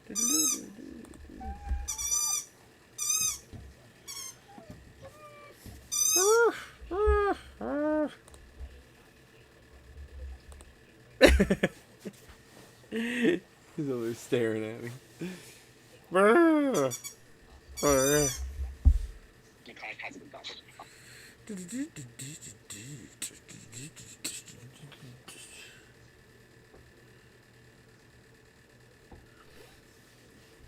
He's over there staring at me.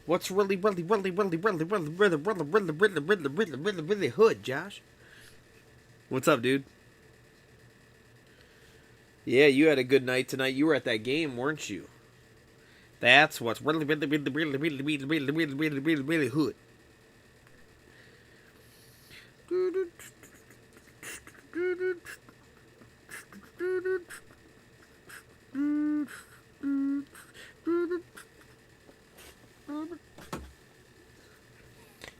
What's really hood, Josh? What's up, dude? Yeah, you had a good night tonight. You were at that game, weren't you? That's what's really hood.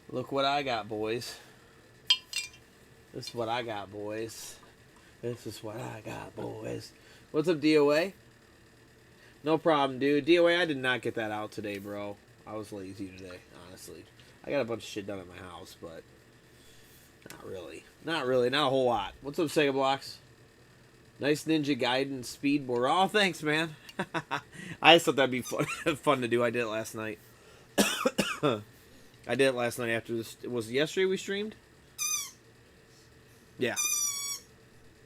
Look what I got, boys. This is what I got, boys. This is what I got, boys. What's up, DOA? No problem, dude. DOA, I did not get that out today, bro. I was lazy today, honestly. I got a bunch of shit done at my house, but not really. Not really. Not a whole lot. What's up, Sega Blocks? Nice Ninja Gaiden speedboard. Oh, thanks, man. I just thought that'd be fun to do. I did it last night. I did it last night after this. Was it yesterday we streamed? Yeah.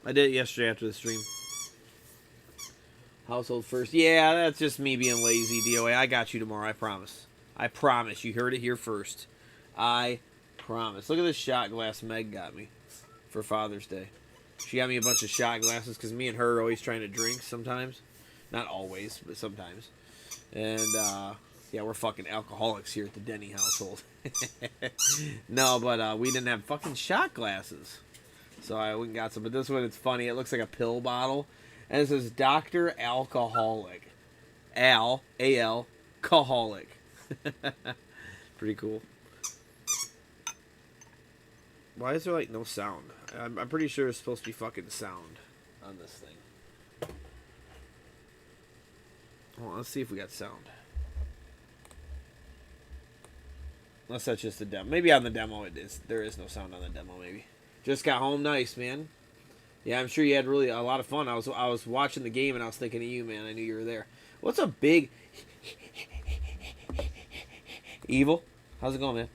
I did it yesterday after the stream. Household first. Yeah, that's just me being lazy, DOA. I got you tomorrow, I promise. I promise. You heard it here first. I promise. Look at this shot glass Meg got me for Father's Day. She got me a bunch of shot glasses because me and her are always trying to drink sometimes. Not always, but sometimes. And, yeah, we're fucking alcoholics here at the Denny household. No, but we didn't have fucking shot glasses. So I went and got some. But this one, it's funny. It looks like a pill bottle. And it says Dr. Alcoholic. A-L, Alcoholic. Pretty cool. Why is there, like, no sound? I'm pretty sure there's supposed to be fucking sound on this thing. Well, let's see if we got sound. Unless that's just the demo. Maybe on the demo it is. There is no sound on the demo, maybe. Just got home nice, man. Yeah, I'm sure you had really a lot of fun. I was watching the game and I was thinking of you, man. I knew you were there. What's a big Evil? How's it going, man?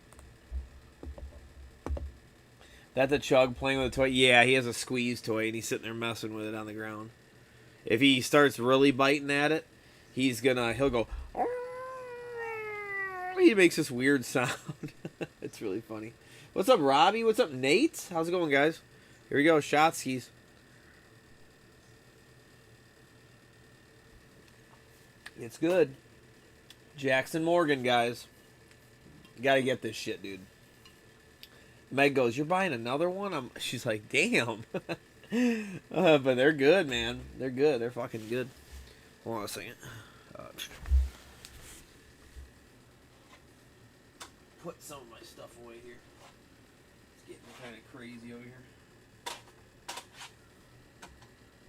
That's a Chug playing with a toy. Yeah, he has a squeeze toy and he's sitting there messing with it on the ground. If he starts really biting at it, he'll go. He makes this weird sound. It's really funny. What's up, Robbie? What's up, Nate? How's it going, guys? Here we go, Shotskis. It's good. Jackson Morgan, guys. You gotta get this shit, dude. Meg goes, "You're buying another one?" She's like, "Damn." But they're good, man. They're good. They're fucking good. Hold on a second. Put some of my stuff away here. It's getting kind of crazy over here.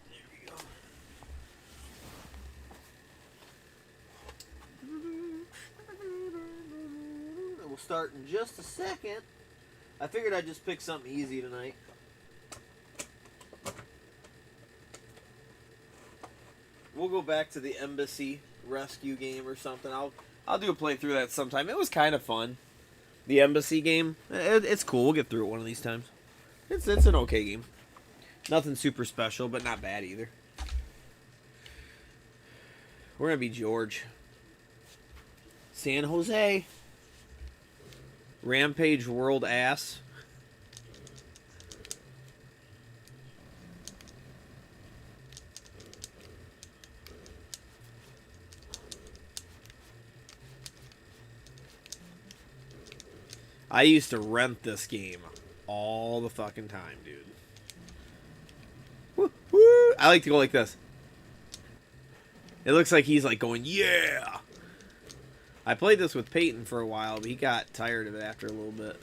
There we go. We'll start in just a second. I figured I'd just pick something easy tonight. We'll go back to the Embassy Rescue game or something. I'll do a playthrough of that sometime. It was kind of fun. The Embassy game, it's cool. We'll get through it one of these times. It's an okay game. Nothing super special, but not bad either. We're gonna be George. San Jose. Rampage World Ass. I used to rent this game all the fucking time, dude. Woo, woo. I like to go like this. It looks like he's like going, yeah! I played this with Peyton for a while, but he got tired of it after a little bit.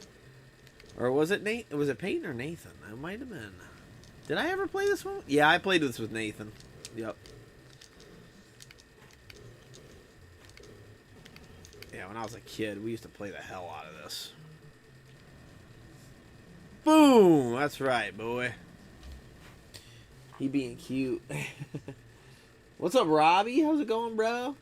Or was it Nate? Was it Peyton or Nathan? It might have been. Did I ever play this one? Yeah, I played this with Nathan. Yep. Yeah, when I was a kid, we used to play the hell out of this. Boom! That's right, boy. He being cute. What's up, Robbie? How's it going, bro?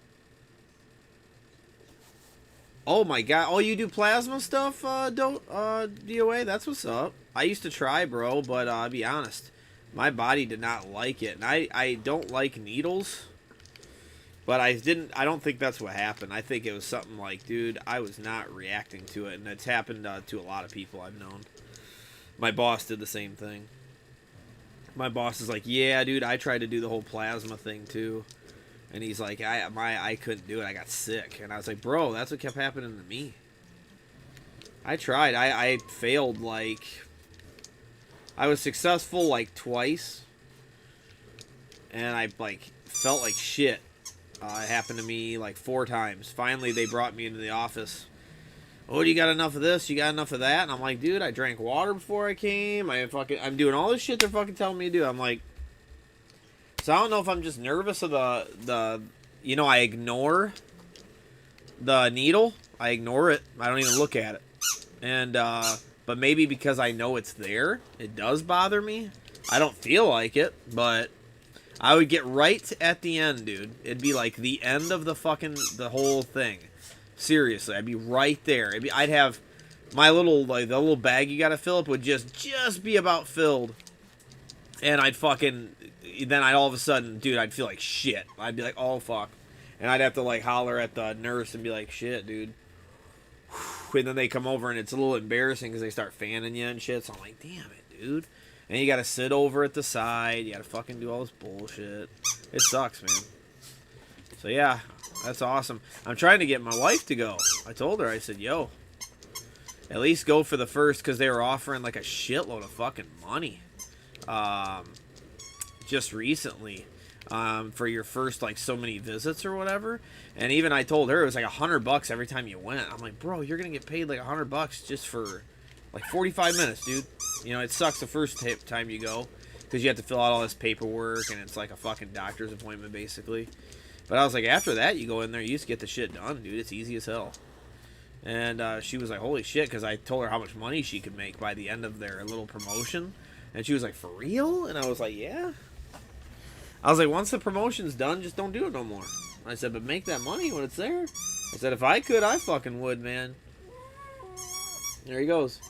Oh my god. Oh, you do plasma stuff, DOA? That's what's up. I used to try, bro, but I'll be honest. My body did not like it. And I don't like needles. But I don't think that's what happened. I think it was something like, dude, I was not reacting to it. And it's happened to a lot of people I've known. My boss did the same thing. My boss is like, yeah, dude, I tried to do the whole plasma thing too. And he's like, I couldn't do it. I got sick. And I was like, bro, that's what kept happening to me. I tried. I failed, like... I was successful, like, twice. And I, like, felt like shit. It happened to me, like, 4 times. Finally, they brought me into the office. Oh, you got enough of this? You got enough of that? And I'm like, dude, I drank water before I came. I'm doing all this shit they're fucking telling me to do. I'm like... So I don't know if I'm just nervous of the you know, I ignore the needle. I ignore it. I don't even look at it. And, but maybe because I know it's there, it does bother me. I don't feel like it, but I would get right at the end, dude. It'd be like the end of the whole thing. Seriously, I'd be right there. I'd have my little, like, the little bag you gotta fill up would just be about filled. And I'd fucking... Then I'd all of a sudden, dude, I'd feel like shit. I'd be like, oh, fuck. And I'd have to, like, holler at the nurse and be like, shit, dude. And then they come over and it's a little embarrassing because they start fanning you and shit. So I'm like, damn it, dude. And you got to sit over at the side. You got to fucking do all this bullshit. It sucks, man. So, yeah, that's awesome. I'm trying to get my wife to go. I told her, I said, yo, at least go for the first, because they were offering, like, a shitload of fucking money. Just recently, for your first, like, so many visits or whatever. And even I told her it was like $100 every time you went. I'm like, bro, you're gonna get paid like $100 just for like 45 minutes, dude. You know, it sucks the first time you go because you have to fill out all this paperwork and it's like a fucking doctor's appointment basically. But I was like, after that, you go in there, you just get the shit done, dude. It's easy as hell. And she was like, holy shit, because I told her how much money she could make by the end of their little promotion. And she was like, for real? And I was like, yeah. I was like, once the promotion's done, just don't do it no more. I said, but make that money when it's there. I said, if I could, I fucking would, man. There he goes.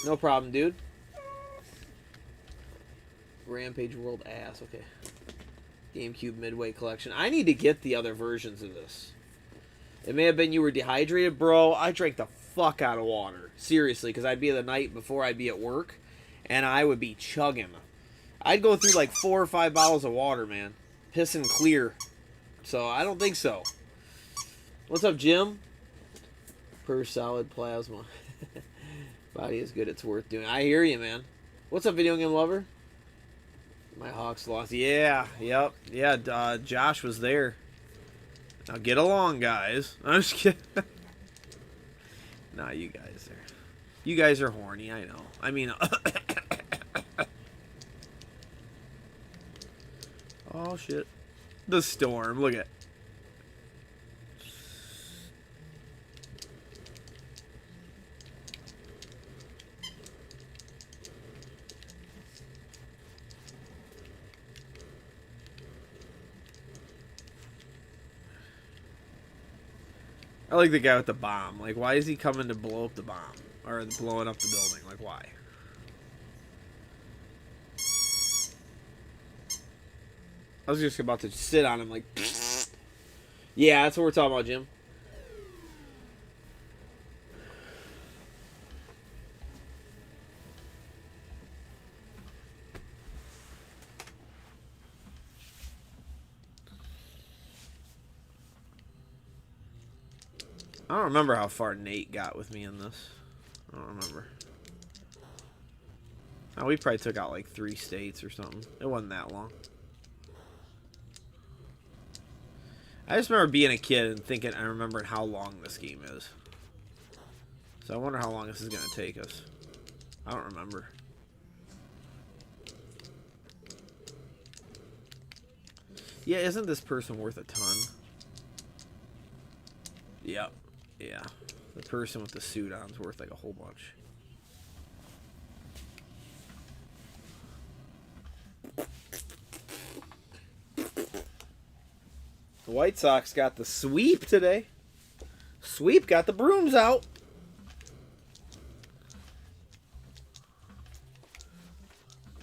No problem, dude. Rampage World ass, okay. GameCube Midway Collection. I need to get the other versions of this. It may have been you were dehydrated, bro. I drank the fuck out of water. Seriously, because I'd be the night before I'd be at work, and I would be chugging. I'd go through like 4 or 5 bottles of water, man. Pissing clear. So, I don't think so. What's up, Jim? Per solid plasma. Body is good, it's worth doing. I hear you, man. What's up, video game lover? My Hawks lost. Yeah, yep. Yeah, Josh was there. Now get along, guys. I'm just kidding. Nah, you guys are horny, I know. I mean... Oh, shit. The storm. Look at... I like the guy with the bomb. Like, why is he coming to blow up the bomb? Or blowing up the building? Like, why? I was just about to sit on him like... Yeah, that's what we're talking about, Jim. I don't remember how far Nate got with me in this. I don't remember. Oh, we probably took out like 3 states or something. It wasn't that long. I just remember being a kid and thinking and remembering how long this game is. So I wonder how long this is going to take us. I don't remember. Yeah, isn't this person worth a ton? Yep. Yeah. The person with the suit on is worth like a whole bunch. The White Sox got the sweep today. Sweep got the brooms out.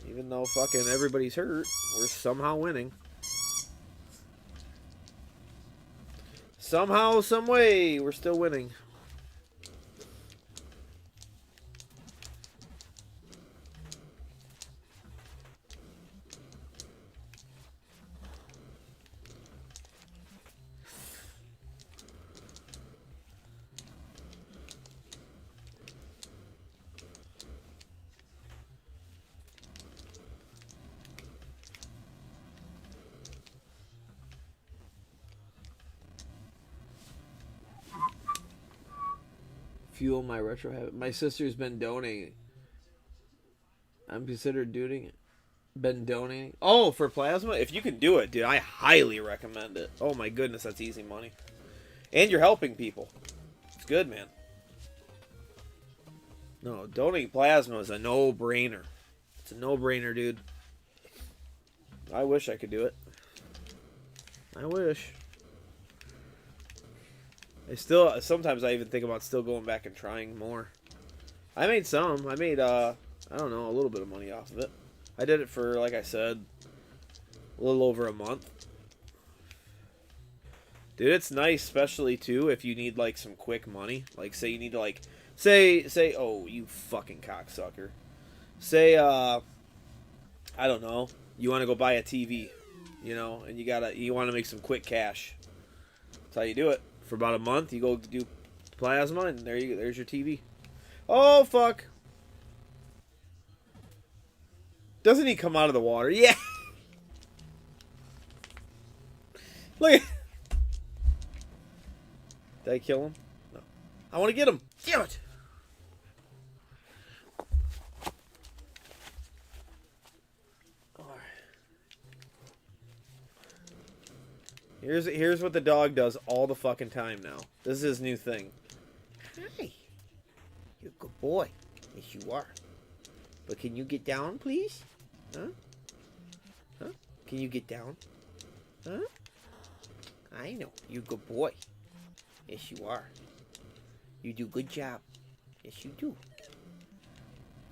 Even though fucking everybody's hurt, we're somehow winning. Somehow, some way, we're still winning. Fuel my retro habit. My sister's been donating. I'm considered doing it. Been donating. Oh, for plasma? If you can do it, dude, I highly recommend it. Oh my goodness, that's easy money. And you're helping people. It's good, man. No, donating plasma is a no-brainer. It's a no-brainer, dude. I wish I could do it. I wish. Sometimes I even think about still going back and trying more. I made some. I made, I don't know, a little bit of money off of it. I did it for, like I said, a little over a month. Dude, it's nice, especially, too, if you need, like, some quick money. Like, say you need to, like, say, oh, you fucking cocksucker. Say, I don't know, you want to go buy a TV, you know, and you want to make some quick cash. That's how you do it. For about a month, you go do plasma, and there's your TV. Oh, fuck. Doesn't he come out of the water? Yeah. Look at... Did I kill him? No. I want to get him. Damn it. Here's what the dog does all the fucking time now. This is his new thing. Hi. You're a good boy. Yes, you are. But can you get down, please? Huh? Huh? Can you get down? Huh? I know. You're a good boy. Yes, you are. You do a good job. Yes, you do.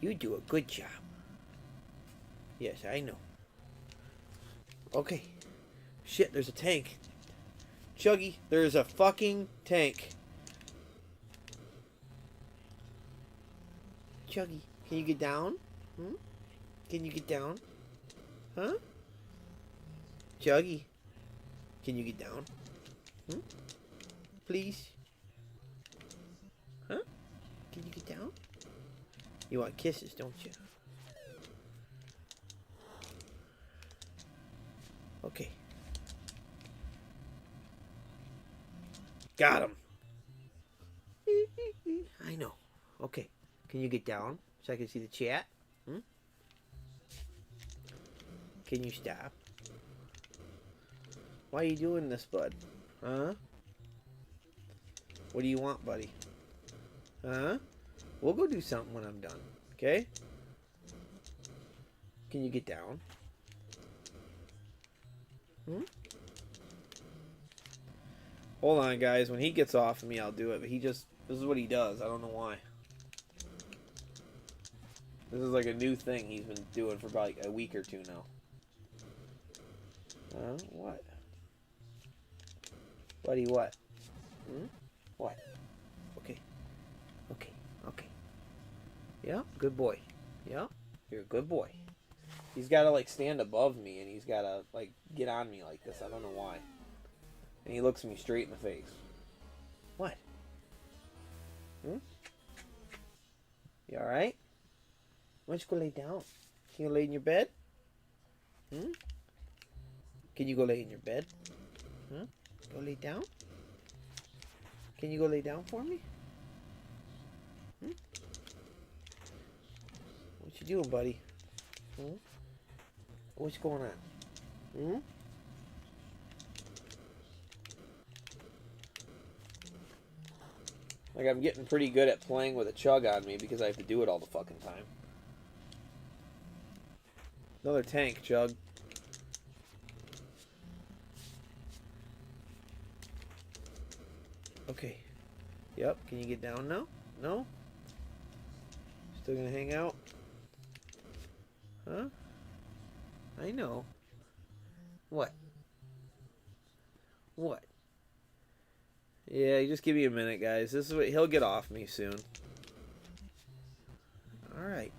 You do a good job. Yes, I know. Okay. Shit, there's a tank. Chuggy, there's a fucking tank. Chuggy, can you get down? Hmm? Can you get down? Huh? Chuggy, can you get down? Hmm? Please? Huh? Can you get down? You want kisses, don't you? Okay. Got him. I know. Okay. Can you get down so I can see the chat? Hmm? Can you stop? Why are you doing this, bud? Huh? What do you want, buddy? Huh? We'll go do something when I'm done. Okay? Can you get down? Hmm? Hold on, guys. When he gets off of me, I'll do it. But this is what he does. I don't know why. This is like a new thing he's been doing for about like a week or two now. What? Buddy, what? Hmm? What? Okay. Okay. Okay. Yeah, good boy. Yeah, you're a good boy. He's got to like stand above me and he's got to like get on me like this. I don't know why. And he looks me straight in the face. What? Hmm? You alright? Why don't you go lay down? Can you lay in your bed? Hmm? Can you go lay in your bed? Huh? Go lay down? Can you go lay down for me? Hmm? What you doing, buddy? Hmm? What's going on? Hmm? Like, I'm getting pretty good at playing with a chug on me because I have to do it all the fucking time. Another tank, Chug. Okay. Yep, can you get down now? No? Still gonna hang out? Huh? I know. What? What? Yeah, just give me a minute, guys. This is what he'll get off me soon. Alright.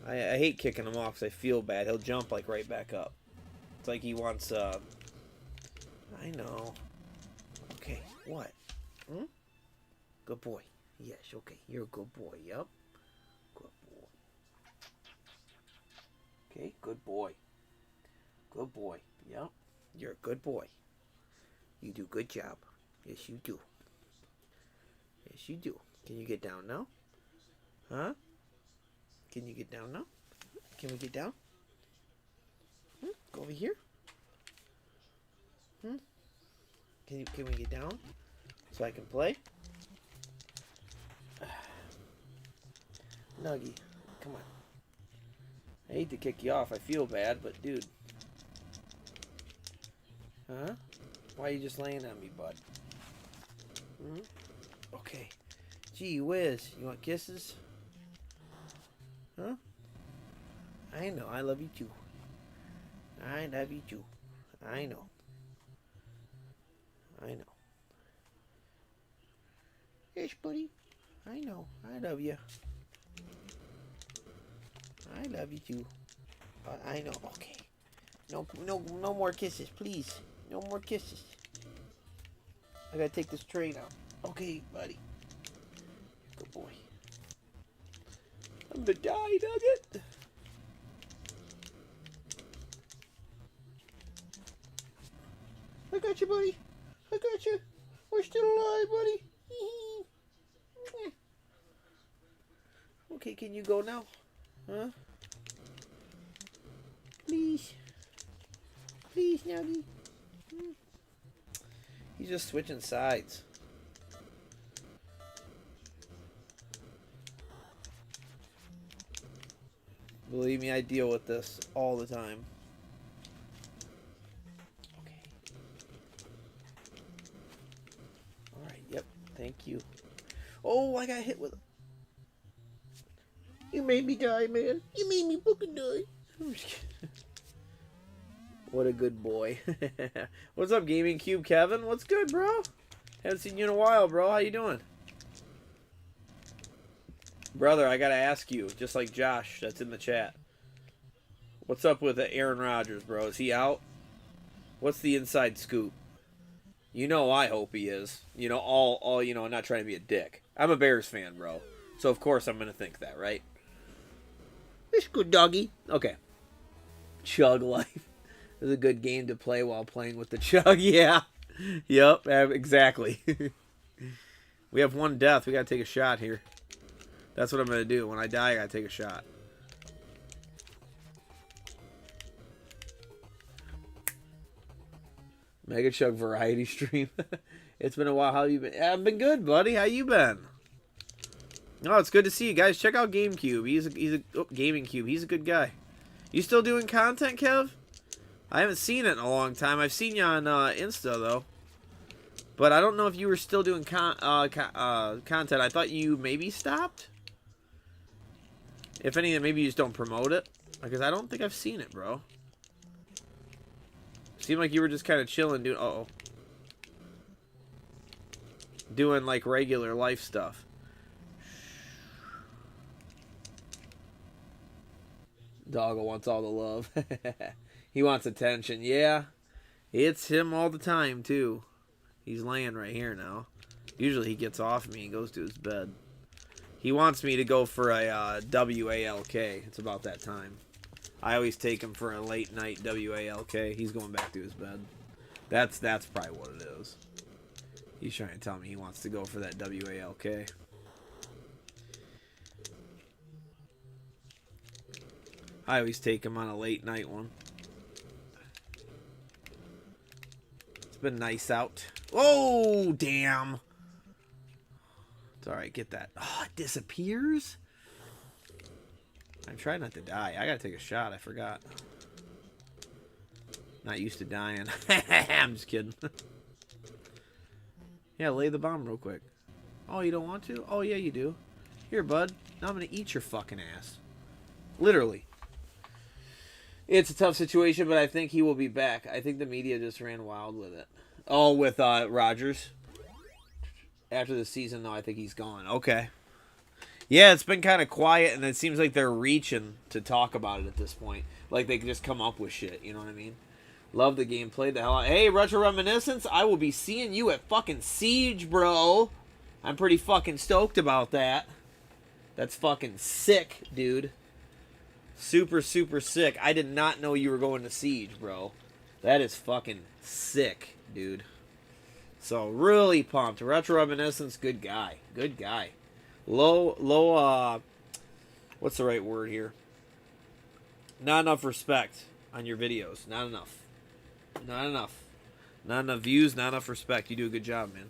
I hate kicking him off because I feel bad. He'll jump like right back up. It's like he wants I know. Okay, what? Hmm? Good boy. Yes, okay. You're a good boy. Yep. Good boy. Okay, good boy. Good boy. Yep. You're a good boy. You do good job. Yes, you do. Yes, you do. Can you get down now? Huh? Can you get down now? Can we get down? Hmm? Go over here. Hmm? Can we get down so I can play? Nuggy, come on. I hate to kick you off. I feel bad, but dude. Huh? Why are you just laying on me, bud? Hmm? Okay. Gee whiz. You want kisses? Huh? I know. I love you too. I love you too. I know. I know. Yes, buddy. I know. I love you. I love you too. I know. Okay. No more kisses, please. No more kisses. I gotta take this train out. Okay, buddy. Good boy. I'm gonna die, Nugget. I got you, buddy. I got you. We're still alive, buddy. Okay, can you go now? Huh? Please. Please, Nuggy. He's just switching sides. Believe me, I deal with this all the time. Okay. Alright, yep. Thank you. Oh, I got hit with... You made me die, man. You made me fucking die. I'm just kidding. What a good boy. What's up, Gaming Cube Kevin? What's good, bro? Haven't seen you in a while, bro. How you doing? Brother, I gotta ask you, just like Josh that's in the chat. What's up with Aaron Rodgers, bro? Is he out? What's the inside scoop? You know I hope he is. You know, all you know, I'm not trying to be a dick. I'm a Bears fan, bro. So of course I'm gonna think that, right? It's good, doggy. Okay. Chug Life. It's a good game to play while playing with the Chug. Yeah. Yep, exactly. We have one death. We gotta take a shot here. That's what I'm gonna do. When I die, I gotta take a shot. Mega Chug variety stream. It's been a while. How have you been? I've been good, buddy. How you been? Oh, it's good to see you guys. Check out GameCube. He's a Gaming Cube. He's a good guy. You still doing content, Kev? I haven't seen it in a long time. I've seen you on Insta though, but I don't know if you were still doing content. I thought you maybe stopped. If anything, maybe you just don't promote it, because I don't think I've seen it, bro. Seemed like you were just kind of chilling, doing doing like regular life stuff. Doggo wants all the love. He wants attention. Yeah, it's him all the time too. He's laying right here now. Usually he gets off me and goes to his bed. He wants me to go for a WALK. It's about that time. I always take him for a late night WALK. He's going back to his bed. That's probably what it is. He's trying to tell me he wants to go for that WALK. I always take him on a late night one. been nice out. Oh, damn. It's alright, get that. Oh, it disappears? I'm trying not to die. I gotta take a shot, I forgot. Not used to dying. I'm just kidding. Yeah, lay the bomb real quick. Oh, you don't want to? Oh, yeah, you do. Here, bud. Now I'm gonna eat your fucking ass. Literally. It's a tough situation, but I think he will be back. I think the media just ran wild with it. Oh, with Rogers. After the season, though, I think he's gone. Okay. Yeah, it's been kind of quiet, and it seems like they're reaching to talk about it at this point. Like they can just come up with shit, you know what I mean? Love the game. Played the hell out. Hey, Retro Reminiscence, I will be seeing you at fucking Siege, bro. I'm pretty fucking stoked about that. That's fucking sick, dude. Super, super sick. I did not know you were going to Siege, bro. That is fucking sick, dude. So, really pumped. Retro Reminiscence, good guy. Good guy. Low, what's the right word here? Not enough respect on your videos. Not enough. Not enough. Not enough views, not enough respect. You do a good job, man.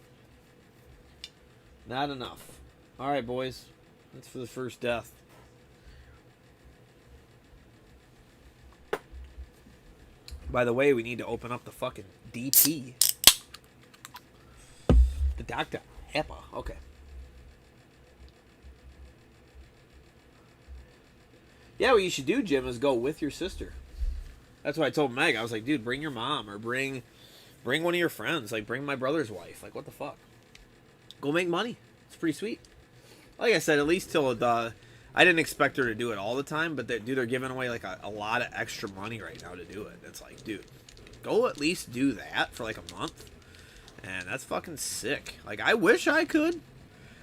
Not enough. Alright, boys. That's for the first death. By the way, we need to open up the fucking DP. The Dr. Pepper. Okay. Yeah, what you should do, Jim, is go with your sister. That's what I told Meg. I was like, dude, bring your mom or bring one of your friends. Like, bring my brother's wife. Like, what the fuck? Go make money. It's pretty sweet. Like I said, at least till I didn't expect her to do it all the time, but they're giving away like a lot of extra money right now to do it. It's like, dude, go at least do that for like a month. And that's fucking sick. Like, I wish I could.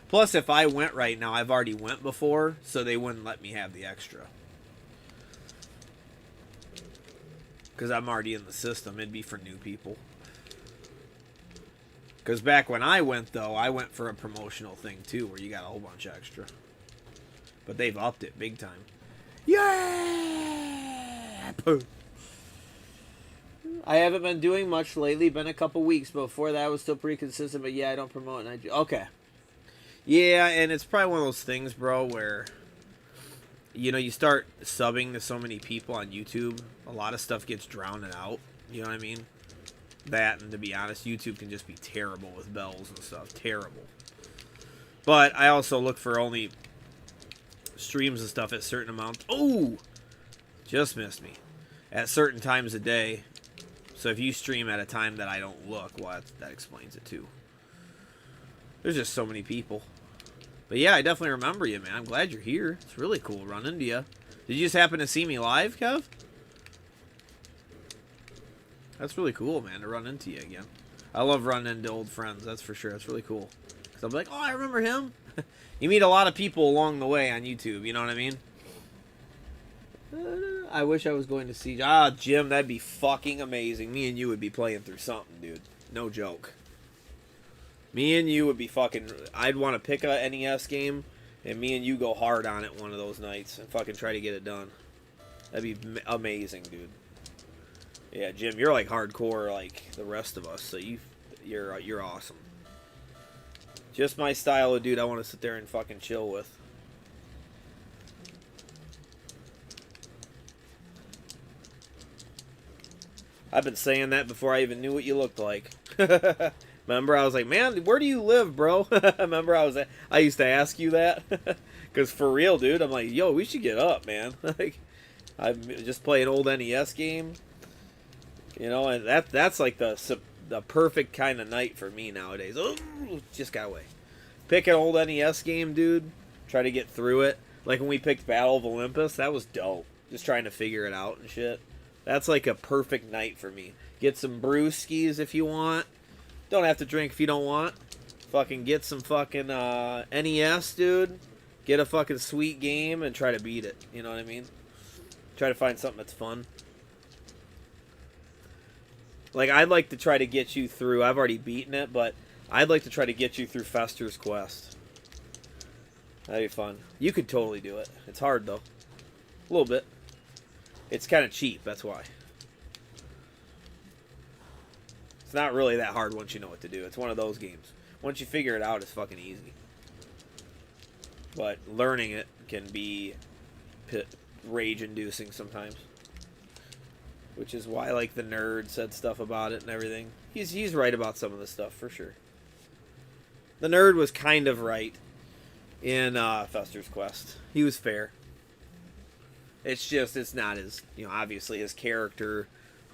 Plus, if I went right now, I've already went before, so they wouldn't let me have the extra. Because I'm already in the system. It'd be for new people. Because back when I went, though, I went for a promotional thing, too, where you got a whole bunch extra. But they've upped it big time. Yeah! I haven't been doing much lately. Been a couple weeks. Before that, I was still pretty consistent. But, yeah, I don't promote. And I do. Okay. Yeah, and it's probably one of those things, bro, where... You know, you start subbing to so many people on YouTube, a lot of stuff gets drowned out. You know what I mean? That, and to be honest, YouTube can just be terrible with bells and stuff. Terrible. But I also look for only streams and stuff at certain amounts. Oh! Just missed me. At certain times a day. So if you stream at a time that I don't look, well, that explains it too. There's just so many people. But yeah, I definitely remember you, man. I'm glad you're here. It's really cool running into you. Did you just happen to see me live, Kev? That's really cool, man, to run into you again. I love running into old friends, that's for sure. That's really cool. Because I'll be like, oh, I remember him. You meet a lot of people along the way on YouTube, you know what I mean? I wish I was going to see... Ah, Jim, that'd be fucking amazing. Me and you would be playing through something, dude. No joke. Me and you would be fucking... I'd want to pick a NES game, and me and you go hard on it one of those nights and fucking try to get it done. That'd be amazing, dude. Yeah, Jim, you're like hardcore like the rest of us, so you're awesome. Just my style of dude I want to sit there and fucking chill with. I've been saying that before I even knew what you looked like. Remember, I was like, man, where do you live, bro? Remember, I used to ask you that. Because for real, dude, I'm like, yo, we should get up, man. Like, I'm just playing old NES game. You know, and that's like the perfect kind of night for me nowadays. Oh, just got away. Pick an old NES game, dude. Try to get through it. Like when we picked Battle of Olympus, that was dope. Just trying to figure it out and shit. That's like a perfect night for me. Get some brewskis if you want. Don't have to drink if you don't want. Fucking get some fucking NES, dude. Get a fucking sweet game and try to beat it. You know what I mean? Try to find something that's fun. Like, I'd like to try to get you through... I've already beaten it, but I'd like to try to get you through Fester's Quest. That'd be fun. You could totally do it. It's hard, though. A little bit. It's kind of cheap, that's why. It's not really that hard once you know what to do. It's one of those games. Once you figure it out, it's fucking easy. But learning it can be rage-inducing sometimes. Which is why, like, the nerd said stuff about it and everything. He's right about some of this stuff, for sure. The nerd was kind of right in Fester's Quest. He was fair. It's just, it's not as, you know, obviously his character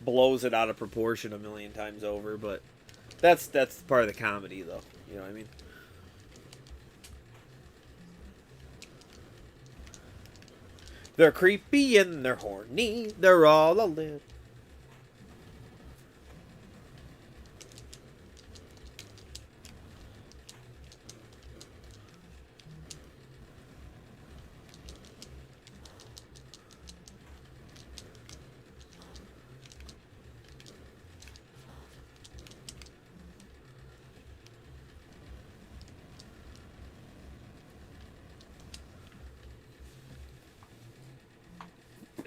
blows it out of proportion a million times over, but that's part of the comedy, though. You know what I mean? They're creepy and they're horny. They're all a little.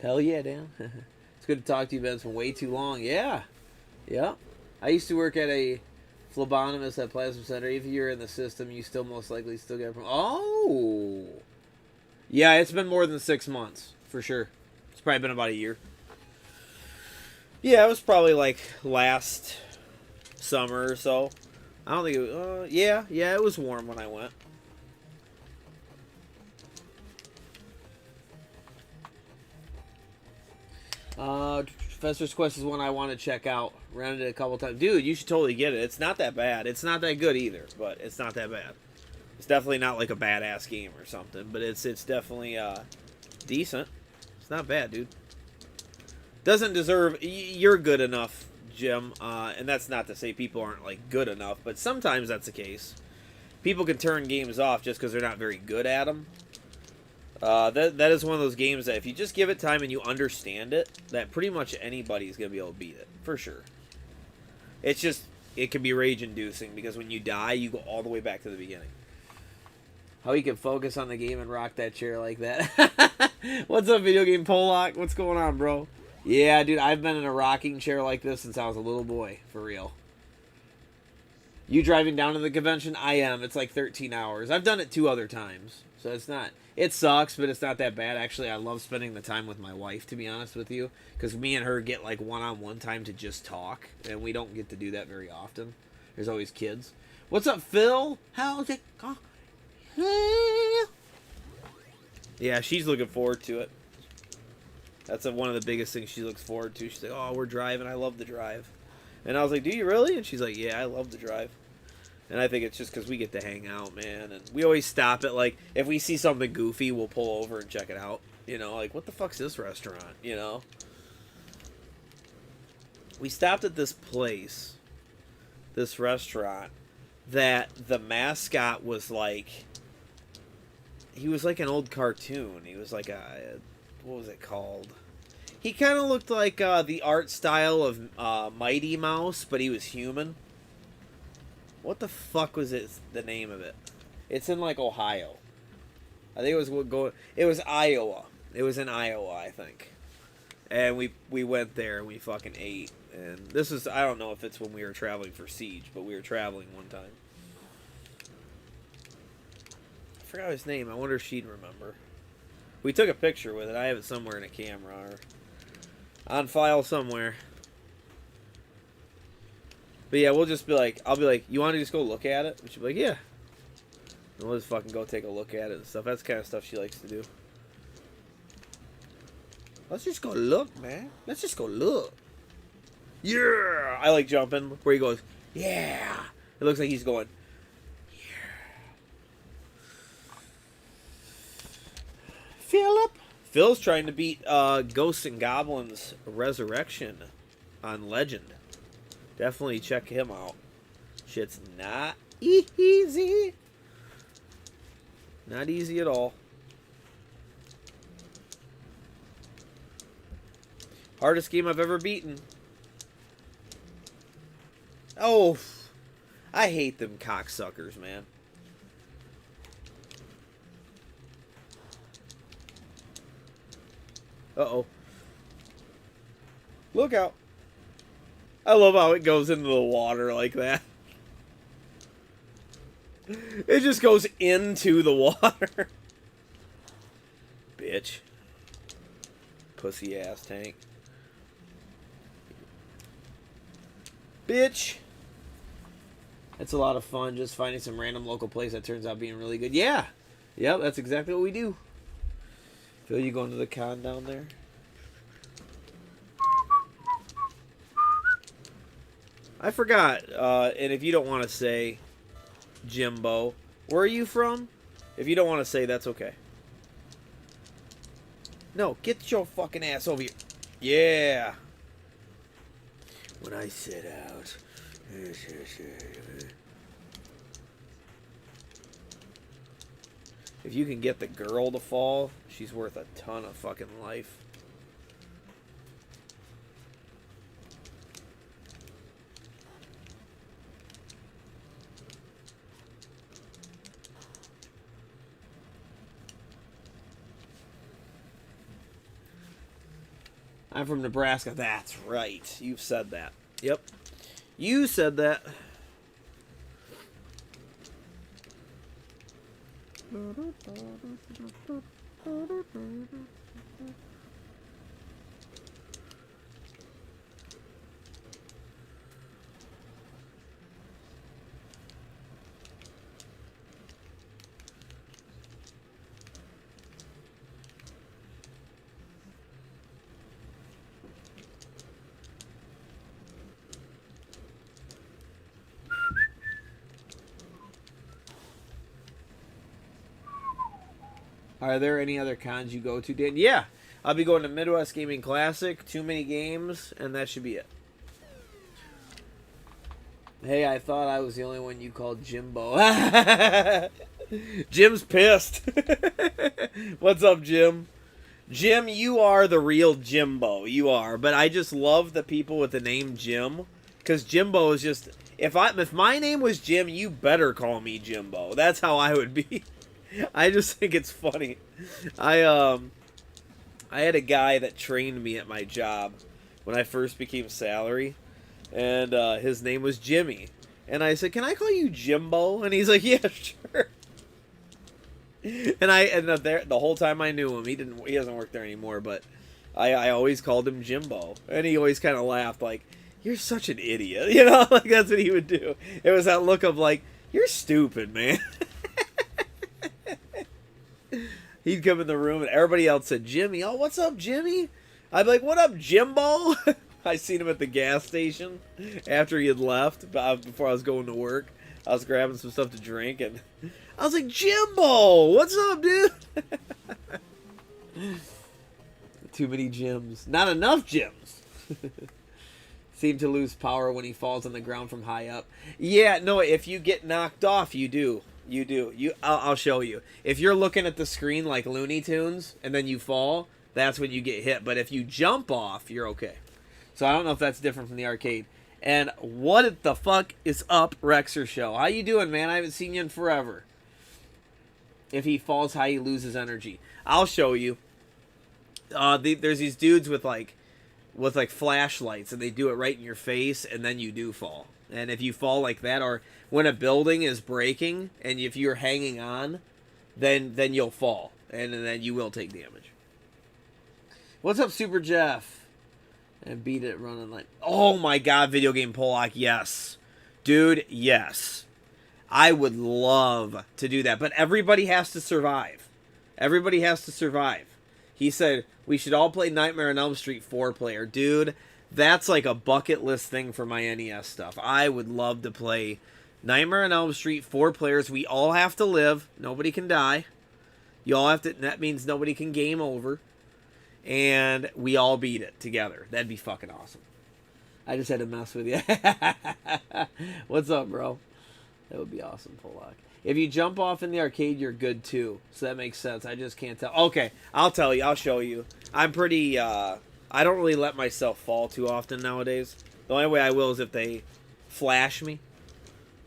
Hell yeah, Dan. It's good to talk to you, Ben. It's been way too long. Yeah. Yeah. I used to work at a phlebotomist at Plasma Center. If you're in the system, you still most likely still get from. Oh. Yeah, it's been more than 6 months, for sure. It's probably been about a year. Yeah, it was probably like last summer or so. I don't think it was, yeah, it was warm when I went. Fester's Quest is one I want to check out. Rented it a couple times. Dude, you should totally get it. It's not that bad. It's not that good either, but it's not that bad. It's definitely not like a badass game or something, but it's definitely decent. It's not bad, dude. Doesn't deserve... You're good enough, Jim, and that's not to say people aren't like good enough, but sometimes that's the case. People can turn games off just because they're not very good at them. That is one of those games that if you just give it time and you understand it, that pretty much anybody's going to be able to beat it. For sure. It's just, it can be rage-inducing because when you die, you go all the way back to the beginning. How you can focus on the game and rock that chair like that. What's up, Video Game Pollock? What's going on, bro? Yeah, dude, I've been in a rocking chair like this since I was a little boy. For real. You driving down to the convention? I am. It's like 13 hours. I've done it 2 other times. So it's not... It sucks, but it's not that bad. Actually, I love spending the time with my wife, to be honest with you. Because me and her get, like, one-on-one time to just talk. And we don't get to do that very often. There's always kids. What's up, Phil? How's it going? Yeah, she's looking forward to it. That's one of the biggest things she looks forward to. She's like, oh, we're driving. I love the drive. And I was like, do you really? And she's like, yeah, I love the drive. And I think it's just because we get to hang out, man. And we always stop at, like, if we see something goofy, we'll pull over and check it out. You know, like, what the fuck's this restaurant? You know? We stopped at this place, this restaurant, that the mascot was like, he was like an old cartoon. He was like what was it called? He kind of looked like the art style of Mighty Mouse, but he was human. What the fuck was the name of it? It's in, like, Ohio. I think it was Iowa. It was in Iowa, I think. And we went there and we fucking ate. And this is, I don't know if it's when we were traveling for Siege, but we were traveling one time. I forgot his name. I wonder if she'd remember. We took a picture with it. I have it somewhere in a camera or on file somewhere. But yeah, we'll just be like, I'll be like, you want to just go look at it? And she'll be like, yeah. And we'll just fucking go take a look at it and stuff. That's the kind of stuff she likes to do. Let's just go look, man. Let's just go look. Yeah! I like jumping where he goes, yeah! It looks like he's going, yeah. Philip! Phil's trying to beat Ghosts and Goblins Resurrection on Legend. Definitely check him out. Shit's not easy. Not easy at all. Hardest game I've ever beaten. Oh, I hate them cocksuckers, man. Uh-oh. Look out. I love how it goes into the water like that. It just goes into the water. Bitch. Pussy ass tank. Bitch. It's a lot of fun just finding some random local place that turns out being really good. Yeah. Yep, that's exactly what we do. Phil, you going to the con down there? I forgot. And if you don't want to say Jimbo, where are you from? If you don't want to say, that's okay. No, get your fucking ass over here. Yeah. When I set out. If you can get the girl to fall, she's worth a ton of fucking life. I'm from Nebraska. That's right. You've said that. Yep. You said that. Are there any other cons you go to, Dan? Yeah. I'll be going to Midwest Gaming Classic. Too many games, and that should be it. Hey, I thought I was the only one you called Jimbo. Jim's pissed. What's up, Jim? Jim, you are the real Jimbo. You are. But I just love the people with the name Jim. Because Jimbo is just... If my name was Jim, you better call me Jimbo. That's how I would be. I just think it's funny. I had a guy that trained me at my job when I first became salary, and his name was Jimmy. And I said, "Can I call you Jimbo?" And he's like, "Yeah, sure." And the whole time I knew him, he doesn't work there anymore, but I always called him Jimbo, and he always kind of laughed like, "You're such an idiot," you know, like that's what he would do. It was that look of like, "You're stupid, man." He'd come in the room and everybody else said, "Jimmy, oh, what's up, Jimmy?" I'd be like, "What up, Jimbo?" I seen him at the gas station after he had left, before I was going to work. I was grabbing some stuff to drink, and I was like, "Jimbo, what's up, dude?" Too many gyms. Not enough gyms. Seem to lose power when he falls on the ground from high up. Yeah, no, if you get knocked off, you do. You do. I'll show you. If you're looking at the screen like Looney Tunes and then you fall, that's when you get hit. But if you jump off, you're okay. So I don't know if that's different from the arcade. And what the fuck is up, Rexer Show? How you doing, man? I haven't seen you in forever. If he falls high, he loses energy. I'll show you. There's these dudes with flashlights, and they do it right in your face, and then you do fall. And if you fall like that, or when a building is breaking, and if you're hanging on, then you'll fall, and then you will take damage. What's up, Super Jeff? And beat it running like... Oh my god, Video Game Polak, yes. Dude, yes. I would love to do that, but everybody has to survive. Everybody has to survive. He said, we should all play Nightmare on Elm Street 4-player. Dude, that's like a bucket list thing for my NES stuff. I would love to play Nightmare on Elm Street 4 players. We all have to live. Nobody can die. You all have to... That means nobody can game over. And we all beat it together. That'd be fucking awesome. I just had to mess with you. What's up, bro? That would be awesome, Polak. If you jump off in the arcade, you're good too. So that makes sense. I just can't tell. Okay, I'll tell you. I'll show you. I'm pretty... I don't really let myself fall too often nowadays. The only way I will is if they flash me.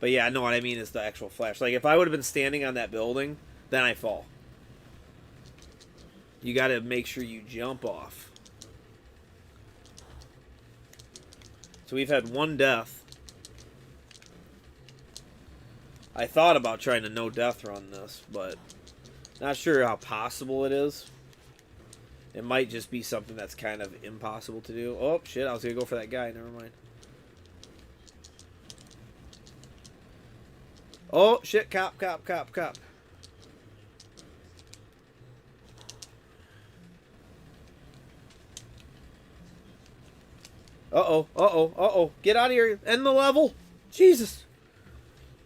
But yeah, I know what I mean is the actual flash. Like, if I would have been standing on that building, then I fall. You gotta make sure you jump off. That's So we've had one death. I thought about trying to no death run this, but not sure how possible it is. It might just be something that's kind of impossible to do. Oh, shit, I was going to go for that guy. Never mind. Oh, shit, cop. Uh-oh. Get out of here. End the level. Jesus.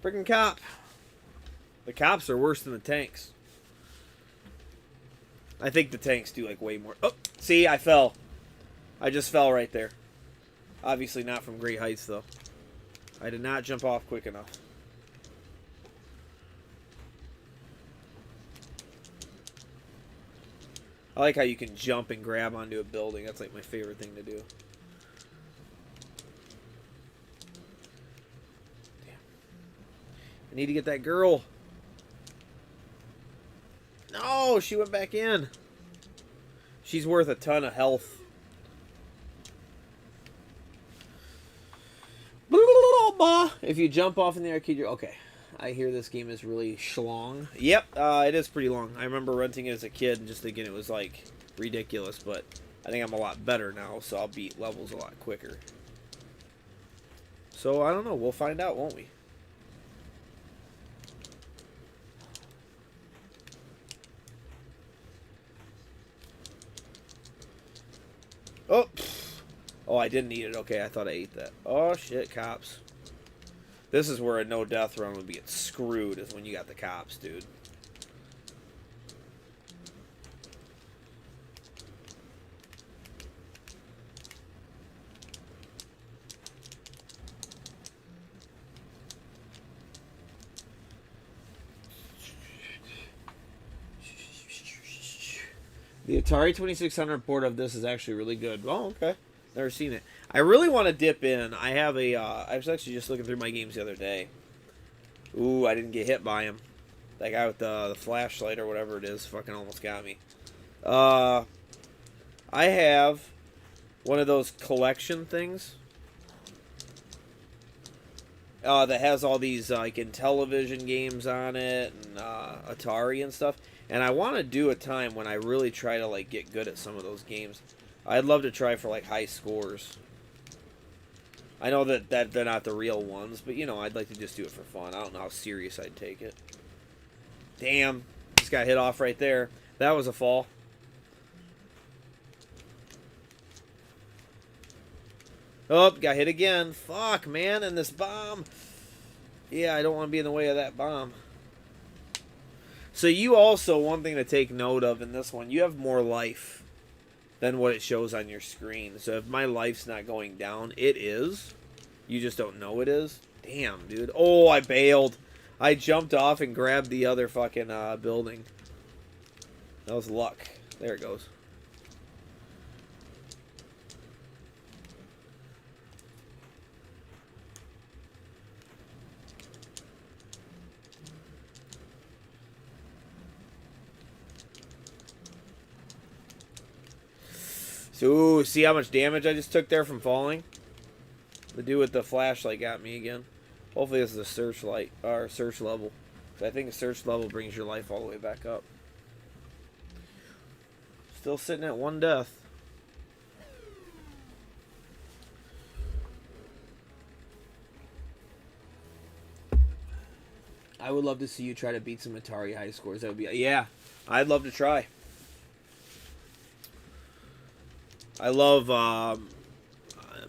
Freaking cop. The cops are worse than the tanks. I think the tanks do, like, way more. Oh, see, I fell. I just fell right there. Obviously not from great heights, though. I did not jump off quick enough. I like how you can jump and grab onto a building. That's, like, my favorite thing to do. Damn. I need to get that girl. No, she went back in. She's worth a ton of health. If you jump off in the arcade, you're okay. I hear this game is really schlong. Yep, it is pretty long. I remember renting it as a kid and just thinking it was like ridiculous, but I think I'm a lot better now, so I'll beat levels a lot quicker. So I don't know. We'll find out, won't we? Oh, oh, I didn't eat it. Okay, I thought I ate that. Oh, shit, cops. This is where a no-death run would be screwed, is when you got the cops, dude. The Atari 2600 port of this is actually really good. Oh, okay. Never seen it. I really want to dip in. I have a, I was actually just looking through my games the other day. Ooh, I didn't get hit by him. That guy with the flashlight or whatever it is fucking almost got me. I have one of those collection things. That has all these, like, Intellivision games on it and Atari and stuff. And I want to do a time when I really try to, like, get good at some of those games. I'd love to try for, like, high scores. I know that they're not the real ones, but, you know, I'd like to just do it for fun. I don't know how serious I'd take it. Damn. Just got hit off right there. That was a fall. Oh, got hit again. Fuck, man, and this bomb. Yeah, I don't want to be in the way of that bomb. So you also, one thing to take note of in this one, you have more life than what it shows on your screen. So if my life's not going down, it is. You just don't know it is. Damn, dude. Oh, I bailed. I jumped off and grabbed the other fucking building. That was luck. There it goes. So, see how much damage I just took there from falling? The dude with the flashlight got me again. Hopefully this is a searchlight, or search level. I think a search level brings your life all the way back up. Still sitting at one death. I would love to see you try to beat some Atari high scores. That would be, yeah, I'd love to try. I love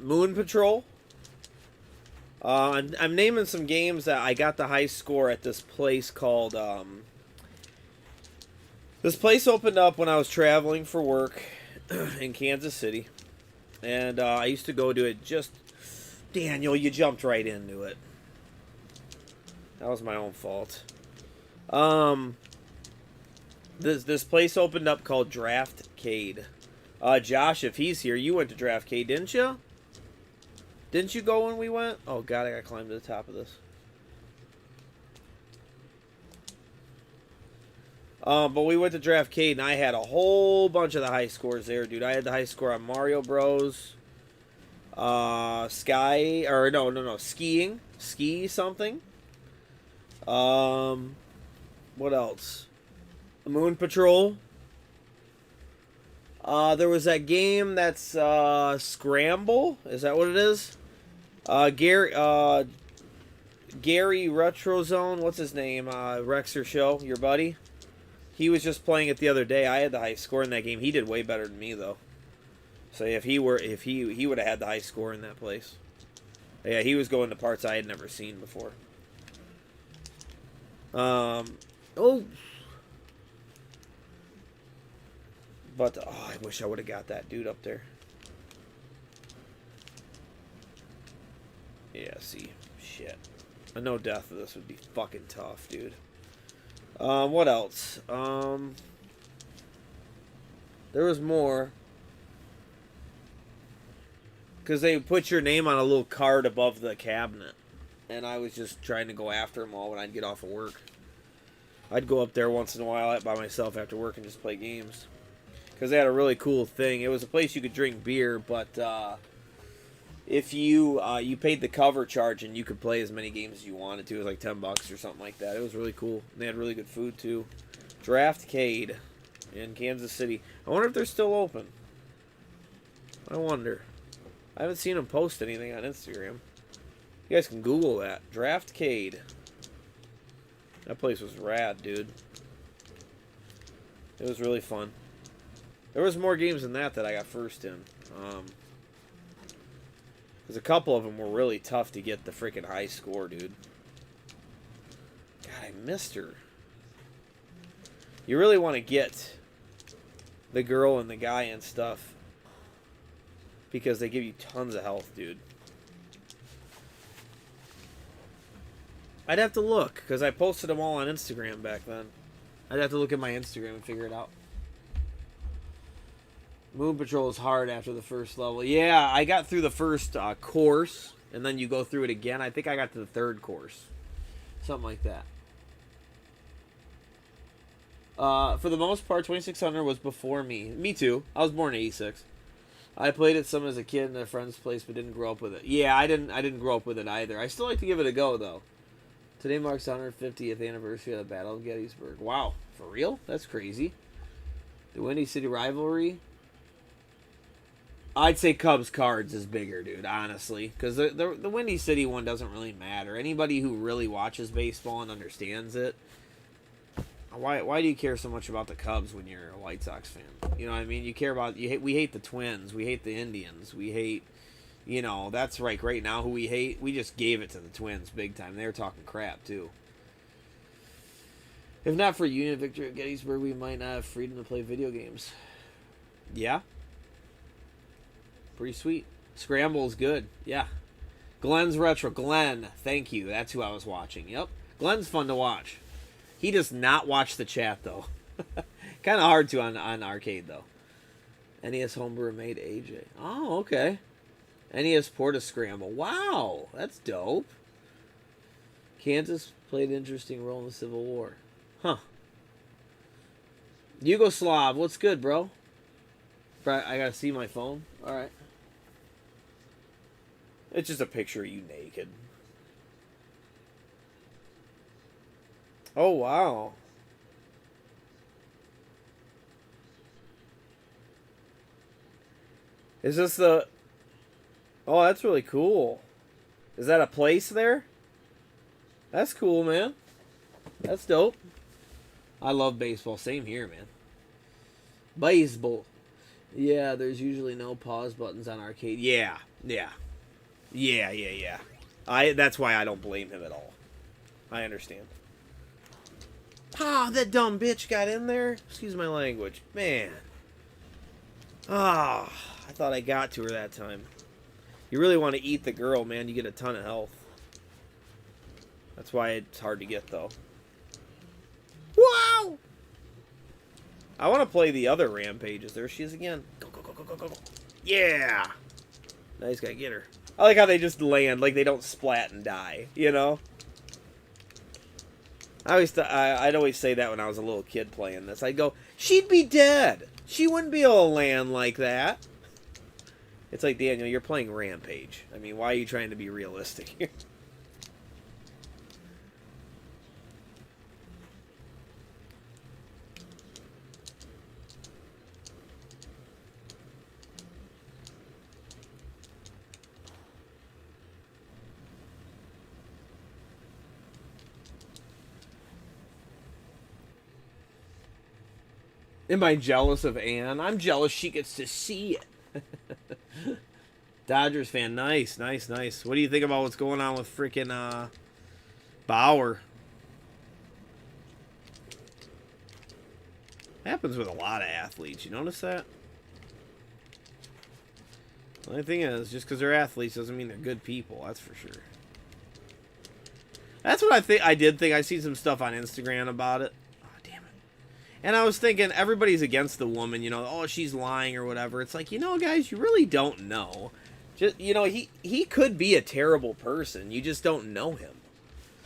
Moon Patrol. I'm naming some games that I got the high score at this place called... this place opened up when I was traveling for work in Kansas City. And I used to go to it just... Daniel, you jumped right into it. That was my own fault. This place opened up called Draftcade. Josh, if he's here, you went to Draftcade, didn't you? Didn't you go when we went? Oh, God, I gotta climb to the top of this. But we went to Draftcade, and I had a whole bunch of the high scores there, dude. I had the high score on Mario Bros. Sky, or no, skiing. Ski something. What else? Moon Patrol. There was that game that's, Scramble. Is that what it is? Gary Retrozone, what's his name? Rexer Show, your buddy. He was just playing it the other day. I had the high score in that game. He did way better than me though. So if he would have had the high score in that place. Yeah, he was going to parts I had never seen before. Oh. But I wish I would have got that dude up there. Yeah, see. Shit. A no death of this would be fucking tough, dude. What else? There was more. Because they put your name on a little card above the cabinet. And I was just trying to go after them all when I'd get off of work. I'd go up there once in a while by myself after work and just play games. Because they had a really cool thing. It was a place you could drink beer, but if you paid the cover charge and you could play as many games as you wanted to. It was like $10 or something like that. It was really cool. And they had really good food too. Draftcade in Kansas City. I wonder if they're still open. I wonder. I haven't seen them post anything on Instagram. You guys can Google that. Draftcade. That place was rad, dude. It was really fun. There was more games than that I got first in. Because a couple of them were really tough to get the freaking high score, dude. God, I missed her. You really want to get the girl and the guy and stuff. Because they give you tons of health, dude. I'd have to look, because I posted them all on Instagram back then. I'd have to look at my Instagram and figure it out. Moon Patrol is hard after the first level. Yeah, I got through the first course, and then you go through it again. I think I got to the third course. Something like that. For the most part, 2600 was before me. Me too. I was born in 86. I played it some as a kid in a friend's place, but didn't grow up with it. Yeah, I didn't grow up with it either. I still like to give it a go, though. Today marks the 150th anniversary of the Battle of Gettysburg. Wow, for real? That's crazy. The Windy City rivalry. I'd say Cubs Cards is bigger, dude, honestly. Because the Windy City one doesn't really matter. Anybody who really watches baseball and understands it, why do you care so much about the Cubs when you're a White Sox fan? You know what I mean? You care about... we hate the Twins. We hate the Indians. We hate... You know, that's right now who we hate. We just gave it to the Twins big time. They were talking crap, too. If not for Union victory at Gettysburg, we might not have freedom to play video games. Yeah. Pretty sweet. Scramble's good. Yeah. Glenn's Retro. Glenn, thank you. That's who I was watching. Yep. Glenn's fun to watch. He does not watch the chat, though. Kind of hard to on arcade, though. NES Homebrew made AJ. Oh, okay. NES Porta Scramble. Wow, that's dope. Kansas played an interesting role in the Civil War. Huh. Yugoslav, what's good, bro? I gotta see my phone. Alright. It's just a picture of you naked. Oh, wow. Is this the... Oh, that's really cool. Is that a place there? That's cool, man. That's dope. I love baseball. Same here, man. Baseball. Yeah, there's usually no pause buttons on arcade. Yeah. That's why I don't blame him at all. I understand. Ah, that dumb bitch got in there. Excuse my language. Man. Ah, I thought I got to her that time. You really want to eat the girl, man. You get a ton of health. That's why it's hard to get, though. Wow! I want to play the other Rampages. There she is again. Go. Yeah! Now he's got to get her. I like how they just land, like they don't splat and die, you know? I'd always say that when I was a little kid playing this. I'd go, she'd be dead. She wouldn't be able to land like that. It's like, Daniel, you're playing Rampage. I mean, why are you trying to be realistic here? Am I jealous of Ann? I'm jealous she gets to see it. Dodgers fan. Nice, nice, nice. What do you think about what's going on with freaking Bauer? Happens with a lot of athletes. You notice that? The only thing is, just because they're athletes doesn't mean they're good people. That's for sure. That's what I think. I did think. I seen some stuff on Instagram about it. Oh, damn it. And I was thinking, everybody's against the woman. You know, oh, she's lying or whatever. It's like, you know, guys, you really don't know. Just, you know, he could be a terrible person. You just don't know him.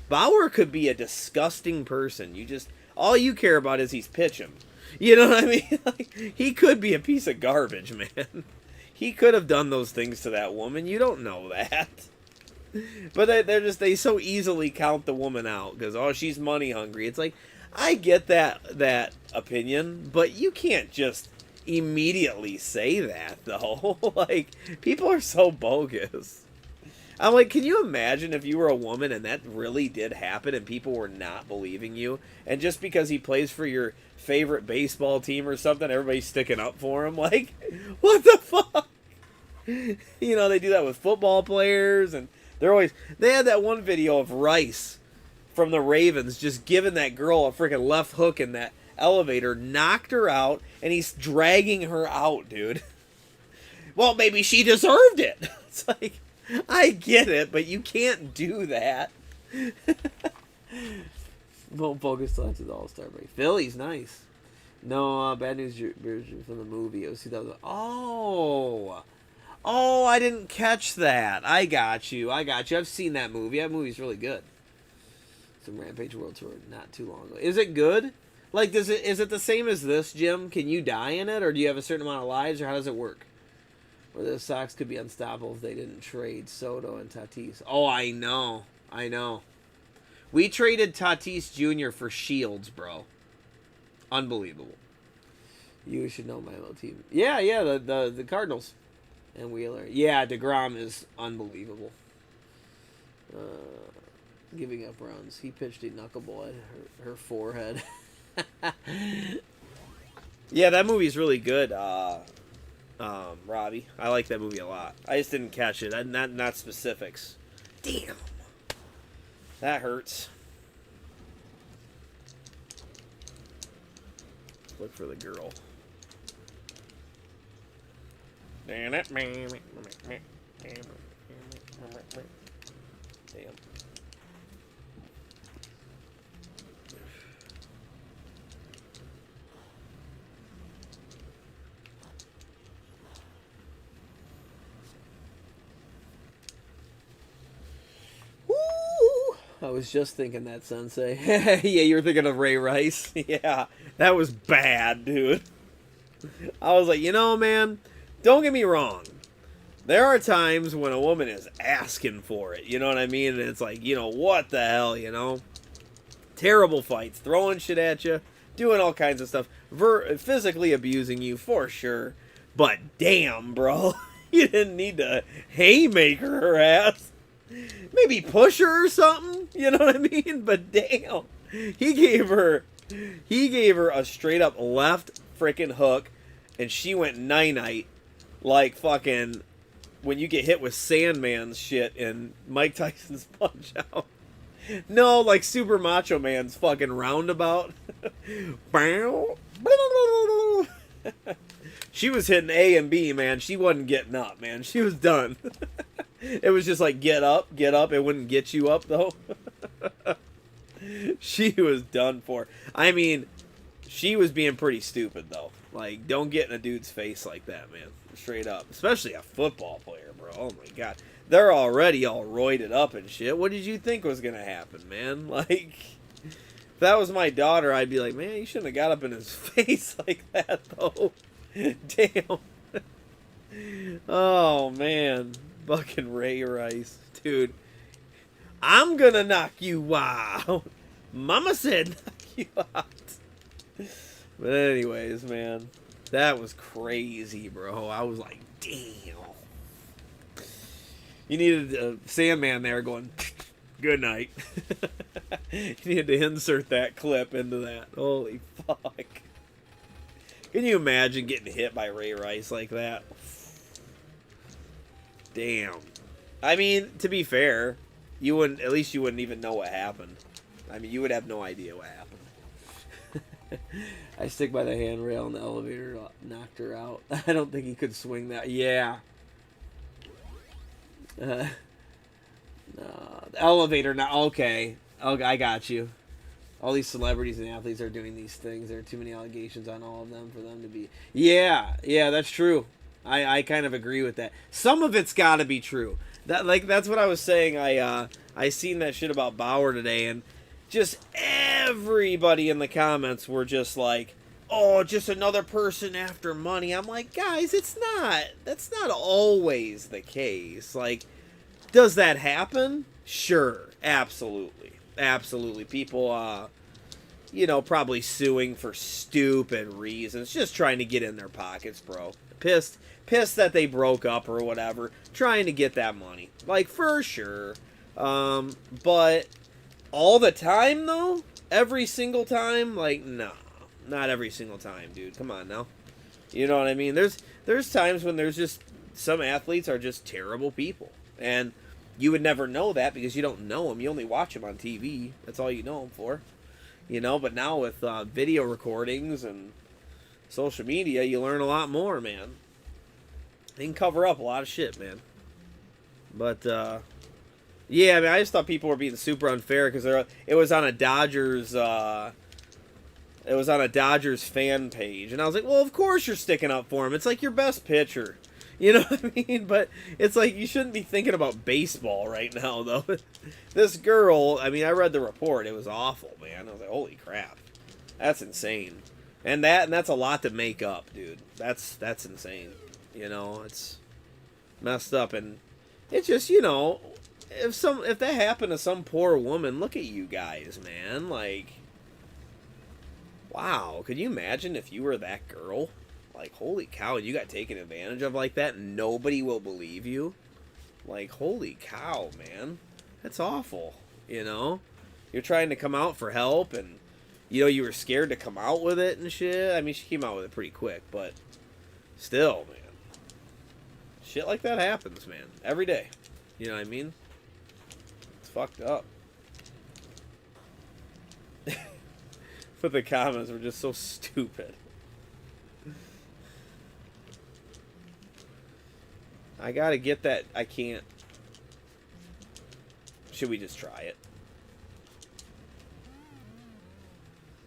Bauer could be a disgusting person. You just, all you care about is he's pitching. You know what I mean? Like, he could be a piece of garbage, man. He could have done those things to that woman. You don't know that. But they so easily count the woman out because, oh, she's money hungry. It's like, I get that opinion, but you can't just immediately say that, though. Like, people are so bogus. I'm like, can you imagine if you were a woman and that really did happen and people were not believing you? And just because he plays for your favorite baseball team or something, everybody's sticking up for him? Like, what the fuck? You know, they do that with football players, and they had that one video of Rice from the Ravens just giving that girl a freaking left hook in that elevator, knocked her out, and he's dragging her out, dude. Well, maybe she deserved it. It's like, I get it, but you can't do that. Won't focus till after the All-Star break. Philly's nice. No, bad news version from the movie. It was 2000. Oh, I didn't catch that. I got you. I've seen that movie. That movie's really good. Some Rampage World Tour not too long ago. Is it good? Like, is it the same as this, Jim? Can you die in it, or do you have a certain amount of lives, or how does it work? Or the Sox could be unstoppable if they didn't trade Soto and Tatis. Oh, I know. We traded Tatis Jr. for Shields, bro. Unbelievable. You should know my little team. Yeah, the Cardinals. And Wheeler. Yeah, DeGrom is unbelievable. Giving up runs. He pitched a knuckleball at her forehead. Yeah, that movie's really good, Robbie. I like that movie a lot. I just didn't catch it. Not specifics. Damn. That hurts. Look for the girl. Damn. I was just thinking that, Sensei. Yeah, you were thinking of Ray Rice. Yeah, that was bad, dude. I was like, you know, man, don't get me wrong. There are times when a woman is asking for it, you know what I mean? And it's like, you know, what the hell, you know? Terrible fights, throwing shit at you, doing all kinds of stuff, physically abusing you, for sure. But damn, bro, you didn't need to haymaker her ass. Maybe push her or something, you know what I mean? But damn, he gave her a straight up left freaking hook, and she went night-night like fucking when you get hit with Sandman's shit in Mike Tyson's Punch-Out. No, like Super Macho Man's fucking roundabout. She was hitting A and B, man. She wasn't getting up, man. She was done. It was just like, get up. It wouldn't get you up, though. She was done for. I mean, she was being pretty stupid, though. Like, don't get in a dude's face like that, man. Straight up. Especially a football player, bro. Oh, my God. They're already all roided up and shit. What did you think was going to happen, man? Like, if that was my daughter, I'd be like, man, you shouldn't have got up in his face like that, though. Damn. Oh, man. Fucking Ray Rice. Dude, I'm gonna knock you out. Mama said knock you out. But anyways, man. That was crazy, bro. I was like, damn. You needed a Sandman there going, good night. You needed to insert that clip into that. Holy fuck. Can you imagine getting hit by Ray Rice like that? Damn. I mean, to be fair, you wouldn't. At least you wouldn't even know what happened. I mean, you would have no idea what happened. I stick by the handrail and the elevator knocked her out. I don't think he could swing that. Yeah. No, the elevator. Not okay. Okay, I got you. All these celebrities and athletes are doing these things. There are too many allegations on all of them for them to be. Yeah, that's true. I kind of agree with that. Some of it's got to be true. That's what I was saying. I seen that shit about Bauer today, and just everybody in the comments were just like, "Oh, just another person after money." I'm like, guys, it's not. That's not always the case. Like, does that happen? Sure, absolutely. People, probably suing for stupid reasons, just trying to get in their pockets, bro. Pissed that they broke up or whatever, trying to get that money, like, for sure. But all the time though, every single time, like, nah, not every single time, dude. Come on now, you know what I mean? There's times when there's just some athletes are just terrible people, and you would never know that because you don't know them. You only watch them on TV. That's all you know them for, But now with video recordings and social media, you learn a lot more, man. They can cover up a lot of shit, man. But yeah, I mean, I just thought people were being super unfair because it was on a Dodgers. It was on a Dodgers fan page, and I was like, well, of course you're sticking up for him. It's like your best pitcher. You know what I mean? But it's like you shouldn't be thinking about baseball right now, though. This girl, I mean, I read the report. It was awful, man. I was like, holy crap. That's insane. And that's a lot to make up, dude. That's insane. It's messed up. And it's just, if that happened to some poor woman, look at you guys, man. Like, wow. Could you imagine if you were that girl? Like, holy cow, you got taken advantage of like that, and nobody will believe you. Like, holy cow, man. That's awful, You're trying to come out for help, and, you were scared to come out with it and shit. I mean, she came out with it pretty quick, but still, man. Shit like that happens, man. Every day. You know what I mean? It's fucked up. But the comments were just so stupid. I gotta get that. I can't. Should we just try it?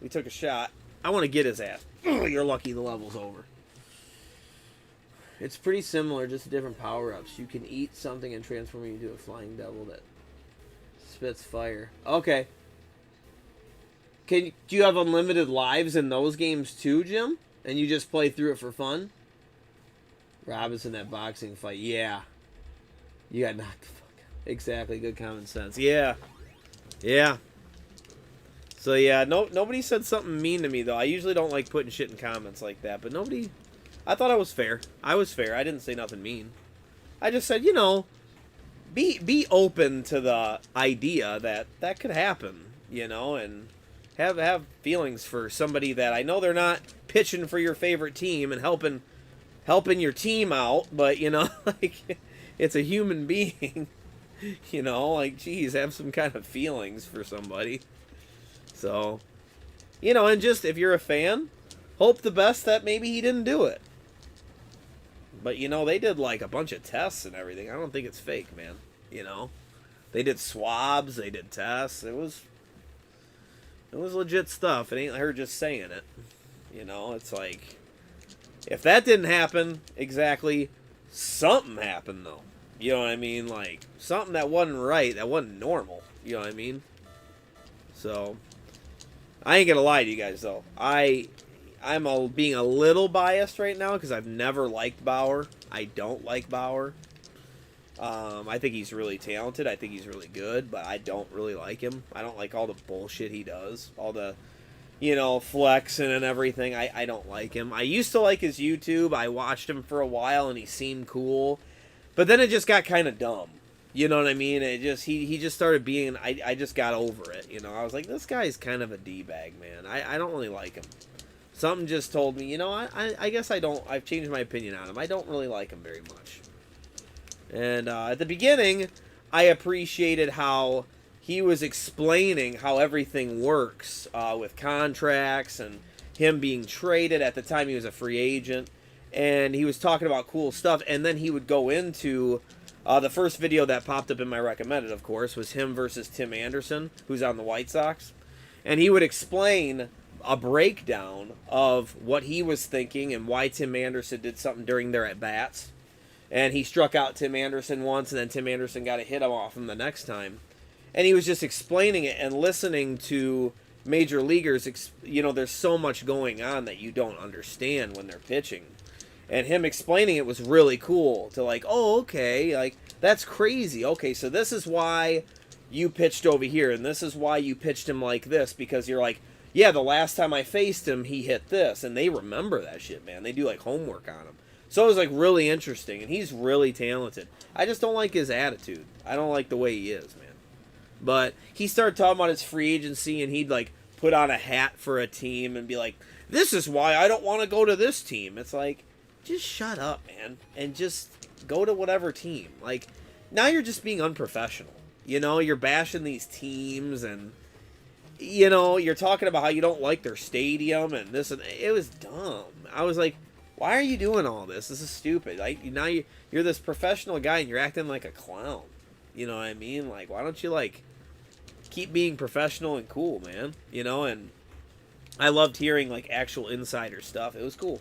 We took a shot. I want to get his ass. Ugh, you're lucky the level's over. It's pretty similar, just different power-ups. You can eat something and transform you into a flying devil that spits fire. Okay. Do you have unlimited lives in those games too, Jim? And you just play through it for fun? Robinson, that boxing fight. Yeah. You got knocked the fuck out. Exactly. Good common sense. Yeah. Yeah. So, yeah. Nobody said something mean to me, though. I usually don't like putting shit in comments like that. But nobody... I thought I was fair. I was fair. I didn't say nothing mean. I just said, be open to the idea that could happen, and have feelings for somebody that I know they're not pitching for your favorite team and helping your team out, but, like, it's a human being, like, geez, have some kind of feelings for somebody. So, and just, if you're a fan, hope the best that maybe he didn't do it. But, they did, like, a bunch of tests and everything. I don't think it's fake, man, They did swabs, they did tests. It was legit stuff. It ain't her just saying it. It's like... If that didn't happen exactly, something happened, though. You know what I mean? Like, something that wasn't right, that wasn't normal. You know what I mean? So, I ain't gonna lie to you guys, though. I'm being a little biased right now because I've never liked Bauer. I don't like Bauer. I think he's really talented. I think he's really good, but I don't really like him. I don't like all the bullshit he does. All the, flexing and everything. I don't like him. I used to like his YouTube. I watched him for a while, and he seemed cool. But then it just got kind of dumb. You know what I mean? It just he just started being... I just got over it, I was like, this guy's kind of a D-bag, man. I don't really like him. Something just told me, I guess I don't... I've changed my opinion on him. I don't really like him very much. And at the beginning, I appreciated how he was explaining how everything works with contracts and him being traded. At the time, he was a free agent. And he was talking about cool stuff. And then he would go into... the first video that popped up in my recommended, of course, was him versus Tim Anderson, who's on the White Sox. And he would explain a breakdown of what he was thinking and why Tim Anderson did something during their at-bats. And he struck out Tim Anderson once, and then Tim Anderson got a hit off him the next time. And he was just explaining it and listening to major leaguers. There's so much going on that you don't understand when they're pitching. And him explaining it was really cool to oh, okay, that's crazy. Okay, so this is why you pitched over here, and this is why you pitched him like this, because you're like, yeah, the last time I faced him, he hit this. And they remember that shit, man. They do homework on him. So it was really interesting, and he's really talented. I just don't like his attitude. I don't like the way he is, man. But he started talking about his free agency, and he'd put on a hat for a team and be like, this is why I don't want to go to this team. It's just shut up, man, and just go to whatever team. Now you're just being unprofessional. You're bashing these teams, and, you're talking about how you don't like their stadium and this, and it was dumb. I was like, why are you doing all this? This is stupid. Now you're this professional guy, and you're acting like a clown. You know what I mean? Why don't you, keep being professional and cool, man? And I loved hearing, actual insider stuff. It was cool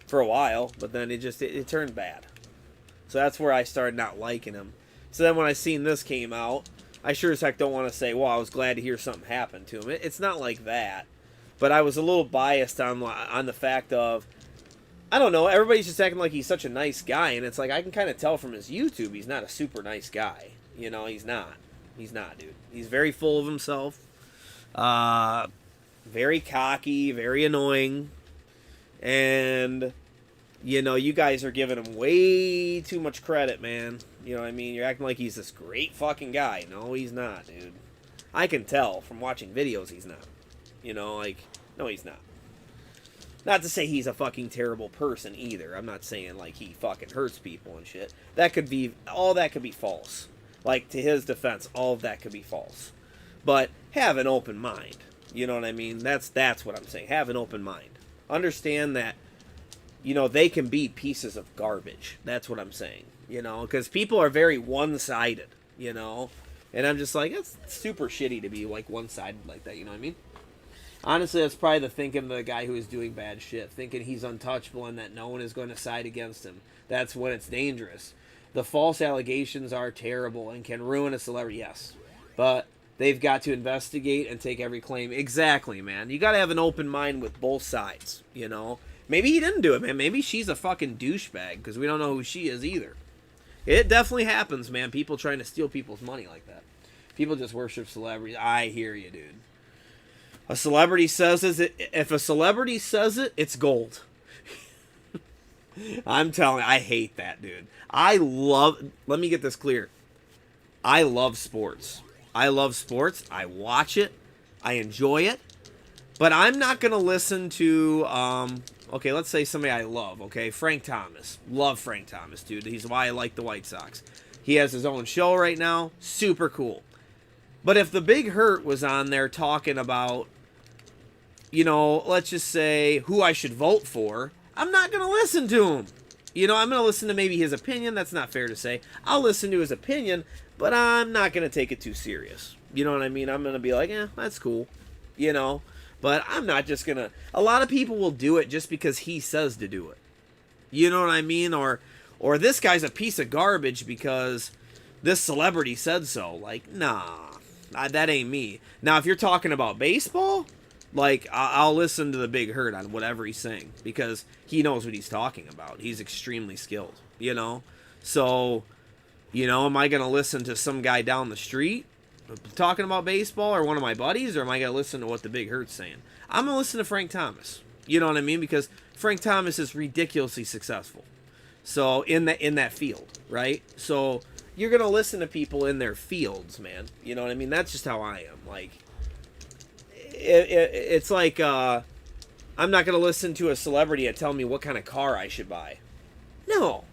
for a while, but then it turned bad. So that's where I started not liking him. So then when I seen this came out, I sure as heck don't want to say, well, I was glad to hear something happened to him. It's not like that. But I was a little biased on the fact of, I don't know, everybody's just acting like he's such a nice guy, and it's I can kind of tell from his YouTube he's not a super nice guy. He's not. He's not, dude. He's very full of himself. Very cocky, very annoying. And, you guys are giving him way too much credit, man. You know what I mean? You're acting like he's this great fucking guy. No, he's not, dude. I can tell from watching videos he's not. No, he's not. Not to say he's a fucking terrible person either. I'm not saying he fucking hurts people and shit. All that could be false. To his defense, all of that could be false. But have an open mind. You know what I mean? That's what I'm saying. Have an open mind. Understand that, they can be pieces of garbage. That's what I'm saying. Because people are very one-sided, And I'm just it's super shitty to be one-sided like that, you know what I mean? Honestly, that's probably the thinking of the guy who is doing bad shit, thinking he's untouchable and that no one is going to side against him. That's when it's dangerous. The false allegations are terrible and can ruin a celebrity, yes. But they've got to investigate and take every claim. Exactly, man. You got to have an open mind with both sides, Maybe he didn't do it, man. Maybe she's a fucking douchebag because we don't know who she is either. It definitely happens, man. People trying to steal people's money like that. People just worship celebrities. I hear you, dude. A celebrity says it. If a celebrity says it, it's gold. I'm telling you, I hate that, dude. Let me get this clear. I love sports. I watch it. I enjoy it. But I'm not going to listen to, let's say somebody I love, okay? Frank Thomas. Love Frank Thomas, dude. He's why I like the White Sox. He has his own show right now. Super cool. But if the Big Hurt was on there talking about, let's just say who I should vote for, I'm not going to listen to him. I'm going to listen to maybe his opinion. That's not fair to say. I'll listen to his opinion, but I'm not going to take it too serious. You know what I mean? I'm going to be like, that's cool. But I'm not just going to... A lot of people will do it just because he says to do it. You know what I mean? Or this guy's a piece of garbage because this celebrity said so. Nah, that ain't me. Now, if you're talking about baseball, Like, I'll listen to the Big Hurt on whatever he's saying because he knows what he's talking about. He's extremely skilled, you know? So, you know, am I going to listen to some guy down the street talking about baseball or one of my buddies, or am I going to listen to what the Big Hurt's saying? I'm going to listen to Frank Thomas. You know what I mean? Because Frank Thomas is ridiculously successful. So, in that field, right? So, you're going to listen to people in their fields, man. You know what I mean? That's just how I am. Like, it's like I'm not going to listen to a celebrity and tell me what kind of car I should buy. No.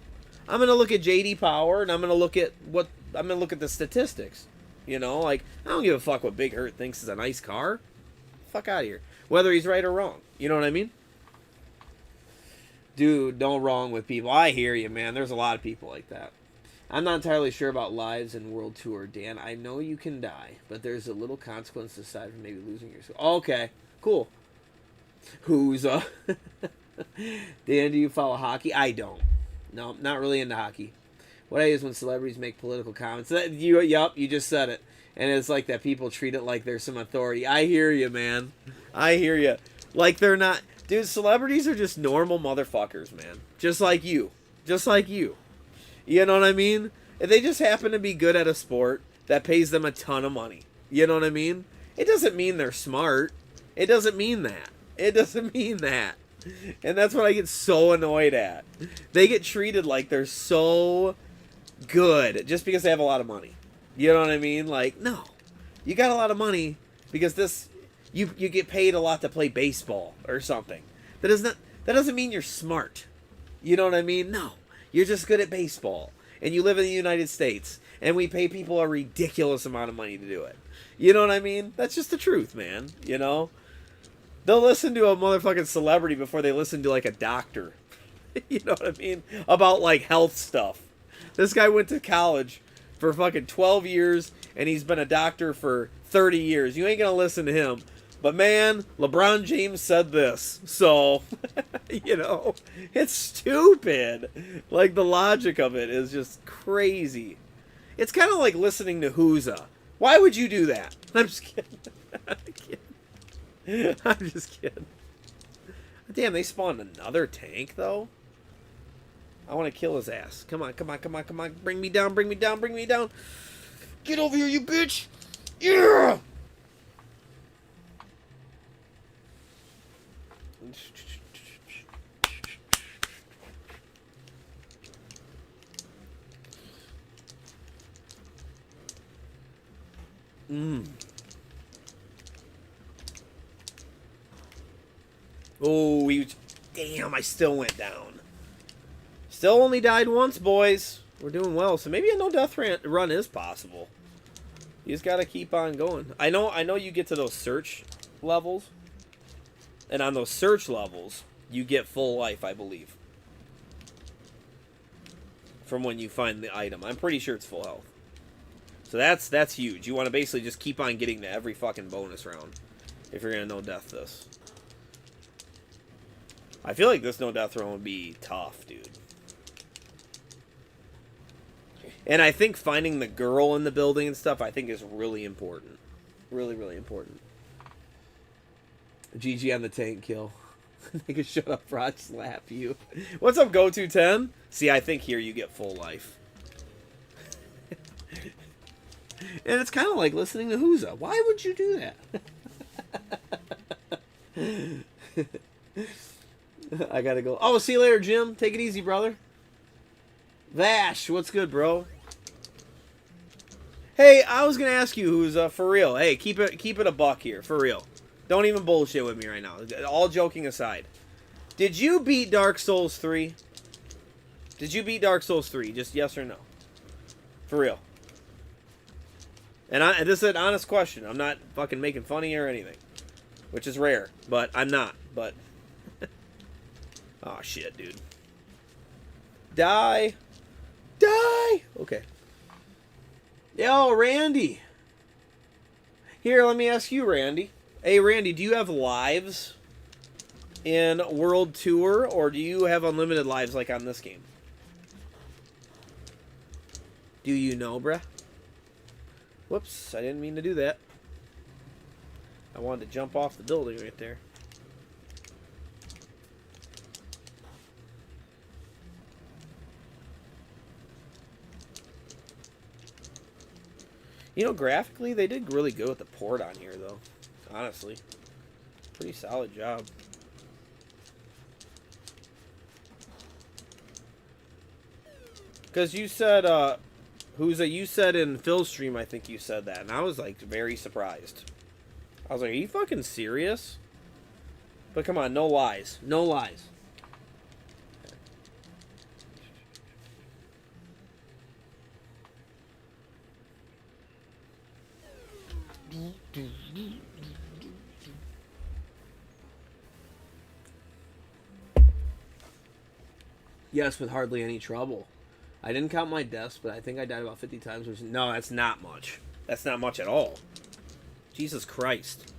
I'm going to look at J.D. Power, and I'm going to look at the statistics. You know, like, I don't give a fuck what Big Hurt thinks is a nice car. Fuck out of here. Whether he's right or wrong. You know what I mean? Dude, don't wrong with people. I hear you, man. There's a lot of people like that. I'm not entirely sure about lives and world tour, Dan. I know you can die, but there's a little consequence aside from maybe losing your soul. Okay, cool. Who's Dan, do you follow hockey? I don't. No, not really into hockey. What I is when celebrities make political comments. You just said it. And it's like that people treat it like there's some authority. I hear you, man. I hear you. Like they're not. Dude, celebrities are just normal motherfuckers, man. Just like you. Just like you. You know what I mean? If they just happen to be good at a sport that pays them a ton of money. You know what I mean? It doesn't mean they're smart. It doesn't mean that. It doesn't mean that. And that's what I get so annoyed at. They get treated like they're so good just because they have a lot of money. You know what I mean? Like, no. You got a lot of money because you get paid a lot to play baseball or something. That doesn't mean you're smart. You know what I mean? No. You're just good at baseball. And you live in the United States. And we pay people a ridiculous amount of money to do it. You know what I mean? That's just the truth, man. You know? They'll listen to a motherfucking celebrity before they listen to, like, a doctor. You know what I mean? About, like, health stuff. This guy went to college for fucking 12 years. And he's been a doctor for 30 years. You ain't gonna listen to him. But man, LeBron James said this. So, you know, it's stupid. Like, the logic of it is just crazy. It's kind of like listening to Whoza. Why would you do that? I'm just kidding. I'm just kidding. Damn, they spawned another tank, though? I want to kill his ass. Come on, come on, come on, come on. Bring me down, bring me down, bring me down. Get over here, you bitch. Yeah! Oh, damn, I still went down. Still only died once, boys. We're doing well, so maybe a no-death run is possible. You just gotta keep on going. I know you get to those search levels. And on those search levels, you get full life, I believe. From when you find the item. I'm pretty sure it's full health. So that's huge. You want to basically just keep on getting to every fucking bonus round. If you're going to no-death this. I feel like this no-death round would be tough, dude. And I think finding the girl in the building and stuff, I think is really important. Really, really important. GG on the tank kill. They can shut up, Rod, slap you. What's up, Go210? See, I think here you get full life. And it's kind of like listening to Whoza. Why would you do that? I gotta go. Oh, see you later, Jim. Take it easy, brother. Vash, what's good, bro? Hey, I was gonna ask you, Whoza, for real. Hey, keep it a buck here, for real. Don't even bullshit with me right now. All joking aside. Did you beat Dark Souls 3? Did you beat Dark Souls 3? Just yes or no. For real. And this is an honest question. I'm not fucking making fun of you or anything. Which is rare. But I'm not. But. Oh, shit, dude. Die. Die! Okay. Yo, Randy. Here, let me ask you, Randy. Hey, Randy, do you have lives in World Tour, or do you have unlimited lives like on this game? Do you know, bruh? Whoops, I didn't mean to do that. I wanted to jump off the building right there. You know, graphically, they did really good with the port on here, though. Honestly. Pretty solid job. Because you said, you said in Phil's stream, I think you said that, and I was, like, very surprised. I was like, are you fucking serious? But come on, no lies. No lies. Yes, with hardly any trouble. I didn't count my deaths, but I think I died about 50 times. Which, no, that's not much. That's not much at all. Jesus Christ.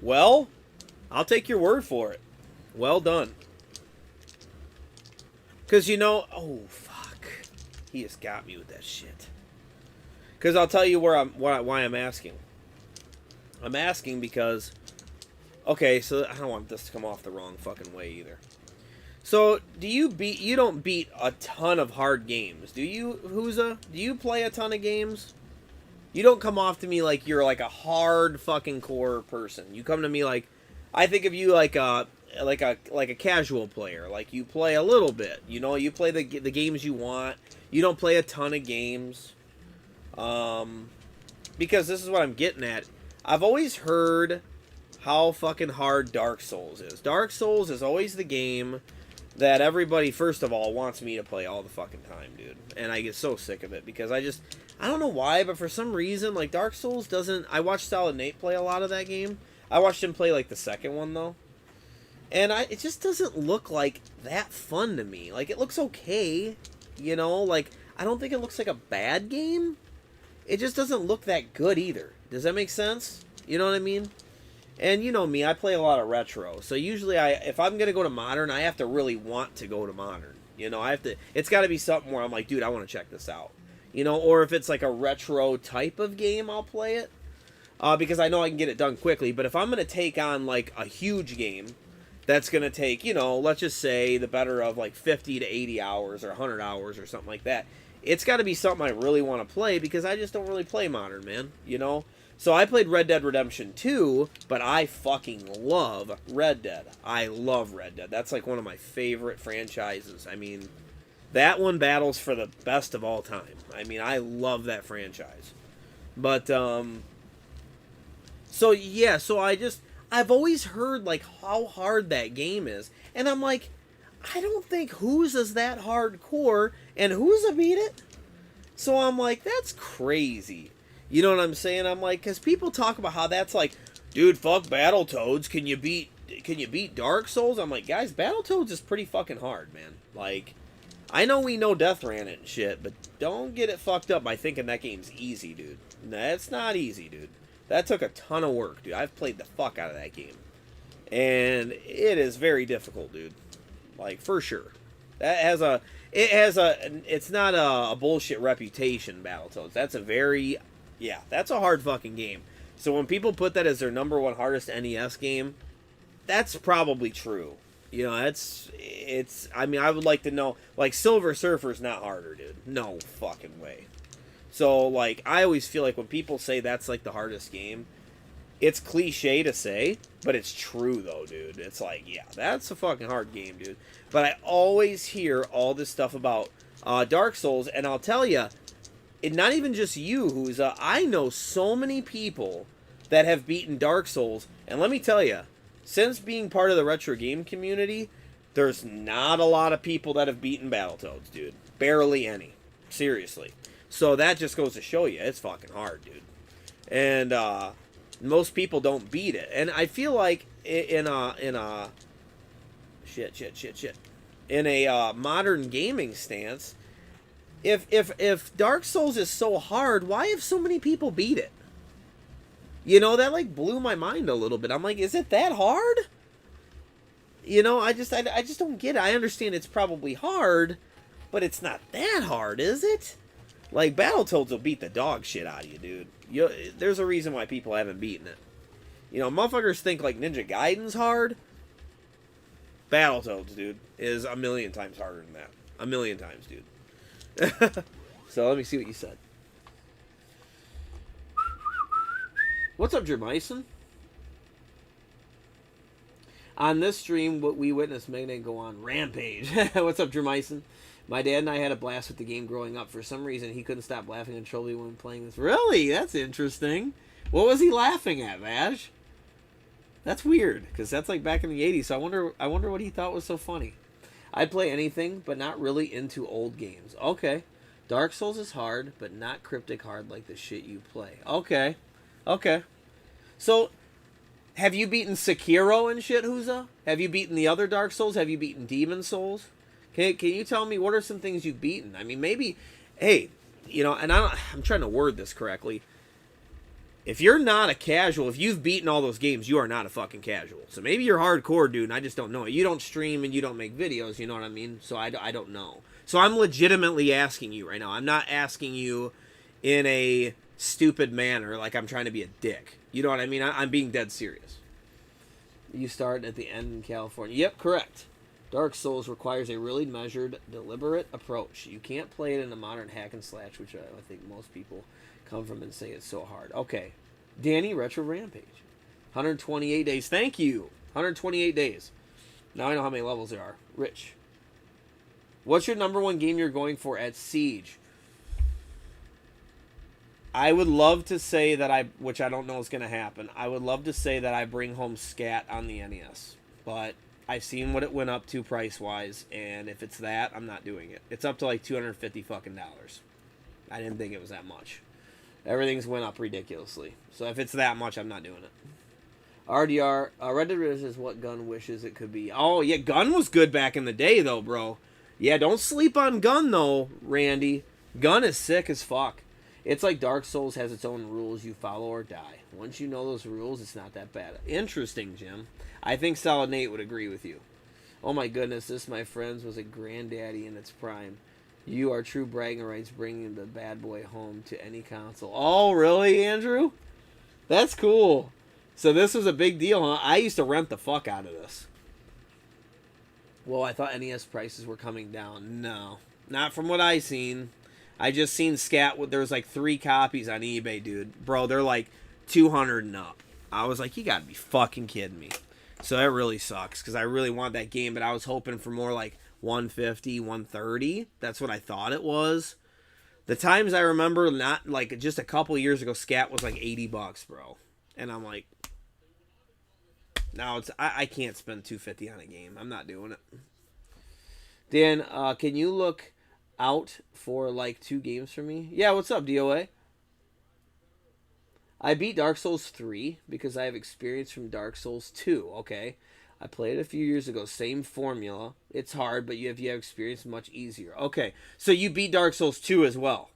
Well, I'll take your word for it. Well done. Because, you know... Oh, fuck. He has got me with that shit. Because I'll tell you why I'm asking. I'm asking because... Okay, so I don't want this to come off the wrong fucking way either. So, you don't beat a ton of hard games, do you, Huza? Do you play a ton of games? You don't come off to me like you're like a hard fucking core person. You come to me like, I think of you like a casual player. Like you play a little bit, you know, you play the games you want. You don't play a ton of games. Because this is what I'm getting at. I've always heard how fucking hard Dark Souls is. Dark Souls is always the game that everybody, first of all, wants me to play all the fucking time, dude. And I get so sick of it because I don't know why, but for some reason, like, Dark Souls doesn't... I watched Solid Nate play a lot of that game. I watched him play, like, the second one, though. And it just doesn't look, like, that fun to me. Like, it looks okay, you know? Like, I don't think it looks like a bad game. It just doesn't look that good, either. Does that make sense? You know what I mean? And you know me, I play a lot of retro. So usually, if I'm going to go to modern, I have to really want to go to modern. You know, it's got to be something where I'm like, dude, I want to check this out. You know, or if it's like a retro type of game, I'll play it. Because I know I can get it done quickly. But if I'm going to take on like a huge game that's going to take, you know, let's just say the better of like 50 to 80 hours or 100 hours or something like that, it's got to be something I really want to play because I just don't really play modern, man. You know? So I played Red Dead Redemption 2, but I fucking love Red Dead. I love Red Dead. That's like one of my favorite franchises. I mean, that one battles for the best of all time. I mean, I love that franchise. But, so yeah, I've always heard like how hard that game is. And I'm like, I don't think Who's is that hardcore, and Who's beat it? So I'm like, that's crazy. You know what I'm saying? I'm like, because people talk about how that's like, dude, fuck Battletoads. Can you beat Dark Souls? I'm like, guys, Battletoads is pretty fucking hard, man. Like, I know we know Death ran it and shit, but don't get it fucked up by thinking that game's easy, dude. That's not easy, dude. That took a ton of work, dude. I've played the fuck out of that game. And it is very difficult, dude. Like, for sure. It's not a bullshit reputation, Battletoads. That's that's a hard fucking game. So when people put that as their #1 hardest NES game, that's probably true. You know, I mean, I would like to know, like, Silver Surfer's not harder, dude. No fucking way. So, like, I always feel like when people say that's, like, the hardest game, it's cliche to say, but it's true, though, dude. It's like, yeah, that's a fucking hard game, dude. But I always hear all this stuff about Dark Souls, and I'll tell you, not even just you, who's I know so many people that have beaten Dark Souls, and let me tell you, since being part of the retro game community, there's not a lot of people that have beaten Battletoads, dude. Barely any. Seriously. So that just goes to show you, it's fucking hard, dude. And most people don't beat it. And I feel like in a modern gaming stance, if Dark Souls is so hard, why have so many people beat it? You know, that like blew my mind a little bit. I'm like, is it that hard? You know, I just don't get it. I understand it's probably hard, but it's not that hard, is it? Like, Battletoads will beat the dog shit out of you, dude. There's a reason why people haven't beaten it. You know, motherfuckers think like Ninja Gaiden's hard. Battletoads, dude, is a million times harder than that. A million times, dude. So let me see what you said. What's up, Jermison? On this stream, what we witnessed Megan go on Rampage. What's up, Jermison? My dad and I had a blast with the game growing up. For some reason, he couldn't stop laughing uncontrollably when playing this. Really? That's interesting. What was he laughing at, Vash? That's weird, because that's like back in the 80s, so I wonder what he thought was so funny. I'd play anything, but not really into old games. Okay. Dark Souls is hard, but not cryptic hard like the shit you play. Okay. Okay. So, have you beaten Sekiro and shit, Huza? Have you beaten the other Dark Souls? Have you beaten Demon Souls? Can you tell me what are some things you've beaten? I mean, maybe, hey, you know, and I'm trying to word this correctly. If you're not a casual, if you've beaten all those games, you are not a fucking casual. So maybe you're hardcore, dude, and I just don't know it. You don't stream and you don't make videos, you know what I mean? So I don't know. So I'm legitimately asking you right now. I'm not asking you in a stupid manner like I'm trying to be a dick. You know what I mean? I'm being dead serious. You start at the end in California. Yep, correct. Dark Souls requires a really measured, deliberate approach. You can't play it in a modern hack and slash, which I think most people come from and say it's so hard. Okay. Danny, Retro Rampage. 128 days. Thank you. 128 days. Now I know how many levels there are. Rich. What's your number one game you're going for at Siege? I would love to say that which I don't know is going to happen. I would love to say that I bring home Scat on the NES. But I've seen what it went up to price-wise, and if it's that, I'm not doing it. It's up to like $250 fucking dollars. I didn't think it was that much. Everything's went up ridiculously. So if it's that much, I'm not doing it. RDR, Red Dead Redemption is what Gun wishes it could be. Oh, yeah, Gun was good back in the day, though, bro. Yeah, don't sleep on Gun, though, Randy. Gun is sick as fuck. It's like Dark Souls has its own rules. You follow or die. Once you know those rules, it's not that bad. Interesting, Jim. I think Solid Nate would agree with you. Oh, my goodness, this, my friends, was a granddaddy in its prime. You are true bragging rights, bringing the bad boy home to any console. Oh, really, Andrew? That's cool. So this was a big deal, huh? I used to rent the fuck out of this. Well, I thought NES prices were coming down. No, not from what I seen. I just seen Scat. There's like 3 copies on eBay, dude. Bro, they're like 200 and up. I was like, you gotta be fucking kidding me. So that really sucks, because I really want that game, but I was hoping for more like 150, 130. That's what I thought it was. The times I remember, not like just a couple years ago, Scat was like $80, bro. And I'm like, now I can't spend $250 on a game. I'm not doing it. Dan, can you look out for like 2 games for me? Yeah, what's up, DOA? I beat Dark Souls 3 because I have experience from Dark Souls 2. Okay. I played it a few years ago. Same formula. It's hard, but if you have experience, much easier. Okay, so you beat Dark Souls 2 as well.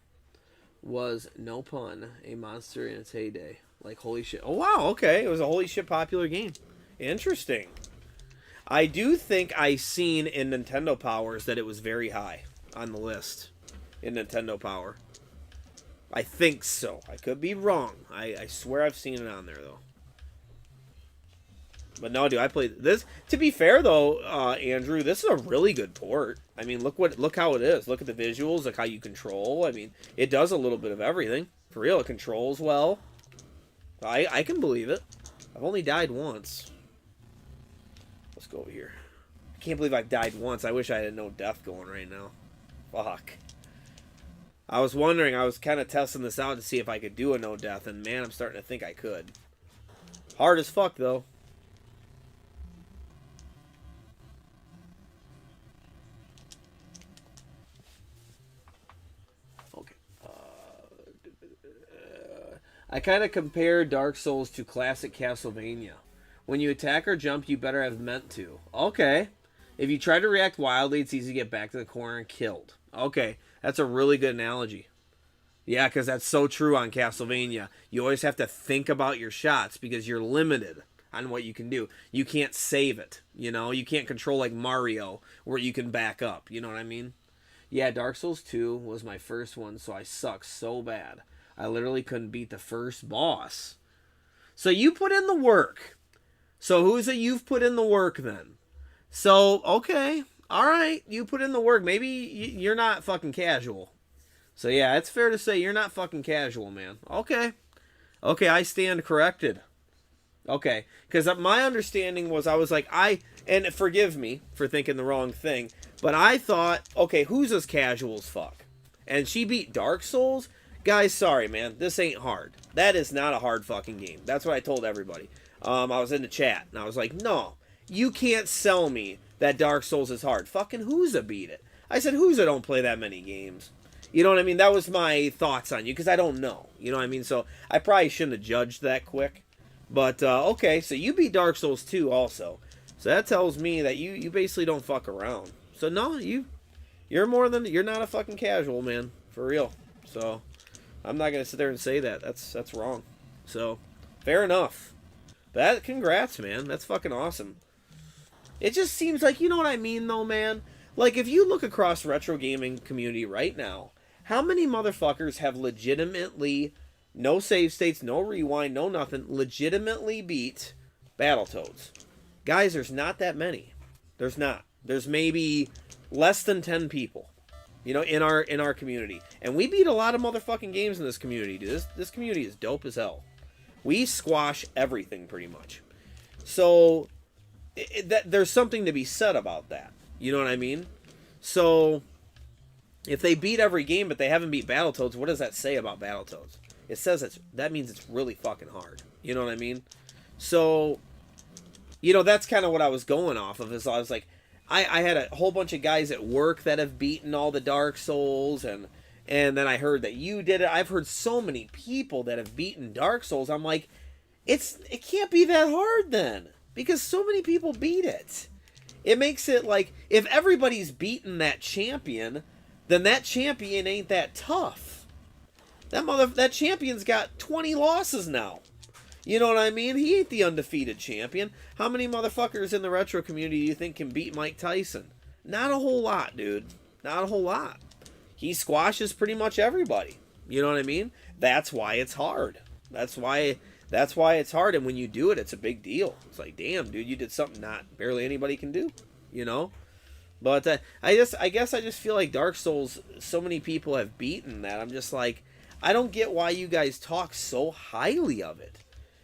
Was, no pun, a monster in its heyday. Like, holy shit. Oh, wow, okay. It was a holy shit popular game. Interesting. I do think I seen in Nintendo Powers that it was very high on the list in Nintendo Power. I think so. I could be wrong. I swear I've seen it on there, though. But no, dude, I played this. To be fair, though, Andrew, this is a really good port. I mean, look how it is. Look at the visuals, look how you control. I mean, it does a little bit of everything. For real, it controls well. I can believe it. I've only died once. Let's go over here. I can't believe I've died once. I wish I had no death going right now. Fuck. I was wondering, I was kind of testing this out to see if I could do a no death, and man, I'm starting to think I could. Hard as fuck, though. I kind of compare Dark Souls to classic Castlevania. When you attack or jump, you better have meant to. Okay. If you try to react wildly, it's easy to get back to the corner and killed. Okay. That's a really good analogy. Yeah, because that's so true on Castlevania. You always have to think about your shots because you're limited on what you can do. You can't save it, you know? You can't control like Mario where you can back up, you know what I mean? Yeah, Dark Souls 2 was my first one, so I suck so bad. I literally couldn't beat the first boss. So you put in the work. So who's it you've put in the work then? So, okay. All right. You put in the work. Maybe you're not fucking casual. So yeah, it's fair to say you're not fucking casual, man. Okay. Okay, I stand corrected. Okay. Because my understanding was I was like, and forgive me for thinking the wrong thing, but I thought, okay, who's as casual as fuck? And she beat Dark Souls? Guys, sorry, man. This ain't hard. That is not a hard fucking game. That's what I told everybody. I was in the chat, and I was like, no, you can't sell me that Dark Souls is hard. Fucking Whoza beat it. I said, Whoza don't play that many games. You know what I mean? That was my thoughts on you, because I don't know. You know what I mean? So I probably shouldn't have judged that quick. But, okay, so you beat Dark Souls 2 also. So that tells me that you basically don't fuck around. So no, you're not a fucking casual, man. For real. So I'm not going to sit there and say that. That's wrong. So, fair enough. But congrats, man. That's fucking awesome. It just seems like, you know what I mean, though, man? Like, if you look across retro gaming community right now, how many motherfuckers have legitimately, no save states, no rewind, no nothing, legitimately beat Battletoads? Guys, there's not that many. There's not. There's maybe less than 10 people, you know, in our community. And we beat a lot of motherfucking games in this community, dude. This community is dope as hell. We squash everything, pretty much. So, there's something to be said about that. You know what I mean? So, if they beat every game, but they haven't beat Battletoads, what does that say about Battletoads? It says that means it's really fucking hard. You know what I mean? So, you know, that's kind of what I was going off of. Is I was like, I had a whole bunch of guys at work that have beaten all the Dark Souls, and then I heard that you did it. I've heard so many people that have beaten Dark Souls. I'm like, it can't be that hard then, because so many people beat it. It makes it like, if everybody's beaten that champion, then that champion ain't that tough. That champion's got 20 losses now. You know what I mean? He ain't the undefeated champion. How many motherfuckers in the retro community do you think can beat Mike Tyson? Not a whole lot, dude. Not a whole lot. He squashes pretty much everybody. You know what I mean? That's why it's hard. That's why it's hard, and when you do it, it's a big deal. It's like, damn, dude, you did something not barely anybody can do, you know? But I guess I just feel like Dark Souls, so many people have beaten that. I'm just like, I don't get why you guys talk so highly of it,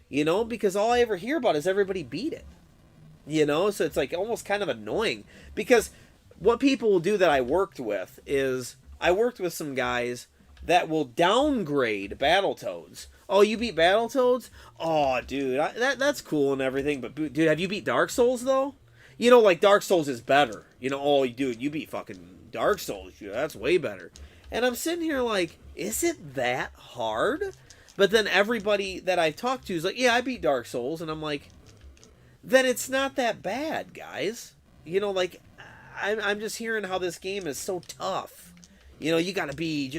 you know? Because all I ever hear about is everybody beat it, you know? So it's like almost kind of annoying, because what people will do that I worked with is, I worked with some guys that will downgrade Battletoads. Oh, you beat Battletoads? Oh, dude, that's cool and everything, but dude, have you beat Dark Souls, though? You know, like, Dark Souls is better. You know, oh, dude, you beat fucking Dark Souls. Dude, that's way better. And I'm sitting here like, is it that hard? But then everybody that I've talked to is like, yeah, I beat Dark Souls. And I'm like, then it's not that bad, guys. You know, like, I'm just hearing how this game is so tough. You know, you gotta be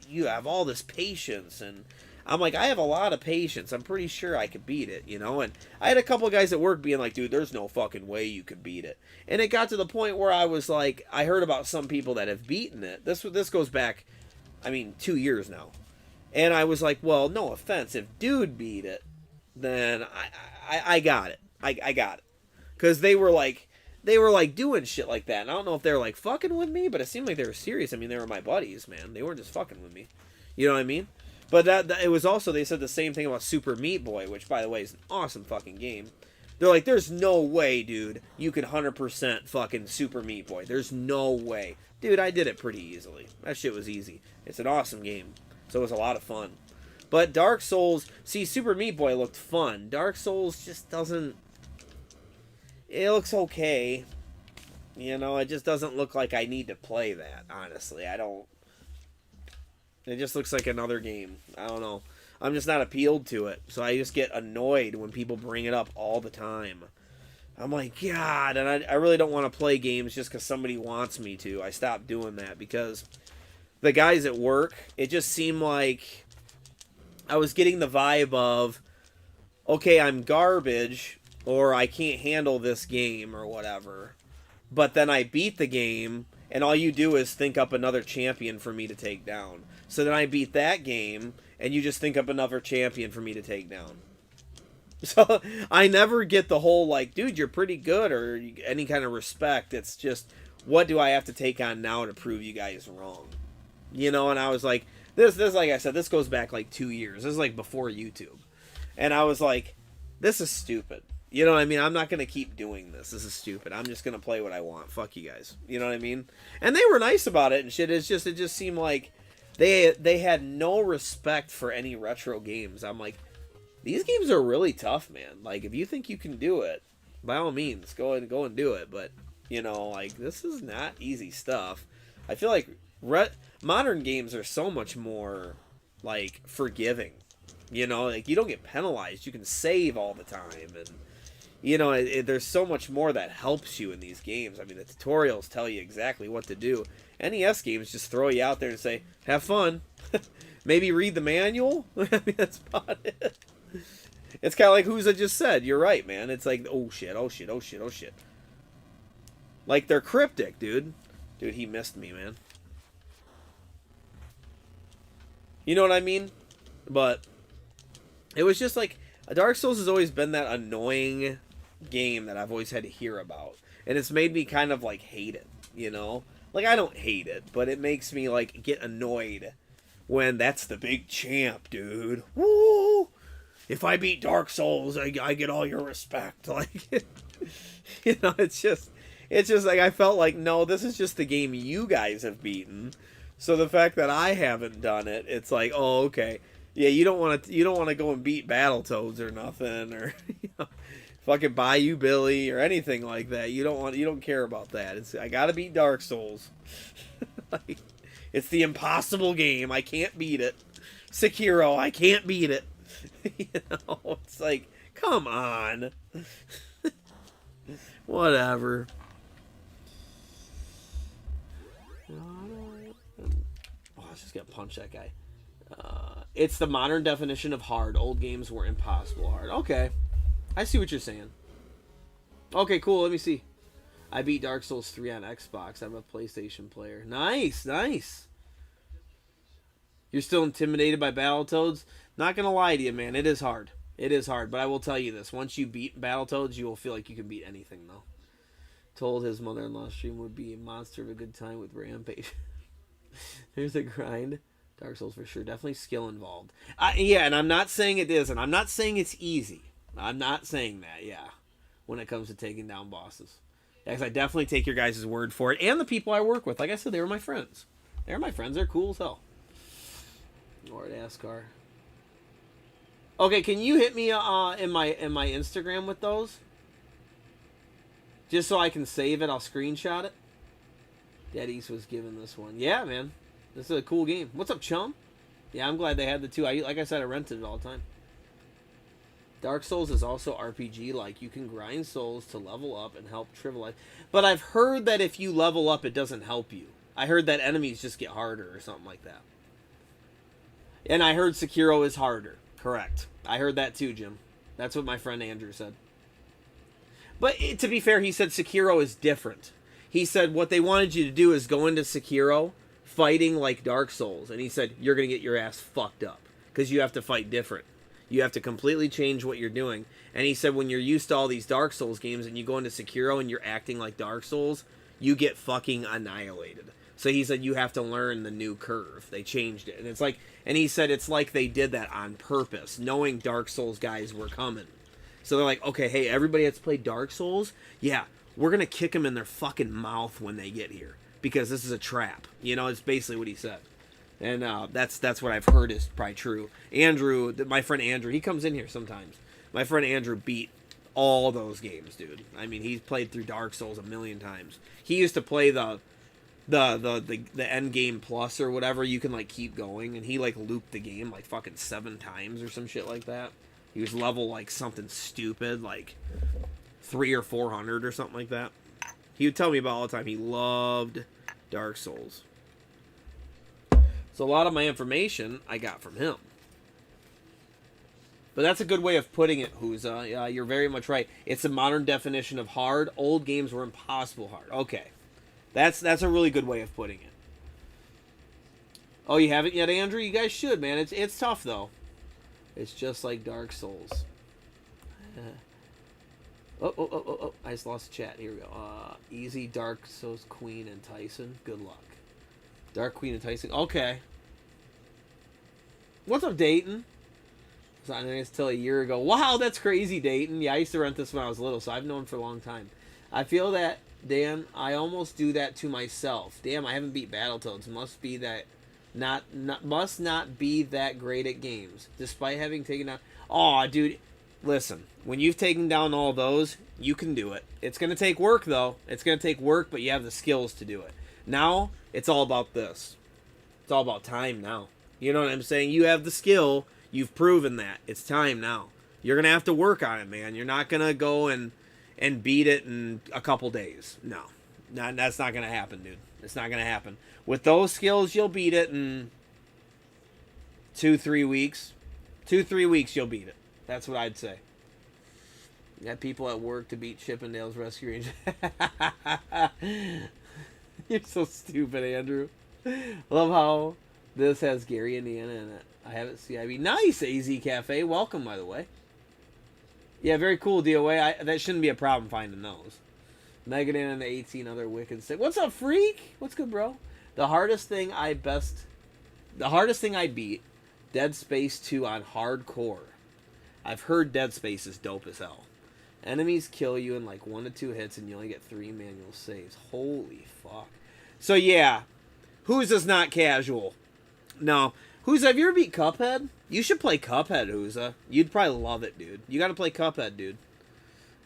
you have all this patience, and I'm like, I have a lot of patience. I'm pretty sure I could beat it, you know? And I had a couple of guys at work being like, dude, there's no fucking way you could beat it. And it got to the point where I was like, I heard about some people that have beaten it. This goes back, 2 years now. And I was like, well, no offense, if dude beat it, then I got it. I got it. Because they were like doing shit like that. And I don't know if they were like fucking with me, but it seemed like they were serious. I mean, they were my buddies, man. They weren't just fucking with me. You know what I mean? But that it was also, they said the same thing about Super Meat Boy, which, by the way, is an awesome fucking game. They're like, there's no way, dude, you can 100% fucking Super Meat Boy. There's no way. Dude, I did it pretty easily. That shit was easy. It's an awesome game. So it was a lot of fun. But Dark Souls, see, Super Meat Boy looked fun. Dark Souls just doesn't... It looks okay. You know, it just doesn't look like I need to play that, honestly. I don't... It just looks like another game. I don't know. I'm just not appealed to it. So I just get annoyed when people bring it up all the time. I'm like, God, and I really don't want to play games just because somebody wants me to. I stopped doing that because the guys at work, it just seemed like I was getting the vibe of, okay, I'm garbage, or I can't handle this game, or whatever. But then I beat the game, and all you do is think up another champion for me to take down. So then I beat that game, and you just think up another champion for me to take down. So I never get the whole like, dude, you're pretty good or any kind of respect. It's just, what do I have to take on now to prove you guys wrong? You know, and I was like, this like I said, this goes back like 2 years. This is like before YouTube. And I was like, this is stupid. You know what I mean? I'm not going to keep doing this. This is stupid. I'm just going to play what I want. Fuck you guys. You know what I mean? And they were nice about it and shit. It just seemed like they had no respect for any retro games. I'm like, these games are really tough, man. Like, if you think you can do it, by all means, go and do it. But, you know, like, this is not easy stuff. I feel like modern games are so much more, like, forgiving. You know, like, you don't get penalized. You can save all the time. And, you know, there's so much more that helps you in these games. I mean, the tutorials tell you exactly what to do. NES games just throw you out there and say, have fun. Maybe read the manual. I mean, that's about it. It's kind of like Who's I just said. You're right, man. It's like, oh shit, oh shit, oh shit, oh shit. Like, they're cryptic, dude. Dude, he missed me, man. You know what I mean? But it was just like, Dark Souls has always been that annoying game that I've always had to hear about. And it's made me kind of like hate it, you know? Like, I don't hate it, but it makes me like get annoyed when that's the big champ, dude. Woo! If I beat Dark Souls, I get all your respect. Like, you know, it's just like, I felt like, no, this is just the game you guys have beaten. So the fact that I haven't done it, it's like, oh, okay. Yeah, you don't want to go and beat Battletoads or nothing, or, you know, fucking Bayou Billy or anything like that. You don't care about that. I gotta beat Dark Souls. Like, it's the impossible game. I can't beat it. Sekiro, I can't beat it. You know, it's like, come on. Whatever. Oh, I just got punched that guy. It's the modern definition of hard. Old games were impossible hard. Okay. I see what you're saying. Okay, cool. Let me see. I beat Dark Souls 3 on Xbox. I'm a PlayStation player. Nice, nice. You're still intimidated by Battletoads? Not gonna lie to you, man. It is hard. It is hard. But I will tell you this. Once you beat Battletoads, you will feel like you can beat anything, though. Told his mother-in-law stream would be a monster of a good time with Rampage. There's a grind. Dark Souls for sure. Definitely skill involved. Yeah, and I'm not saying it isn't. I'm not saying it's easy. I'm not saying that, yeah. When it comes to taking down bosses. Yeah, 'cause I definitely take your guys' word for it. And the people I work with. Like I said, they were my friends. They're my friends. They're cool as hell. Lord Ascar. Okay, can you hit me in my Instagram with those? Just so I can save it, I'll screenshot it. Dead East was given this one. Yeah, man. This is a cool game. What's up, chum? Yeah, I'm glad they had the two. Like I said, I rented it all the time. Dark Souls is also RPG-like. You can grind souls to level up and help trivialize. But I've heard that if you level up, it doesn't help you. I heard that enemies just get harder or something like that. And I heard Sekiro is harder. Correct. I heard that too, Jim. That's what my friend Andrew said. But to be fair, he said Sekiro is different. He said what they wanted you to do is go into Sekiro fighting like Dark Souls. And he said, you're going to get your ass fucked up. Because you have to fight different. You have to completely change what you're doing. And he said when you're used to all these Dark Souls games and you go into Sekiro and you're acting like Dark Souls, you get fucking annihilated. So he said you have to learn the new curve. They changed it. And it's like, and he said it's like they did that on purpose, knowing Dark Souls guys were coming. So they're like, okay, hey, everybody that's played Dark Souls, yeah, we're going to kick them in their fucking mouth when they get here. Because this is a trap. You know, it's basically what he said. And that's what I've heard is probably true. Andrew, my friend Andrew, he comes in here sometimes. My friend Andrew beat all those games, dude. I mean, he's played through Dark Souls a million times. He used to play the end game plus or whatever. You can like keep going, and he like looped the game like fucking 7 times or some shit like that. He was level like something stupid, like 300 or 400 or something like that. He would tell me about all the time. He loved Dark Souls. So a lot of my information I got from him. But that's a good way of putting it, Huza. Yeah, you're very much right. It's a modern definition of hard. Old games were impossible hard. Okay. That's a really good way of putting it. Oh, you haven't yet, Andrew? You guys should, man. It's tough, though. It's just like Dark Souls. Oh, I just lost the chat. Here we go. Easy, Dark Souls Queen, and Tyson. Good luck. Dark Queen and Tyson. Okay. What's up, Dayton? So I didn't till a year ago. Wow, that's crazy, Dayton. Yeah, I used to rent this when I was little, so I've known for a long time. I feel that, Dan, I almost do that to myself. Damn, I haven't beat Battletoads. Must be that must not be that great at games, despite having taken down. Aw, dude, listen. When you've taken down all those, you can do it. It's gonna take work, though. It's gonna take work, but you have the skills to do it. Now, it's all about this. It's all about time now. You know what I'm saying? You have the skill. You've proven that. It's time now. You're going to have to work on it, man. You're not going to go and beat it in a couple days. No. That's not going to happen, dude. It's not going to happen. With those skills, you'll beat it in 2-3 weeks. 2-3 weeks, you'll beat it. That's what I'd say. You got people at work to beat Chippendale's Rescue Rangers. You're so stupid, Andrew. Love how this has Gary, Indiana in it. I have it CIB. Nice, AZ Cafe. Welcome, by the way. Yeah, very cool, DOA. That shouldn't be a problem finding those. Megadan and the 18 other Wicked Sick. What's up, Freak? What's good, bro? The hardest thing I beat, Dead Space 2 on hardcore. I've heard Dead Space is dope as hell. Enemies kill you in like 1 to 2 hits and you only get 3 manual saves. Holy fuck. So yeah, Who's is not casual. No. Who's, have you ever beat Cuphead? You should play Cuphead, Whoza. You'd probably love it, dude. You gotta play Cuphead, dude.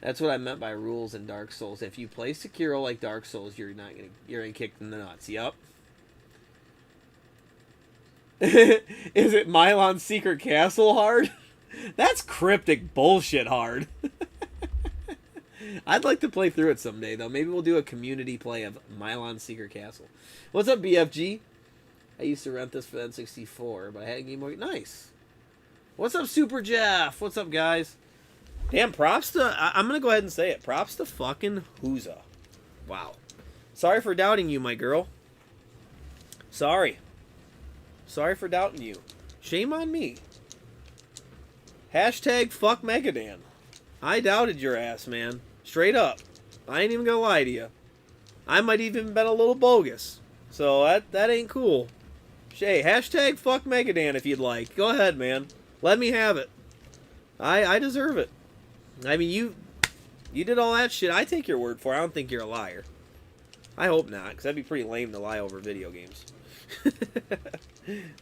That's what I meant by rules in Dark Souls. If you play Sekiro like Dark Souls, you're gonna kick in the nuts. Yup. Is it Milon's Secret Castle hard? That's cryptic bullshit hard. I'd like to play through it someday, though. Maybe we'll do a community play of Milon's Secret Castle. What's up, BFG? I used to rent this for the N64, but I had a Game Boy. Nice. What's up, Super Jeff? What's up, guys? Damn, props to... I'm going to go ahead and say it. Props to fucking Whoza. Wow. Sorry for doubting you, my girl. Sorry. Sorry for doubting you. Shame on me. Hashtag fuck Megadan. I doubted your ass, man. Straight up. I ain't even gonna lie to you. I might even been a little bogus. So that ain't cool. Hey, hashtag fuck Megadan if you'd like. Go ahead, man. Let me have it. I deserve it. I mean, you did all that shit. I take your word for it. I don't think you're a liar. I hope not, because that'd be pretty lame to lie over video games.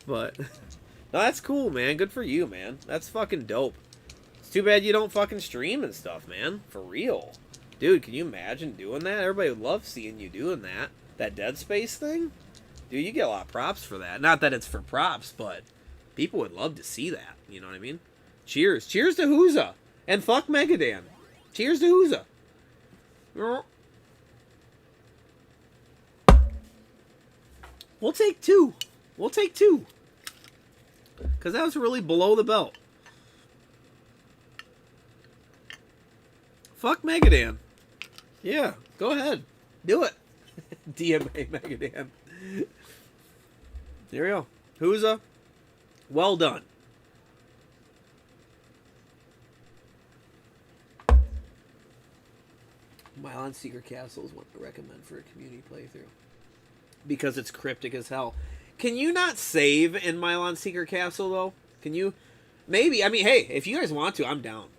But, no, that's cool, man. Good for you, man. That's fucking dope. It's too bad you don't fucking stream and stuff, man. For real. Dude, can you imagine doing that? Everybody would love seeing you doing that. That Dead Space thing? Dude, you get a lot of props for that. Not that it's for props, but people would love to see that. You know what I mean? Cheers. Cheers to Whoza. And fuck Megadan. Cheers to Whoza. We'll take two. We'll take two. Because that was really below the belt. Fuck Megadan. Yeah, go ahead. Do it. DMA Megadan. There we go. Whoza. Well done. Milon's Secret Castle is what I recommend for a community playthrough. Because it's cryptic as hell. Can you not save in Milon's Secret Castle, though? Can you? Maybe. I mean, hey, if you guys want to, I'm down.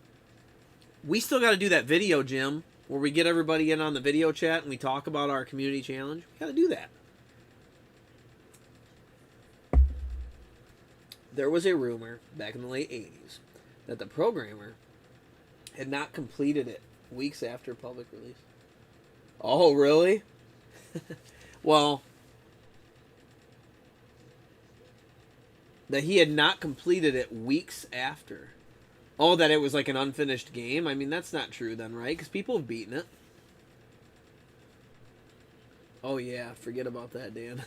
We still got to do that video, Jim, where we get everybody in on the video chat and we talk about our community challenge. We got to do that. There was a rumor back in the late 80s that the programmer had not completed it weeks after public release. Oh, really? Well, that he had not completed it weeks after. Oh, that it was like an unfinished game? I mean, that's not true then, right? Because people have beaten it. Oh, yeah. Forget about that, Dan.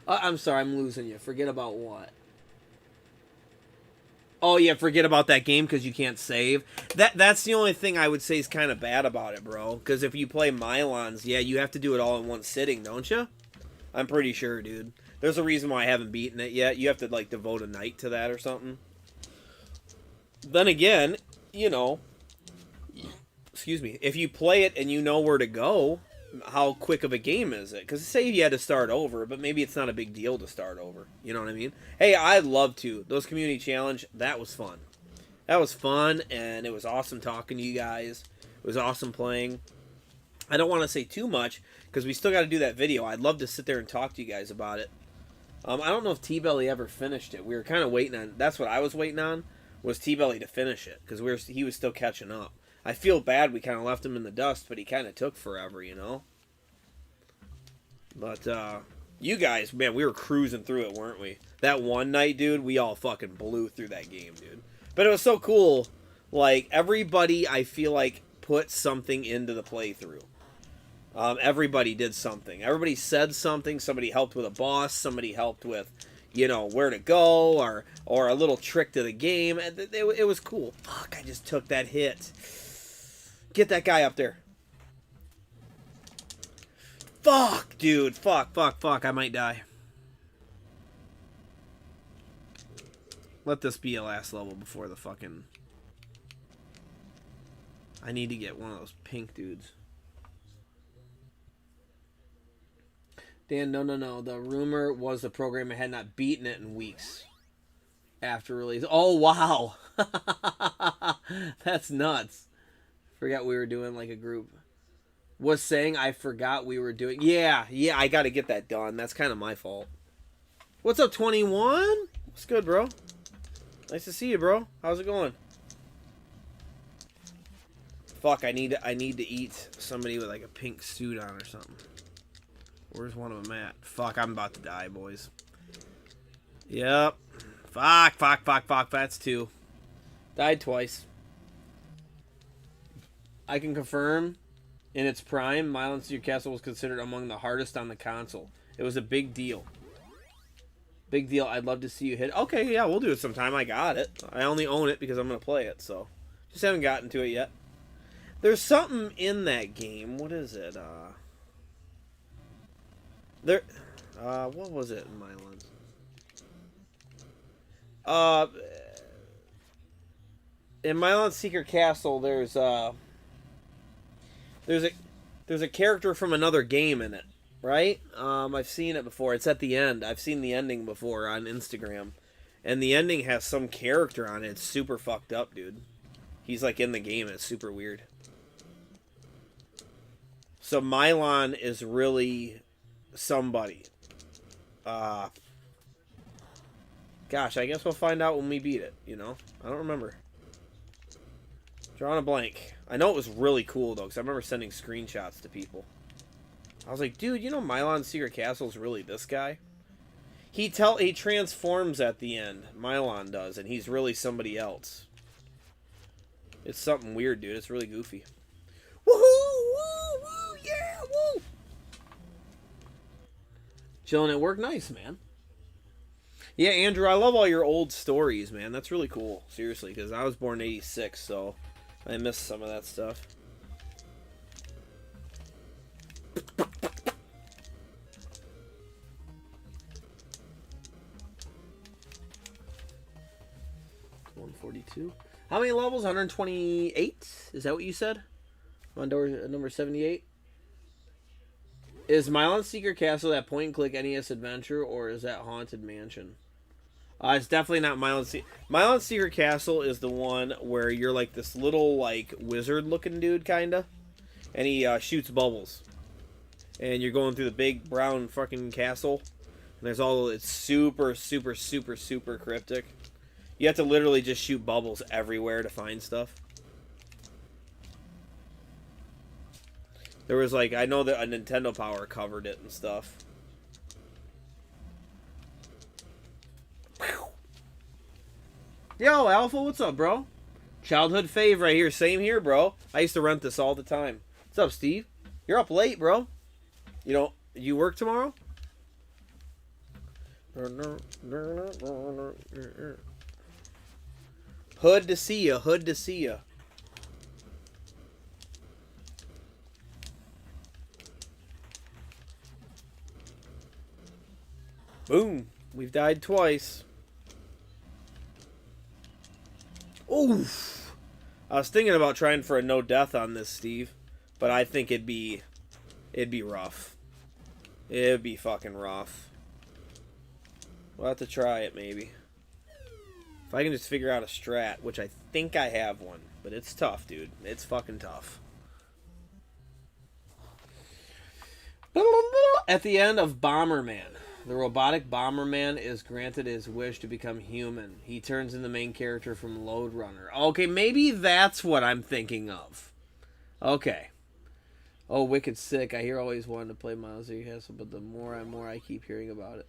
I'm sorry, I'm losing you. Forget about what? Oh, yeah, forget about that game because you can't save. That's the only thing I would say is kind of bad about it, bro. Because if you play Milon's, yeah, you have to do it all in one sitting, don't you? I'm pretty sure, dude. There's a reason why I haven't beaten it yet. You have to, like, devote a night to that or something. Then again, you know, excuse me, if you play it and you know where to go, how quick of a game is it? Because say you had to start over, but maybe it's not a big deal to start over. You know what I mean? Hey, I'd love to. Those community challenge, that was fun. That was fun, and it was awesome talking to you guys. It was awesome playing. I don't want to say too much, because we still got to do that video. I'd love to sit there and talk to you guys about it. I don't know if T-Belly ever finished it. We were kind of waiting on, that's what I was waiting on, was T-Belly to finish it, because he was still catching up. I feel bad we kind of left him in the dust, but he kind of took forever, you know? But, you guys, man, we were cruising through it, weren't we? That one night, dude, we all fucking blew through that game, dude. But it was so cool. Like, everybody, I feel like, put something into the playthrough. Everybody did something. Everybody said something. Somebody helped with a boss. Somebody helped with, you know, where to go, or a little trick to the game. It was cool. Fuck, I just took that hit. Get that guy up there. Fuck, dude. Fuck. I might die. Let this be a last level before the fucking... I need to get one of those pink dudes. Dan, no. The rumor was the program had not beaten it in weeks after release. Oh, wow. That's nuts. Forgot we were doing like a group. Was saying I forgot we were doing... Yeah, I got to get that done. That's kind of my fault. What's up, 21? What's good, bro? Nice to see you, bro. How's it going? Fuck, I need to eat somebody with like a pink suit on or something. Where's one of them at? Fuck, I'm about to die, boys. Yep. Fuck. That's two. Died twice. I can confirm, in its prime, Mile Secret Castle was considered among the hardest on the console. It was a big deal. Big deal. I'd love to see you hit. Okay, yeah, we'll do it sometime. I got it. I only own it because I'm going to play it, so. Just haven't gotten to it yet. There's something in that game. What is it? What was it in Milan? In Milan Secret Castle, there's a character from another game in it, right? I've seen it before. It's at the end. I've seen the ending before on Instagram, and the ending has some character on it. It's super fucked up, dude. He's like in the game. It's super weird. So Milan is really somebody. Gosh, I guess we'll find out when we beat it, you know? I don't remember. Drawing a blank. I know it was really cool, though, because I remember sending screenshots to people. I was like, dude, you know Milan Secret Castle is really this guy? He transforms at the end. Milan does, and he's really somebody else. It's something weird, dude. It's really goofy. Woohoo! Woo! Woo! Yeah! Woo! Chilling at work? Nice, man. Yeah, Andrew, I love all your old stories, man. That's really cool. Seriously, because I was born in '86, so I missed some of that stuff. $142. How many levels? 128? Is that what you said? On door number 78? Is Milan Secret Castle that point-and-click NES adventure, or is that Haunted Mansion? It's definitely not Milan Secret Castle is the one where you're like this little, like, wizard-looking dude, kinda. And he shoots bubbles. And you're going through the big brown fucking castle. And there's it's super, super, super, super cryptic. You have to literally just shoot bubbles everywhere to find stuff. There was like, I know that a Nintendo Power covered it and stuff. Yo, Alpha, what's up, bro? Childhood fave right here. Same here, bro. I used to rent this all the time. What's up, Steve? You're up late, bro. You know, you work tomorrow? Hood to see ya. Hood to see ya. Boom. We've died twice. Oof. I was thinking about trying for a no death on this, Steve, but I think it'd be rough. It'd be fucking rough. We'll have to try it, maybe. If I can just figure out a strat, which I think I have one. But it's tough, dude. It's fucking tough. At the end of Bomberman, the robotic Bomberman is granted his wish to become human. He turns in the main character from Lode Runner. Okay, maybe that's what I'm thinking of. Okay. Oh, Wicked Sick. I hear always wanted to play Miles Castle, but the more I keep hearing about it.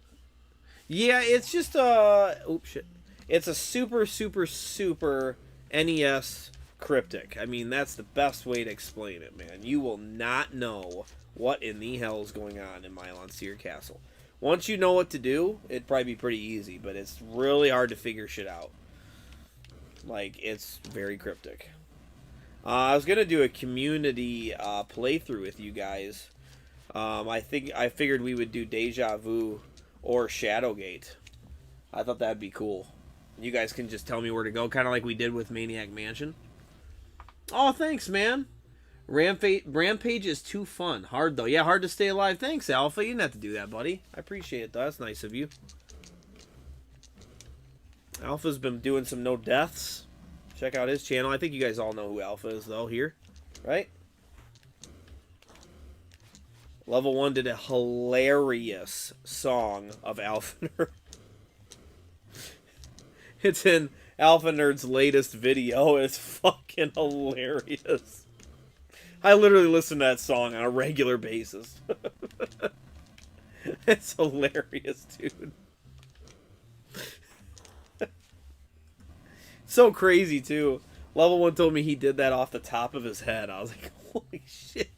Yeah, it's just oops, shit. It's a super, super, super NES cryptic. I mean, that's the best way to explain it, man. You will not know what in the hell is going on in Milon Sear Castle. Once you know what to do, it'd probably be pretty easy, but it's really hard to figure shit out. Like, it's very cryptic. I was gonna do a community playthrough with you guys. I figured we would do Deja Vu or Shadowgate. I thought that'd be cool. You guys can just tell me where to go, kind of like we did with Maniac Mansion. Oh, thanks, man. Rampage is too fun. Hard, though. Yeah, hard to stay alive. Thanks, Alpha. You didn't have to do that, buddy. I appreciate it, though. That's nice of you. Alpha's been doing some no deaths. Check out his channel. I think you guys all know who Alpha is, though, here. Right? Level 1 did a hilarious song of Alpha Nerd. It's in Alpha Nerd's latest video. It's fucking hilarious. I literally listen to that song on a regular basis. It's hilarious, dude. So crazy, too. Level 1 told me he did that off the top of his head. I was like, holy shit.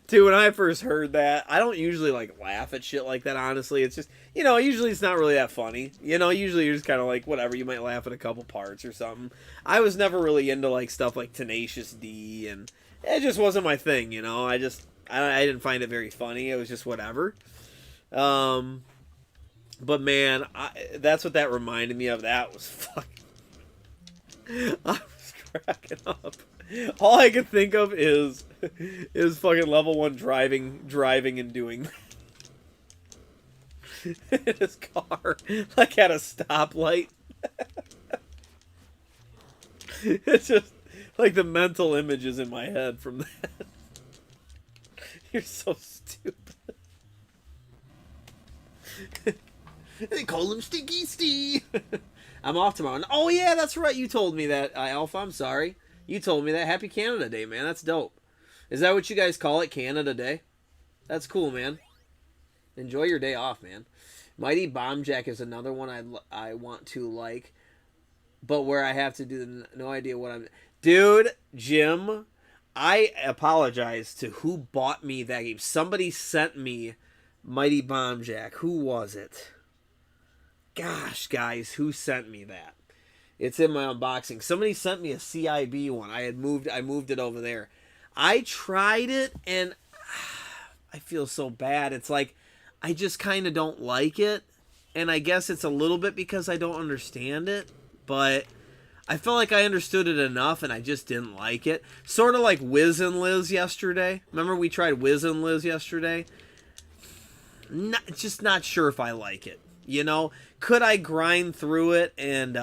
Dude, when I first heard that, I don't usually, like, laugh at shit like that, honestly. It's just, you know, usually it's not really that funny. You know, usually you're just kind of like, whatever, you might laugh at a couple parts or something. I was never really into, like, stuff like Tenacious D, and it just wasn't my thing, you know? I didn't find it very funny. It was just whatever. But, man, that's what that reminded me of. That was fucking... I was cracking up. All I could think of is fucking level 1 driving and doing his car like at a stoplight. It's just like the mental images in my head from that. You're so stupid. They call him Stinky Steve. I'm off tomorrow. Oh yeah, that's right. You told me that, Alpha. I'm sorry. You told me that. Happy Canada Day, man. That's dope. Is that what you guys call it, Canada Day? That's cool, man. Enjoy your day off, man. Mighty Bomb Jack is another one I want to like, but where I have to do no idea what I'm... Dude, Jim, I apologize to who bought me that game. Somebody sent me Mighty Bomb Jack. Who was it? Gosh, guys, who sent me that? It's in my unboxing. Somebody sent me a CIB one. I moved it over there. I tried it, and I feel so bad. It's like, I just kind of don't like it. And I guess it's a little bit because I don't understand it. But I felt like I understood it enough, and I just didn't like it. Sort of like Wiz and Liz yesterday. Remember we tried Wiz and Liz yesterday? Just not sure if I like it. You know, could I grind through it and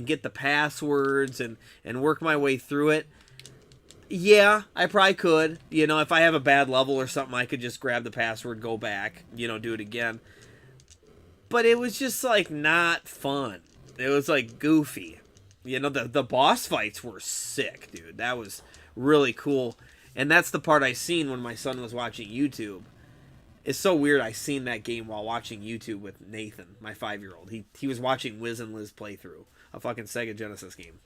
get the passwords and work my way through it? Yeah, I probably could. You know, if I have a bad level or something, I could just grab the password, go back, you know, do it again. But it was just, like, not fun. It was, like, goofy. You know, the boss fights were sick, dude. That was really cool. And that's the part I seen when my son was watching YouTube. It's so weird I seen that game while watching YouTube with Nathan, my 5-year-old. He was watching Wiz and Liz playthrough, a fucking Sega Genesis game.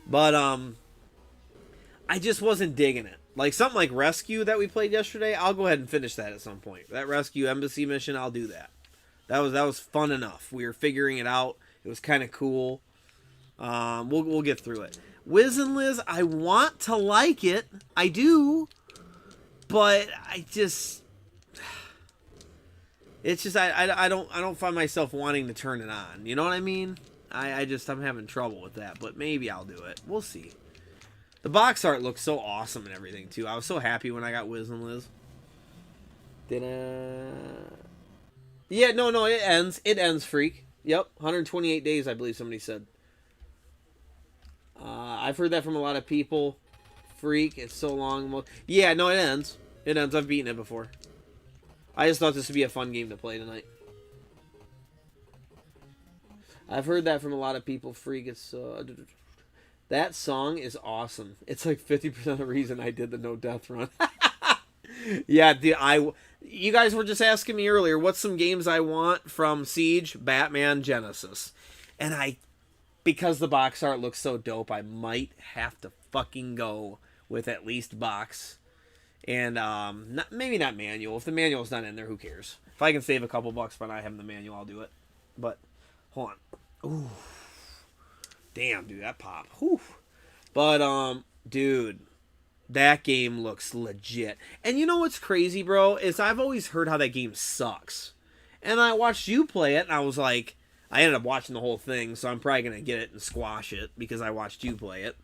But, I just wasn't digging it. Like, something like Rescue that we played yesterday, I'll go ahead and finish that at some point. That Rescue Embassy mission, I'll do that. That was fun enough. We were figuring it out. It was kind of cool. We'll get through it. Wiz and Liz, I want to like it. I do. But I just... It's just I don't find myself wanting to turn it on. You know what I mean? I'm having trouble with that, but maybe I'll do it. We'll see. The box art looks so awesome and everything, too. I was so happy when I got Wiz and Liz. Yeah, no, it ends. It ends, Freak. Yep, 128 days, I believe somebody said. I've heard that from a lot of people. Freak, it's so long. Yeah, no, it ends. It ends. I've beaten it before. I just thought this would be a fun game to play tonight. I've heard that from a lot of people. Freak, it's... that song is awesome. It's like 50% of the reason I did the no death run. Yeah, you guys were just asking me earlier, what's some games I want from Siege, Batman, Genesis? And because the box art looks so dope, I might have to fucking go with at least box. And maybe not manual. If the manual's not in there, who cares? If I can save a couple bucks by not having the manual, I'll do it. But, hold on. Ooh. Damn, dude, that pop. Whew. But, dude, that game looks legit. And you know what's crazy, bro? Is I've always heard how that game sucks. And I watched you play it, and I was like, I ended up watching the whole thing, so I'm probably going to get it and squash it because I watched you play it.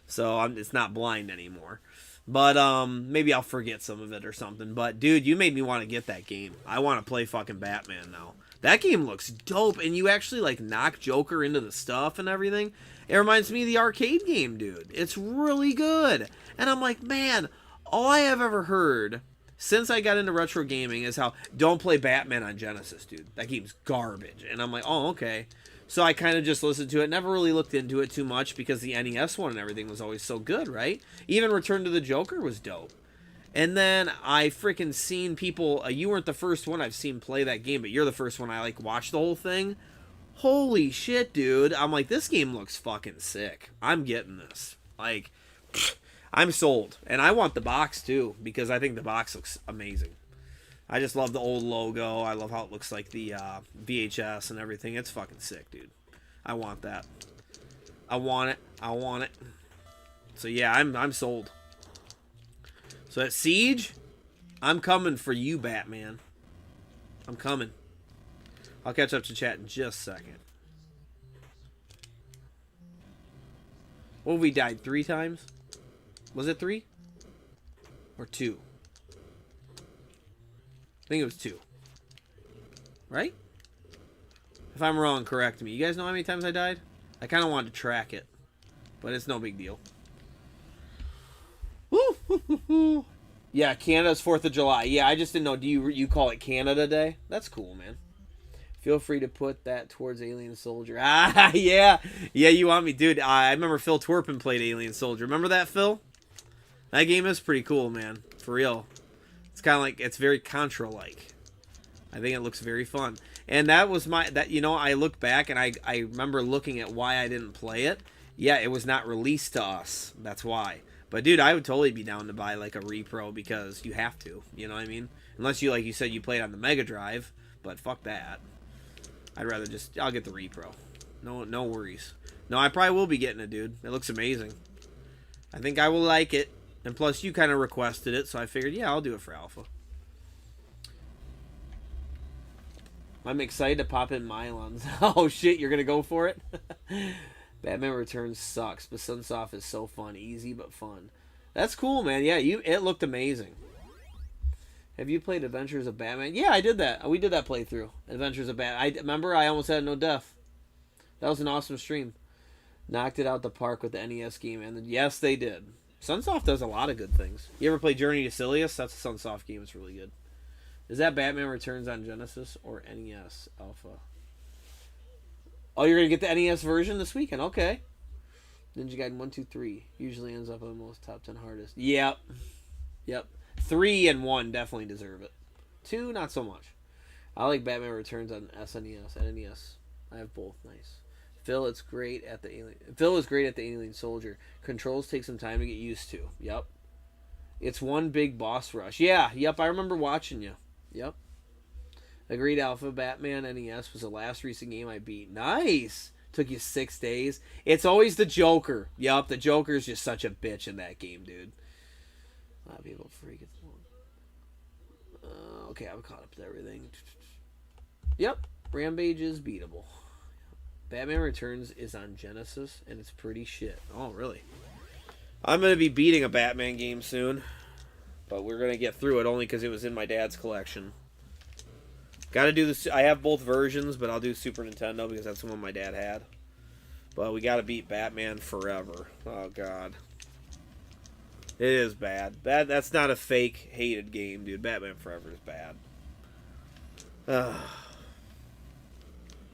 So it's not blind anymore. But maybe I'll forget some of it or something. But, dude, you made me want to get that game. I want to play fucking Batman now. That game looks dope, and you actually, like, knock Joker into the stuff and everything. It reminds me of the arcade game, dude. It's really good. And I'm like, man, all I have ever heard since I got into retro gaming is how, don't play Batman on Genesis, dude. That game's garbage. And I'm like, oh, okay. So I kind of just listened to it. Never really looked into it too much because the NES one and everything was always so good, right? Even Return to the Joker was dope. And then I freaking seen people, you weren't the first one I've seen play that game, but you're the first one I, like, watched the whole thing. Holy shit, dude. I'm like, this game looks fucking sick. I'm getting this. Like, I'm sold. And I want the box, too, because I think the box looks amazing. I just love the old logo. I love how it looks like the VHS and everything. It's fucking sick, dude. I want that. I want it. I want it. So, yeah, I'm sold. So at Siege, I'm coming for you, Batman. I'm coming. I'll catch up to chat in just a second. Well, we died 3 times? Was it 3? Or 2? I think it was 2. Right? If I'm wrong, correct me. You guys know how many times I died? I kind of wanted to track it. But it's no big deal. Woo! Yeah, Canada's 4th of July. Yeah, I just didn't know. Do you call it Canada Day? That's cool, man. Feel free to put that towards Alien Soldier. Ah, yeah. Yeah, you want me. Dude, I remember Phil Twerpin played Alien Soldier. Remember that, Phil? That game is pretty cool, man. For real. It's kind of like, it's very Contra-like. I think it looks very fun. And that was I look back and I remember looking at why I didn't play it. Yeah, it was not released to us. That's why. But, dude, I would totally be down to buy, like, a repro because you have to. You know what I mean? Unless you, like you said, you played on the Mega Drive. But fuck that. I'd rather I'll get the repro. No worries. No, I probably will be getting it, dude. It looks amazing. I think I will like it. And plus, you kind of requested it, so I figured, yeah, I'll do it for Alpha. I'm excited to pop in Mylons. Oh, shit, you're going to go for it? Batman Returns sucks, but Sunsoft is so fun. Easy, but fun. That's cool, man. Yeah, it looked amazing. Have you played Adventures of Batman? Yeah, I did that. We did that playthrough. Adventures of Batman. Remember, I almost had no death. That was an awesome stream. Knocked it out the park with the NES game. And yes, they did. Sunsoft does a lot of good things. You ever play Journey to Silius? That's a Sunsoft game. It's really good. Is that Batman Returns on Genesis or NES Alpha? Oh, you're going to get the NES version this weekend. Okay. Ninja Gaiden 1, 2, 3. Usually ends up on the most top 10 hardest. Yep. 3 and 1 definitely deserve it. 2, not so much. I like Batman Returns on SNES and NES. I have both. Nice. Phil is great at the Alien Soldier. Controls take some time to get used to. Yep. It's one big boss rush. Yeah, yep, I remember watching you. Yep. Agreed, Alpha. Batman NES was the last recent game I beat. Nice! Took you 6 days. It's always the Joker. Yup, the Joker's just such a bitch in that game, dude. A lot of people freak it. Okay, I'm caught up to everything. Yep, Rampage is beatable. Batman Returns is on Genesis, and it's pretty shit. Oh, really? I'm going to be beating a Batman game soon, but we're going to get through it only because it was in my dad's collection. Got to do this. I have both versions, but I'll do Super Nintendo because that's the one my dad had. But we got to beat Batman Forever. Oh, God. It is bad. That's not a fake, hated game, dude. Batman Forever is bad.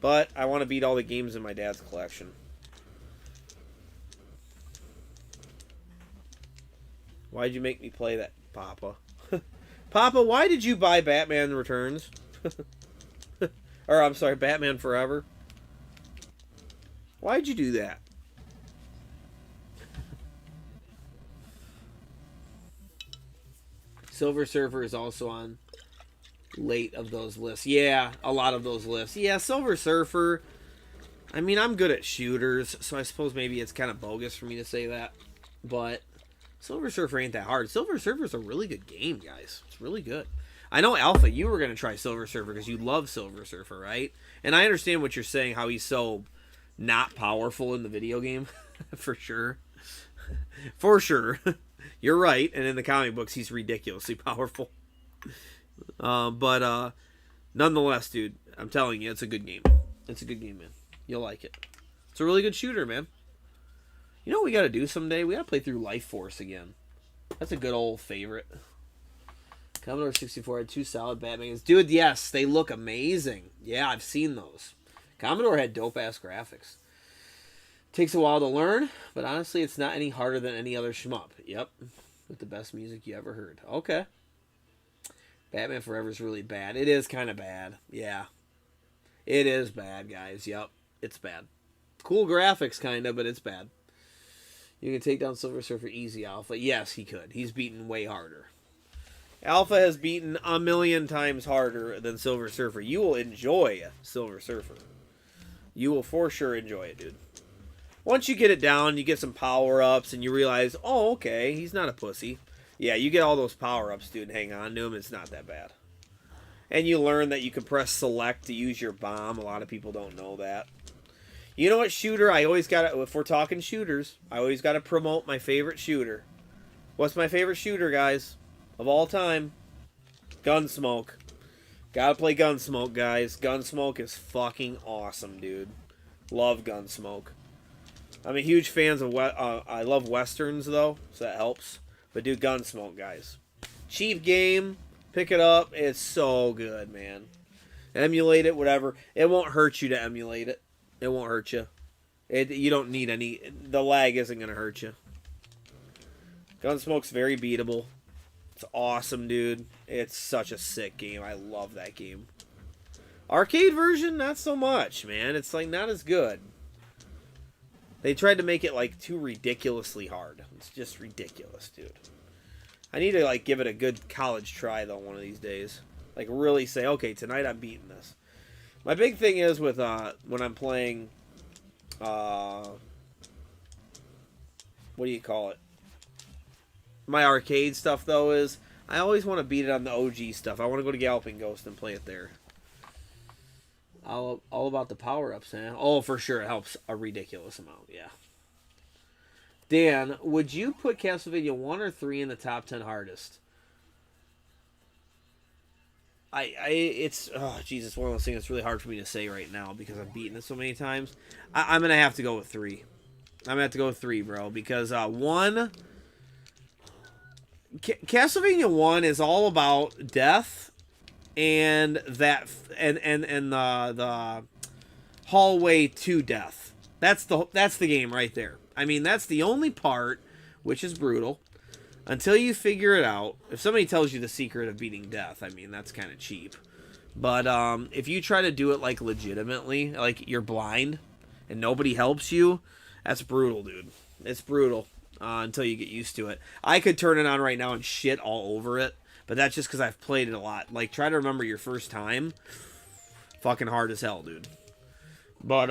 But I want to beat all the games in my dad's collection. Why'd you make me play that, Papa? Papa, why did you buy Batman Returns? Or, I'm sorry, Batman Forever? Why'd you do that? Silver Surfer is also on late of those lists. Yeah, a lot of those lists. Yeah, Silver Surfer. I mean, I'm good at shooters, so I suppose maybe it's kind of bogus for me to say that. But Silver Surfer ain't that hard. Silver Surfer's a really good game, guys. It's really good. I know, Alpha, you were going to try Silver Surfer because you love Silver Surfer, right? And I understand what you're saying, how he's so not powerful in the video game. For sure. For sure. You're right, and in the comic books, he's ridiculously powerful. But nonetheless, dude, I'm telling you, it's a good game. It's a good game, man. You'll like it. It's a really good shooter, man. You know what we got to do someday? We got to play through Life Force again. That's a good old favorite. Commodore 64 had 2 solid Batmans. Dude, yes, they look amazing. Yeah, I've seen those. Commodore had dope-ass graphics. Takes a while to learn, but honestly, it's not any harder than any other shmup. Yep. With the best music you ever heard. Okay. Batman Forever is really bad. It is kind of bad. Yeah. It is bad, guys. Yep. It's bad. Cool graphics, kind of, but it's bad. You can take down Silver Surfer easy, Alpha. Yes, he could. He's beaten way harder. Alpha has beaten a million times harder than Silver Surfer. You will enjoy Silver Surfer. You will for sure enjoy it, dude. Once you get it down, you get some power-ups, and you realize, oh, okay, he's not a pussy. Yeah, you get all those power-ups, dude, hang on to him. It's not that bad. And you learn that you can press select to use your bomb. A lot of people don't know that. You know what shooter? I always got to, if we're talking shooters, I always got to promote my favorite shooter. What's my favorite shooter, guys? Of all time? Gunsmoke. Gotta play Gunsmoke, guys. Gunsmoke is fucking awesome, dude. Love Gunsmoke. I'm a huge fan of, I love Westerns, though, so that helps. But do Gunsmoke, guys. Cheap game. Pick it up. It's so good, man. Emulate it, whatever. It won't hurt you to emulate it. It won't hurt you. You don't need any... The lag isn't going to hurt you. Gunsmoke's very beatable. It's awesome, dude. It's such a sick game. I love that game. Arcade version, not so much, man. It's like not as good. They tried to make it like too ridiculously hard. It's just ridiculous, dude. I need to like give it a good college try though one of these days. Like really say, okay, tonight I'm beating this. My big thing is with when I'm playing what do you call it? My arcade stuff though is I always want to beat it on the OG stuff. I want to go to Galloping Ghost and play it there. All about the power-ups, man. Oh, for sure. It helps a ridiculous amount, yeah. Dan, would you put Castlevania 1 or 3 in the top 10 hardest? It's, oh, Jesus, one of those things that's really hard for me to say right now because I've beaten it so many times. I'm going to have to go with 3. I'm going to have to go with 3, bro, because 1... Castlevania 1 is all about death and that and the hallway to death. That's the game right there. I mean, that's the only part which is brutal until you figure it out. If somebody tells you the secret of beating death, I mean, that's kind of cheap. But if you try to do it like legitimately, like you're blind and nobody helps you, that's brutal, dude. It's brutal. Until you get used to it. I could turn it on right now and shit all over it, but that's just because I've played it a lot. Like, try to remember your first time. Fucking hard as hell, dude. But,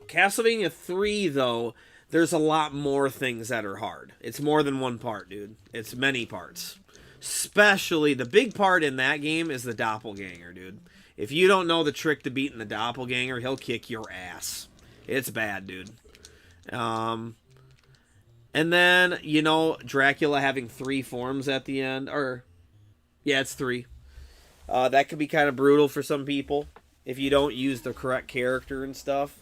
Castlevania 3, though, there's a lot more things that are hard. It's more than one part, dude. It's many parts. Especially, the big part in that game is the doppelganger, dude. If you don't know the trick to beating the doppelganger, he'll kick your ass. It's bad, dude. And then, you know, Dracula having 3 forms at the end. Or, yeah, it's 3. That could be kind of brutal for some people if you don't use the correct character and stuff.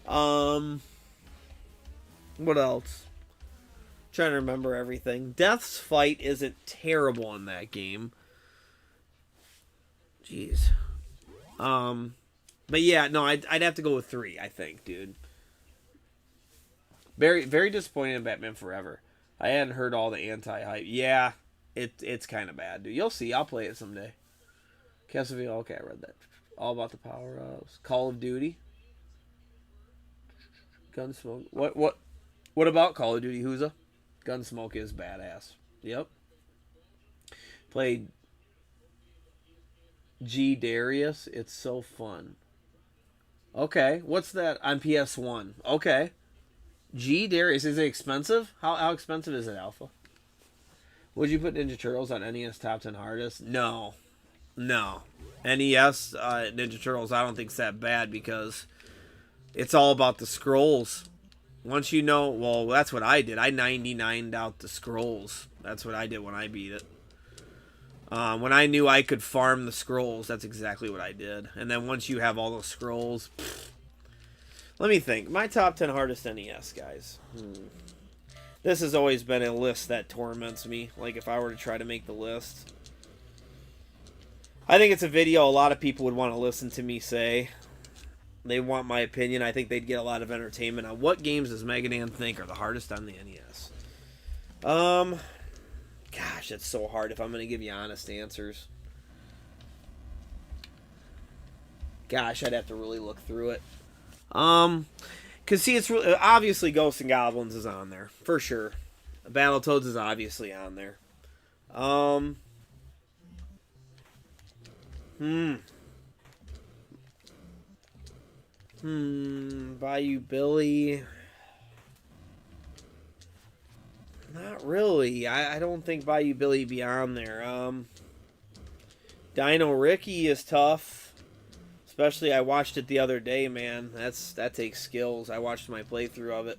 What else? Trying to remember everything. Death's Fight isn't terrible in that game. Jeez. But yeah, no, I'd have to go with 3, I think, dude. Very, very disappointed in Batman Forever. I hadn't heard all the anti-hype. Yeah, it's kind of bad, dude. You'll see. I'll play it someday. Castlevania. Okay, I read that. All About the Power-Ups. Call of Duty. Gunsmoke. What about Call of Duty, Huza? Gunsmoke is badass. Yep. Played G Darius. It's so fun. Okay, what's that on PS1? Okay. G Darius, is it expensive? How expensive is it, Alpha? Would you put Ninja Turtles on NES Top 10 Hardest? No. NES Ninja Turtles, I don't think it's that bad because it's all about the scrolls. Once you know, well, that's what I did. I 99'd out the scrolls. That's what I did when I beat it. When I knew I could farm the scrolls, that's exactly what I did. And then once you have all those scrolls, let me think. My top 10 hardest NES, guys. This has always been a list that torments me. Like, if I were to try to make the list. I think it's a video a lot of people would want to listen to me say. They want my opinion. I think they'd get a lot of entertainment on what games does Mega Dan think are the hardest on the NES. Gosh, it's so hard if I'm going to give you honest answers. Gosh, I'd have to really look through it. Cause see, it's really, obviously Ghosts and Goblins is on there for sure. Battletoads is obviously on there. Bayou Billy. Not really. I don't think Bayou Billy be on there. Dino Ricky is tough. Especially, I watched it the other day, man. That takes skills. I watched my playthrough of it.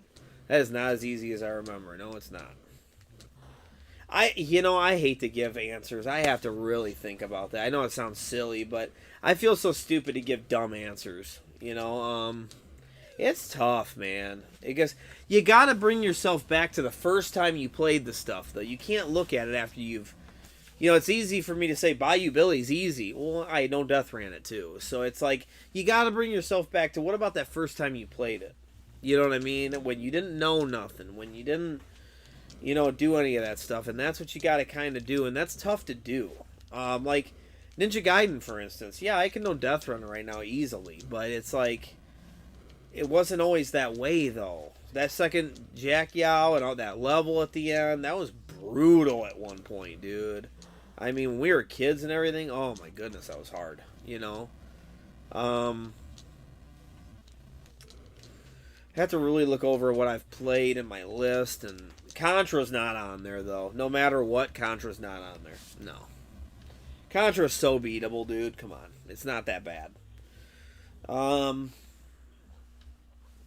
That is not as easy as I remember. No, it's not. I hate to give answers. I have to really think about that. I know it sounds silly, but I feel so stupid to give dumb answers. It's tough, man. Because you gotta bring yourself back to the first time you played the stuff, though. You can't look at it after you've... it's easy for me to say Bayou Billy's easy. Well, I know Death ran it too. So it's like, you gotta bring yourself back to what about that first time you played it? You know what I mean? When you didn't know nothing. When you didn't, do any of that stuff. And that's what you gotta kind of do. And that's tough to do. Like, Ninja Gaiden, for instance. Yeah, I can know Death Runner right now easily. But it's like, it wasn't always that way, though. That second Jack Yao and all that level at the end, that was brutal at one point, dude. I mean, when we were kids and everything, oh my goodness, that was hard, have to really look over what I've played in my list, and Contra's not on there, though. No matter what, Contra's not on there. No. Contra's so beatable, dude. Come on. It's not that bad.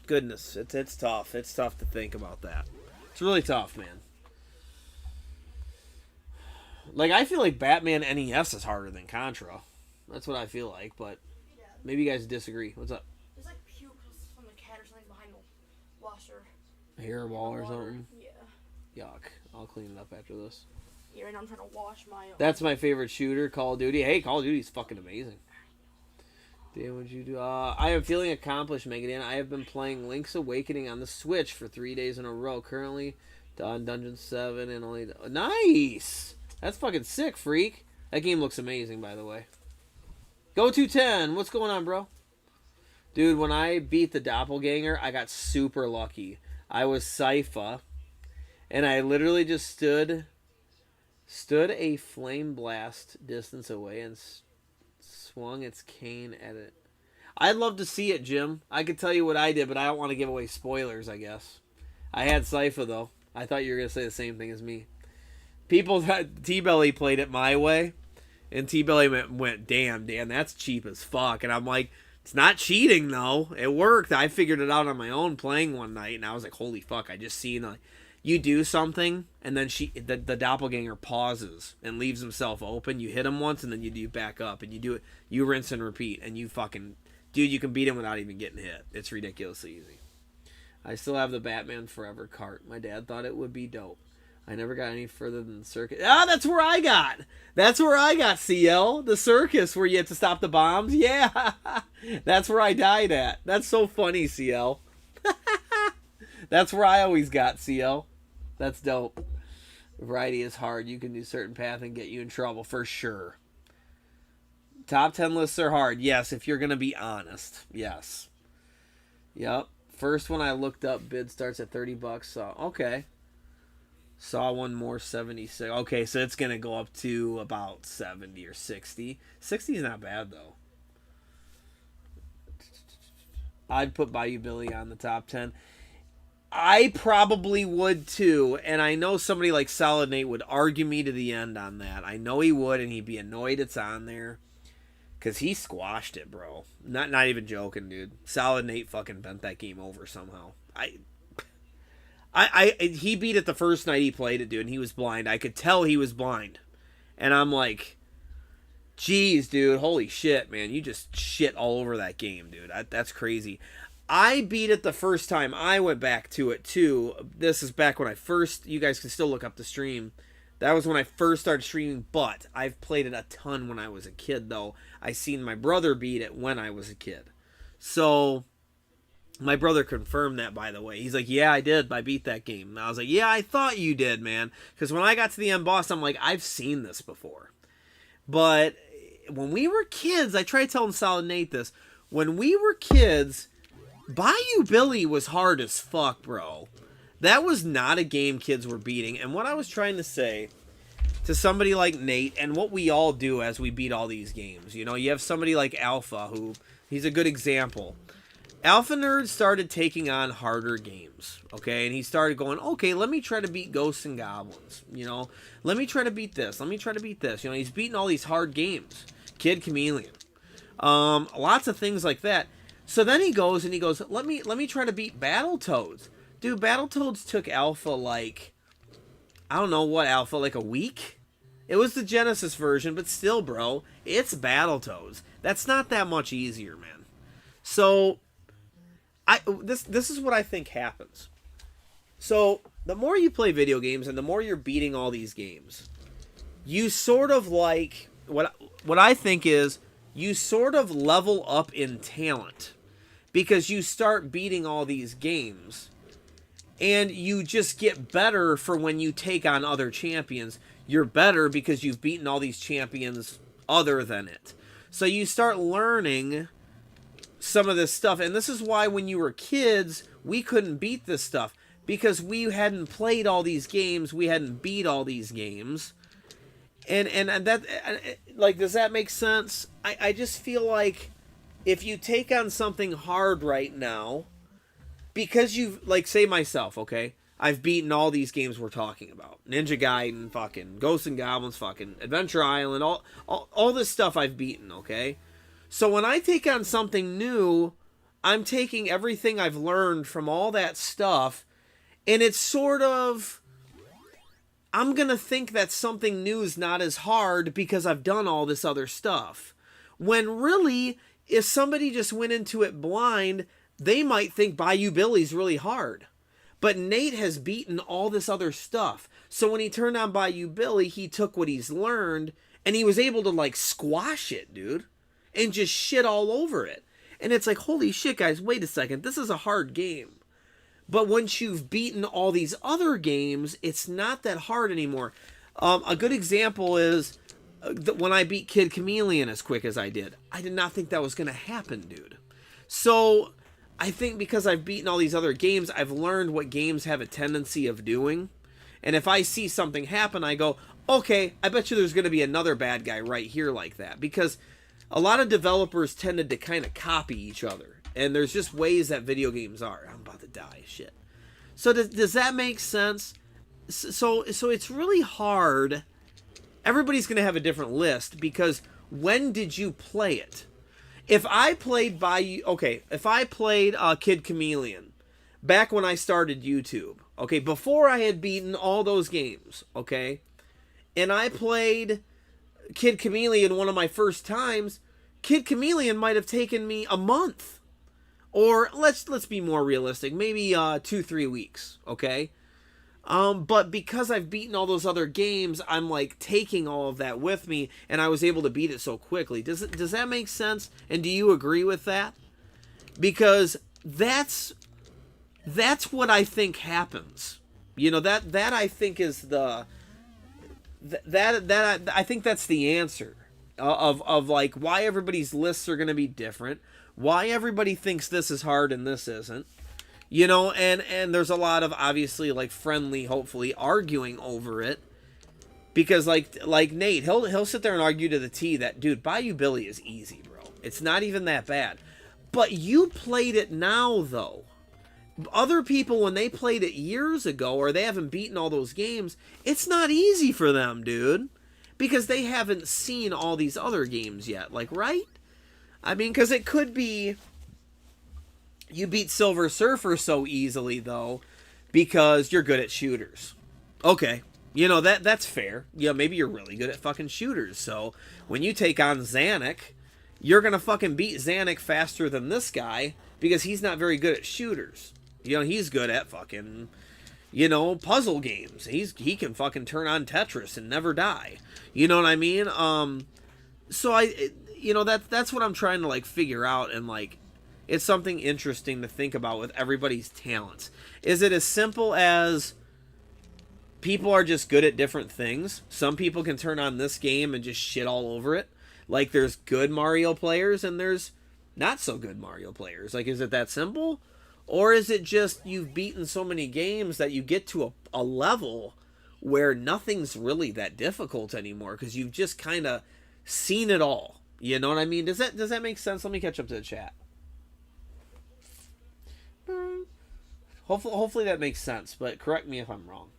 Goodness, it's tough. It's tough to think about that. It's really tough, man. Like, I feel like Batman NES is harder than Contra. That's what I feel like, but maybe you guys disagree. What's up? There's like puke from the cat or something behind the washer. Hairball or something? Yeah. Yuck. I'll clean it up after this. Yeah, right now I'm trying to wash my... That's my favorite shooter, Call of Duty. Hey, Call of Duty's fucking amazing. Dan, what'd you do? I am feeling accomplished, Megadan. I have been playing Link's Awakening on the Switch for 3 days in a row. Currently on Dungeon 7 and only... Nice! That's fucking sick, freak. That game looks amazing, by the way. Go 210. What's going on, bro? Dude, when I beat the Doppelganger, I got super lucky. I was Sypha, and I literally just stood a flame blast distance away and swung its cane at it. I'd love to see it, Jim. I could tell you what I did, but I don't want to give away spoilers, I guess. I had Sypha, though. I thought you were going to say the same thing as me. People, T-Belly played it my way, And T-Billy went, damn, Dan, that's cheap as fuck. And I'm like, it's not cheating, though. It worked. I figured it out on my own playing one night, and I was like, holy fuck, I just seen, like, you do something, and then the doppelganger pauses and leaves himself open. You hit him once, and then you do back up, and you do it. You rinse and repeat, and you fucking... Dude, you can beat him without even getting hit. It's ridiculously easy. I still have the Batman Forever cart. My dad thought it would be dope. I never got any further than the circus. Ah, that's where I got. That's where I got, CL. The circus where you have to stop the bombs. Yeah. That's where I died at. That's so funny, CL. That's where I always got, CL. That's dope. Variety is hard. You can do certain path and get you in trouble for sure. Top 10 lists are hard. Yes, if you're going to be honest. Yes. Yep. First one I looked up, bid starts at $30. So, okay. Saw one more, 76. Okay, so it's going to go up to about 70 or 60. 60 is not bad, though. I'd put Bayou Billy on the top 10. I probably would, too. And I know somebody like Solid Nate would argue me to the end on that. I know he would, and he'd be annoyed it's on there. Because he squashed it, bro. Not even joking, dude. Solid Nate fucking bent that game over somehow. He beat it the first night he played it, dude, and he was blind. I could tell he was blind. And I'm like, geez, dude, holy shit, man. You just shit all over that game, dude. That's crazy. I beat it the first time I went back to it, too. This is back when I first... You guys can still look up the stream. That was when I first started streaming, but I've played it a ton when I was a kid, though. I seen my brother beat it when I was a kid. So, my brother confirmed that, by the way. He's like, yeah, I did. I beat that game. And I was like, yeah, I thought you did, man. Because when I got to the end boss, I'm like, I've seen this before. But when we were kids, I tried telling Solid Nate this. When we were kids, Bayou Billy was hard as fuck, bro. That was not a game kids were beating. And what I was trying to say to somebody like Nate, and what we all do as we beat all these games, you know, you have somebody like Alpha, who, he's a good example. Alpha Nerd started taking on harder games, okay? And he started going, okay, let me try to beat Ghosts and Goblins, you know? Let me try to beat this. Let me try to beat this. You know, he's beating all these hard games. Kid Chameleon. Lots of things like that. So then he goes, let me try to beat Battletoads. Dude, Battletoads took Alpha like, I don't know what Alpha, like a week? It was the Genesis version, but still, bro, it's Battletoads. That's not that much easier, man. So, this is what I think happens. So, the more you play video games and the more you're beating all these games, you sort of like, what I think is, you sort of level up in talent. Because you start beating all these games. And you just get better for when you take on other champions. You're better because you've beaten all these champions other than it. So you start learning some of this stuff. And this is why when you were kids, we couldn't beat this stuff. Because we hadn't played all these games. We hadn't beat all these games. And that, like, does that make sense? I just feel like if you take on something hard right now, because you've, like, say myself, okay? I've beaten all these games we're talking about. Ninja Gaiden, fucking Ghosts and Goblins, fucking Adventure Island, all this stuff I've beaten, okay? So when I take on something new, I'm taking everything I've learned from all that stuff, and it's sort of, I'm going to think that something new is not as hard because I've done all this other stuff. When really, if somebody just went into it blind, they might think Bayou Billy's really hard. But Nate has beaten all this other stuff. So when he turned on Bayou Billy, he took what he's learned, and he was able to, like, squash it, dude. And just shit all over it. And it's like, holy shit, guys, wait a second. This is a hard game. But once you've beaten all these other games, it's not that hard anymore. A good example is when I beat Kid Chameleon as quick as I did. I did not think that was going to happen, dude. So I think because I've beaten all these other games, I've learned what games have a tendency of doing. And if I see something happen, I go, okay, I bet you there's going to be another bad guy right here like that. Because a lot of developers tended to kind of copy each other. And there's just ways that video games are. I'm about to die. Shit. So does that make sense? So it's really hard everybody's going to have a different list because when did you play it? If I played if I played Kid Chameleon back when I started YouTube, okay, before I had beaten all those games, okay, and I played Kid Chameleon one of my first times, Kid Chameleon might have taken me a month. Or let's be more realistic, maybe 2-3 weeks, okay? But because I've beaten all those other games, I'm like taking all of that with me, and I was able to beat it so quickly. Does that make sense? And do you agree with that? Because that's what I think happens. You know, that I think is the I think that's the answer of like why everybody's lists are going to be different, why everybody thinks this is hard and this isn't. You know, and there's a lot of obviously like friendly, hopefully arguing over it, because like Nate, he'll sit there and argue to the T that, dude, Bayou Billy is easy, bro. It's not even that bad. But you played it now though. Other people, when they played it years ago or they haven't beaten all those games, it's not easy for them, dude, because they haven't seen all these other games yet. Like, right? I mean, because it could be you beat Silver Surfer so easily, though, because you're good at shooters. Okay, you know, that's fair. Yeah, maybe you're really good at fucking shooters. So when you take on Zanuck, you're going to fucking beat Zanuck faster than this guy because he's not very good at shooters. You know, he's good at fucking, you know, puzzle games. He can fucking turn on Tetris and never die. You know what I mean? So you know, that's what I'm trying to like figure out, and like, it's something interesting to think about with everybody's talents. Is it as simple as people are just good at different things? Some people can turn on this game and just shit all over it. Like, there's good Mario players and there's not so good Mario players. Like, is it that simple? Or is it just you've beaten so many games that you get to a level where nothing's really that difficult anymore because you've just kind of seen it all? You know what I mean? Does that make sense? Let me catch up to the chat. Hopefully that makes sense, but correct me if I'm wrong.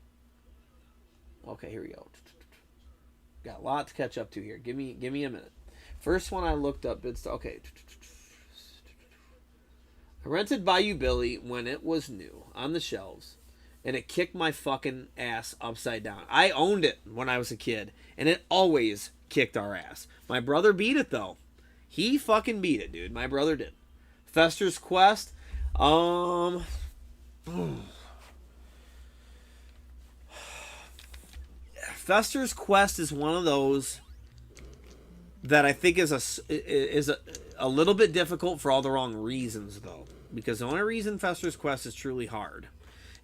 Okay, here we go. Got a lot to catch up to here. Give me a minute. First one I looked up, it's okay. I rented Bayou Billy when it was new on the shelves, and it kicked my fucking ass upside down. I owned it when I was a kid, and it always kicked our ass. My brother beat it though. He fucking beat it, dude. My brother did. Fester's Quest. Fester's Quest is one of those that I think is a little bit difficult for all the wrong reasons, though. Because the only reason Fester's Quest is truly hard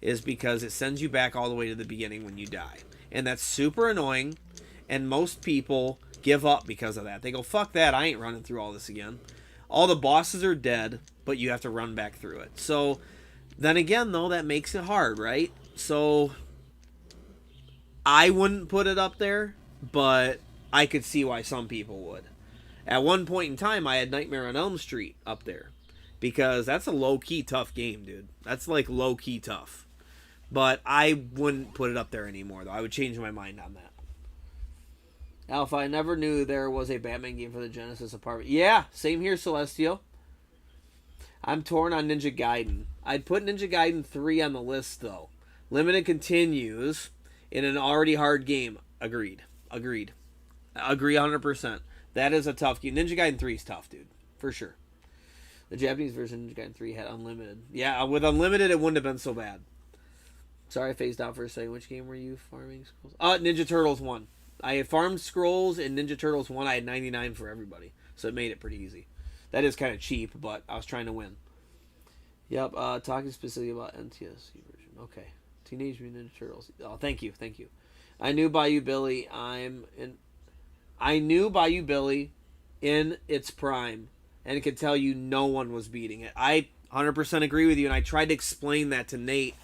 is because it sends you back all the way to the beginning when you die. And that's super annoying, and most people give up because of that. They go, fuck that, I ain't running through all this again. All the bosses are dead, but you have to run back through it. So, then again, though, that makes it hard, right? So, I wouldn't put it up there, but I could see why some people would. At one point in time, I had Nightmare on Elm Street up there, because that's a low-key tough game, dude. That's, like, low-key tough. But I wouldn't put it up there anymore, though. I would change my mind on that. Alpha, I never knew there was a Batman game for the Genesis apartment. Yeah, same here, Celestial. I'm torn on Ninja Gaiden. I'd put Ninja Gaiden 3 on the list, though. Limited continues in an already hard game. Agreed. Agree 100%. That is a tough game. Ninja Gaiden 3 is tough, dude. For sure. The Japanese version of Ninja Gaiden 3 had unlimited. Yeah, with unlimited, it wouldn't have been so bad. Sorry, I phased out for a second. Which game were you farming scrolls? Ninja Turtles 1. I had farmed scrolls in Ninja Turtles 1. I had 99 for everybody. So it made it pretty easy. That is kind of cheap, but I was trying to win. Yep, talking specifically about NTSC version. Okay. Teenage Mutant Ninja Turtles. Oh, thank you. I knew Bayou Billy. I knew Bayou Billy in its prime, and it could tell you no one was beating it. I 100% agree with you, and I tried to explain that to Nate.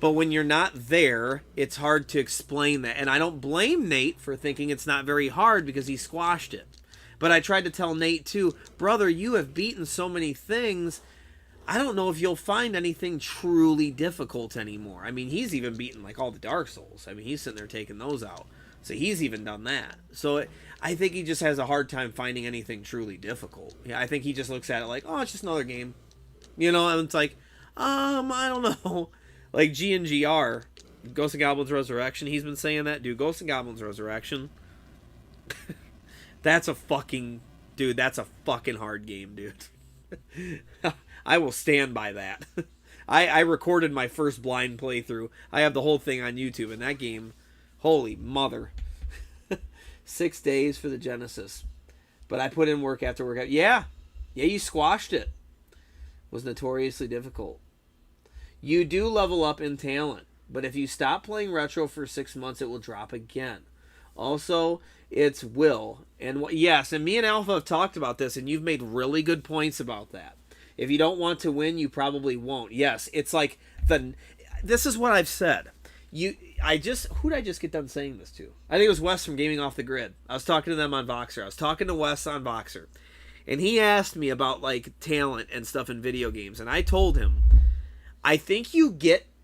But when you're not there, it's hard to explain that. And I don't blame Nate for thinking it's not very hard because he squashed it. But I tried to tell Nate too, brother, you have beaten so many things. I don't know if you'll find anything truly difficult anymore. I mean, he's even beaten like all the Dark Souls. I mean, he's sitting there taking those out. So he's even done that. So I think he just has a hard time finding anything truly difficult. Yeah, I think he just looks at it like, oh, it's just another game. You know, and it's like, I don't know. Like GNGR, Ghosts and Goblins Resurrection, he's been saying that. Dude, Ghosts and Goblins Resurrection, that's a fucking hard game, dude. I will stand by that. I recorded my first blind playthrough. I have the whole thing on YouTube, and that game, holy mother. 6 days for the Genesis. But I put in work after work. Yeah, you squashed it. Was notoriously difficult. You do level up in talent, but if you stop playing retro for 6 months, it will drop again. Also, it's will. And yes, and me and Alpha have talked about this, and you've made really good points about that. If you don't want to win, you probably won't. Yes, it's like this is what I've said. Who did I just get done saying this to? I think it was Wes from Gaming Off the Grid. I was talking to them on Voxer. I was talking to Wes on Voxer. And he asked me about like talent and stuff in video games. And I told him, I think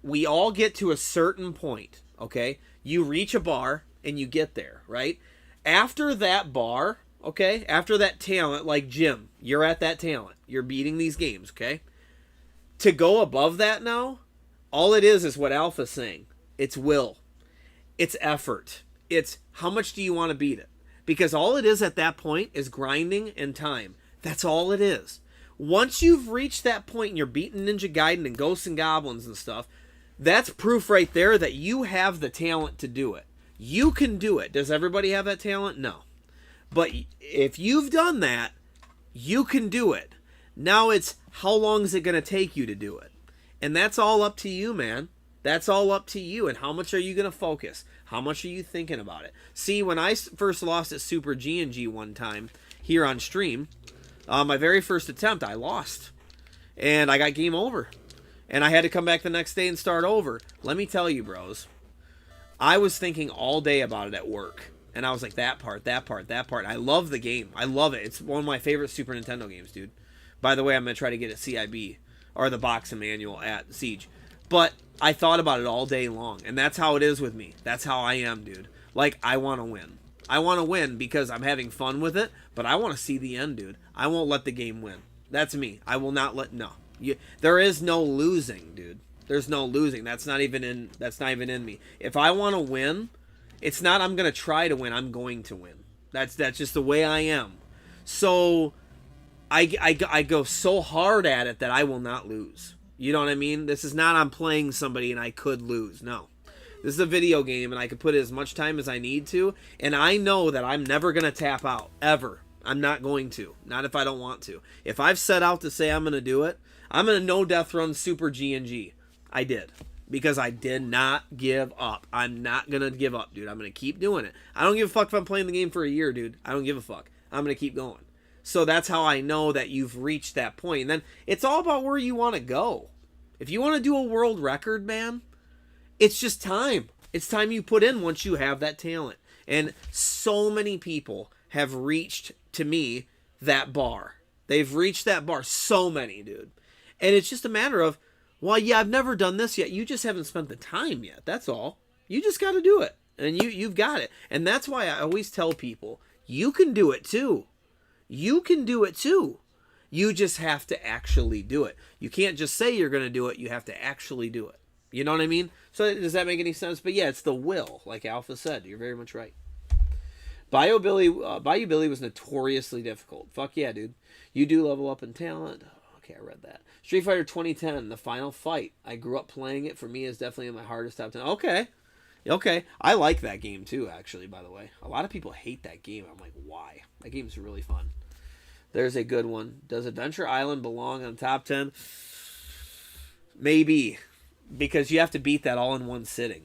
we all get to a certain point, okay? You reach a bar and you get there, right? After that bar, okay? After that talent, like Jim, you're at that talent. You're beating these games, okay? To go above that now, all it is what Alpha's saying. It's will. It's effort. It's how much do you want to beat it? Because all it is at that point is grinding and time. That's all it is. Once you've reached that point and you're beating Ninja Gaiden and Ghosts and Goblins and stuff, that's proof right there that you have the talent to do it. You can do it. Does everybody have that talent? No. But if you've done that, you can do it. Now it's how long is it going to take you to do it? And that's all up to you, man. That's all up to you. And how much are you going to focus? How much are you thinking about it? See, when I first lost at Super G&G one time here on stream, my very first attempt, I lost. And I got game over. And I had to come back the next day and start over. Let me tell you, bros. I was thinking all day about it at work. And I was like, that part. I love the game. I love it. It's one of my favorite Super Nintendo games, dude. By the way, I'm going to try to get a CIB. Or the box and manual at Siege. But I thought about it all day long. And that's how it is with me. That's how I am, dude. Like, I want to win. I want to win because I'm having fun with it. But I want to see the end, dude. I won't let the game win. That's me. I will not let... No. There is no losing, dude. There's no losing. That's not even in me. If I want to win, it's not I'm going to try to win. I'm going to win. That's just the way I am. So I go so hard at it that I will not lose. You know what I mean? This is not I'm playing somebody and I could lose. No. This is a video game and I could put as much time as I need to. And I know that I'm never going to tap out. Ever. I'm not going to. Not if I don't want to. If I've set out to say I'm going to do it, I'm going to no death run Super G&G. I did. Because I did not give up. I'm not going to give up, dude. I'm going to keep doing it. I don't give a fuck if I'm playing the game for a year, dude. I don't give a fuck. I'm going to keep going. So that's how I know that you've reached that point. And then it's all about where you want to go. If you want to do a world record, man, it's just time. It's time you put in once you have that talent. And so many people have reached, to me, that bar. They've reached that bar. So many, dude. And it's just a matter of, well, yeah, I've never done this yet. You just haven't spent the time yet. That's all. You just got to do it. And you've got it. And that's why I always tell people, you can do it too. You can do it too. You just have to actually do it. You can't just say you're going to do it. You have to actually do it. You know what I mean? So does that make any sense? But yeah, it's the will, like Alpha said. You're very much right. Bayou Billy was notoriously difficult. Fuck yeah, dude. You do level up in talent. Okay, I read that. Street Fighter 2010, the final fight. I grew up playing it. For me, is definitely my hardest top 10. Okay. I like that game too, actually, by the way. A lot of people hate that game. I'm like, why? That game's really fun. There's a good one. Does Adventure Island belong on top 10? Maybe. Because you have to beat that all in one sitting.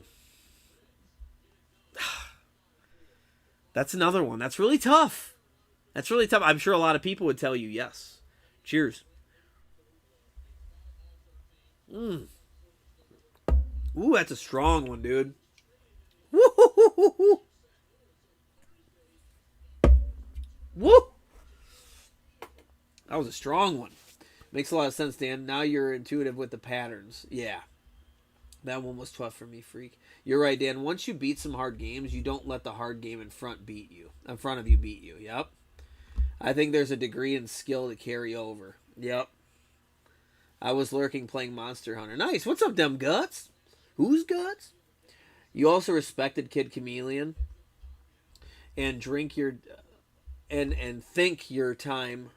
That's another one. That's really tough. I'm sure a lot of people would tell you yes. Cheers. Ooh, that's a strong one, dude. Woo! Woo! That was a strong one. Makes a lot of sense, Dan. Now you're intuitive with the patterns. Yeah. That one was tough for me, freak. You're right, Dan. Once you beat some hard games, you don't let the hard game in front of you beat you. Yep. I think there's a degree in skill to carry over. Yep. I was lurking playing Monster Hunter. Nice. What's up, them guts? Whose guts? You also respected Kid Chameleon and drink your and think your time,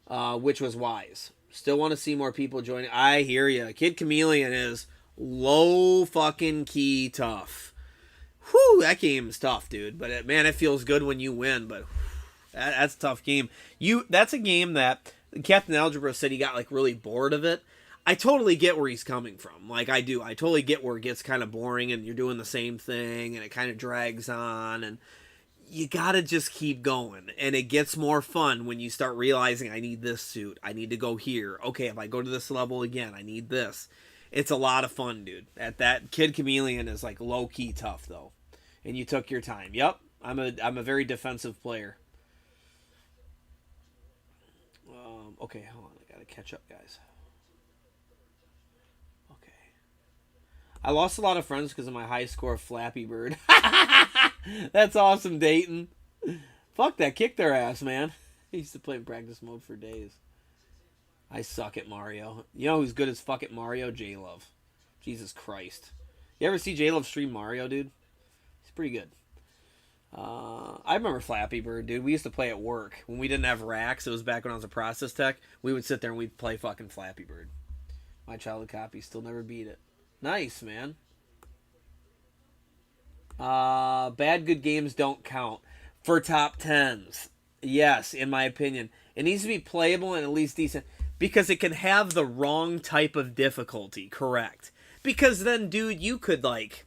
which was wise. Still want to see more people joining. I hear you. Kid Chameleon is low fucking key tough. Whew, that game's tough, dude. But it feels good when you win. But that's a tough game. That's a game that Captain Algebra said he got like really bored of it. I totally get where he's coming from. Like I do. I totally get where it gets kind of boring and you're doing the same thing and it kind of drags on and you gotta just keep going. And it gets more fun when you start realizing I need this suit. I need to go here. Okay, if I go to this level again, I need this. It's a lot of fun, dude. That Kid Chameleon is like low key tough though. And you took your time. Yep. I'm a very defensive player. Okay, hold on. I gotta catch up, guys. Okay. I lost a lot of friends because of my high score of Flappy Bird. That's awesome, Dayton. Fuck that. Kick their ass, man. I used to play in practice mode for days. I suck at Mario. You know who's good as fuck at Mario? J-Love. Jesus Christ. You ever see J-Love stream Mario, dude? He's pretty good. I remember Flappy Bird, dude. We used to play at work. When we didn't have racks, it was back when I was a process tech, we would sit there and we'd play fucking Flappy Bird. My childhood copy still never beat it. Nice, man. Bad good games don't count for top 10s. Yes, in my opinion. It needs to be playable and at least decent. Because it can have the wrong type of difficulty, correct. Because then, dude, you could like...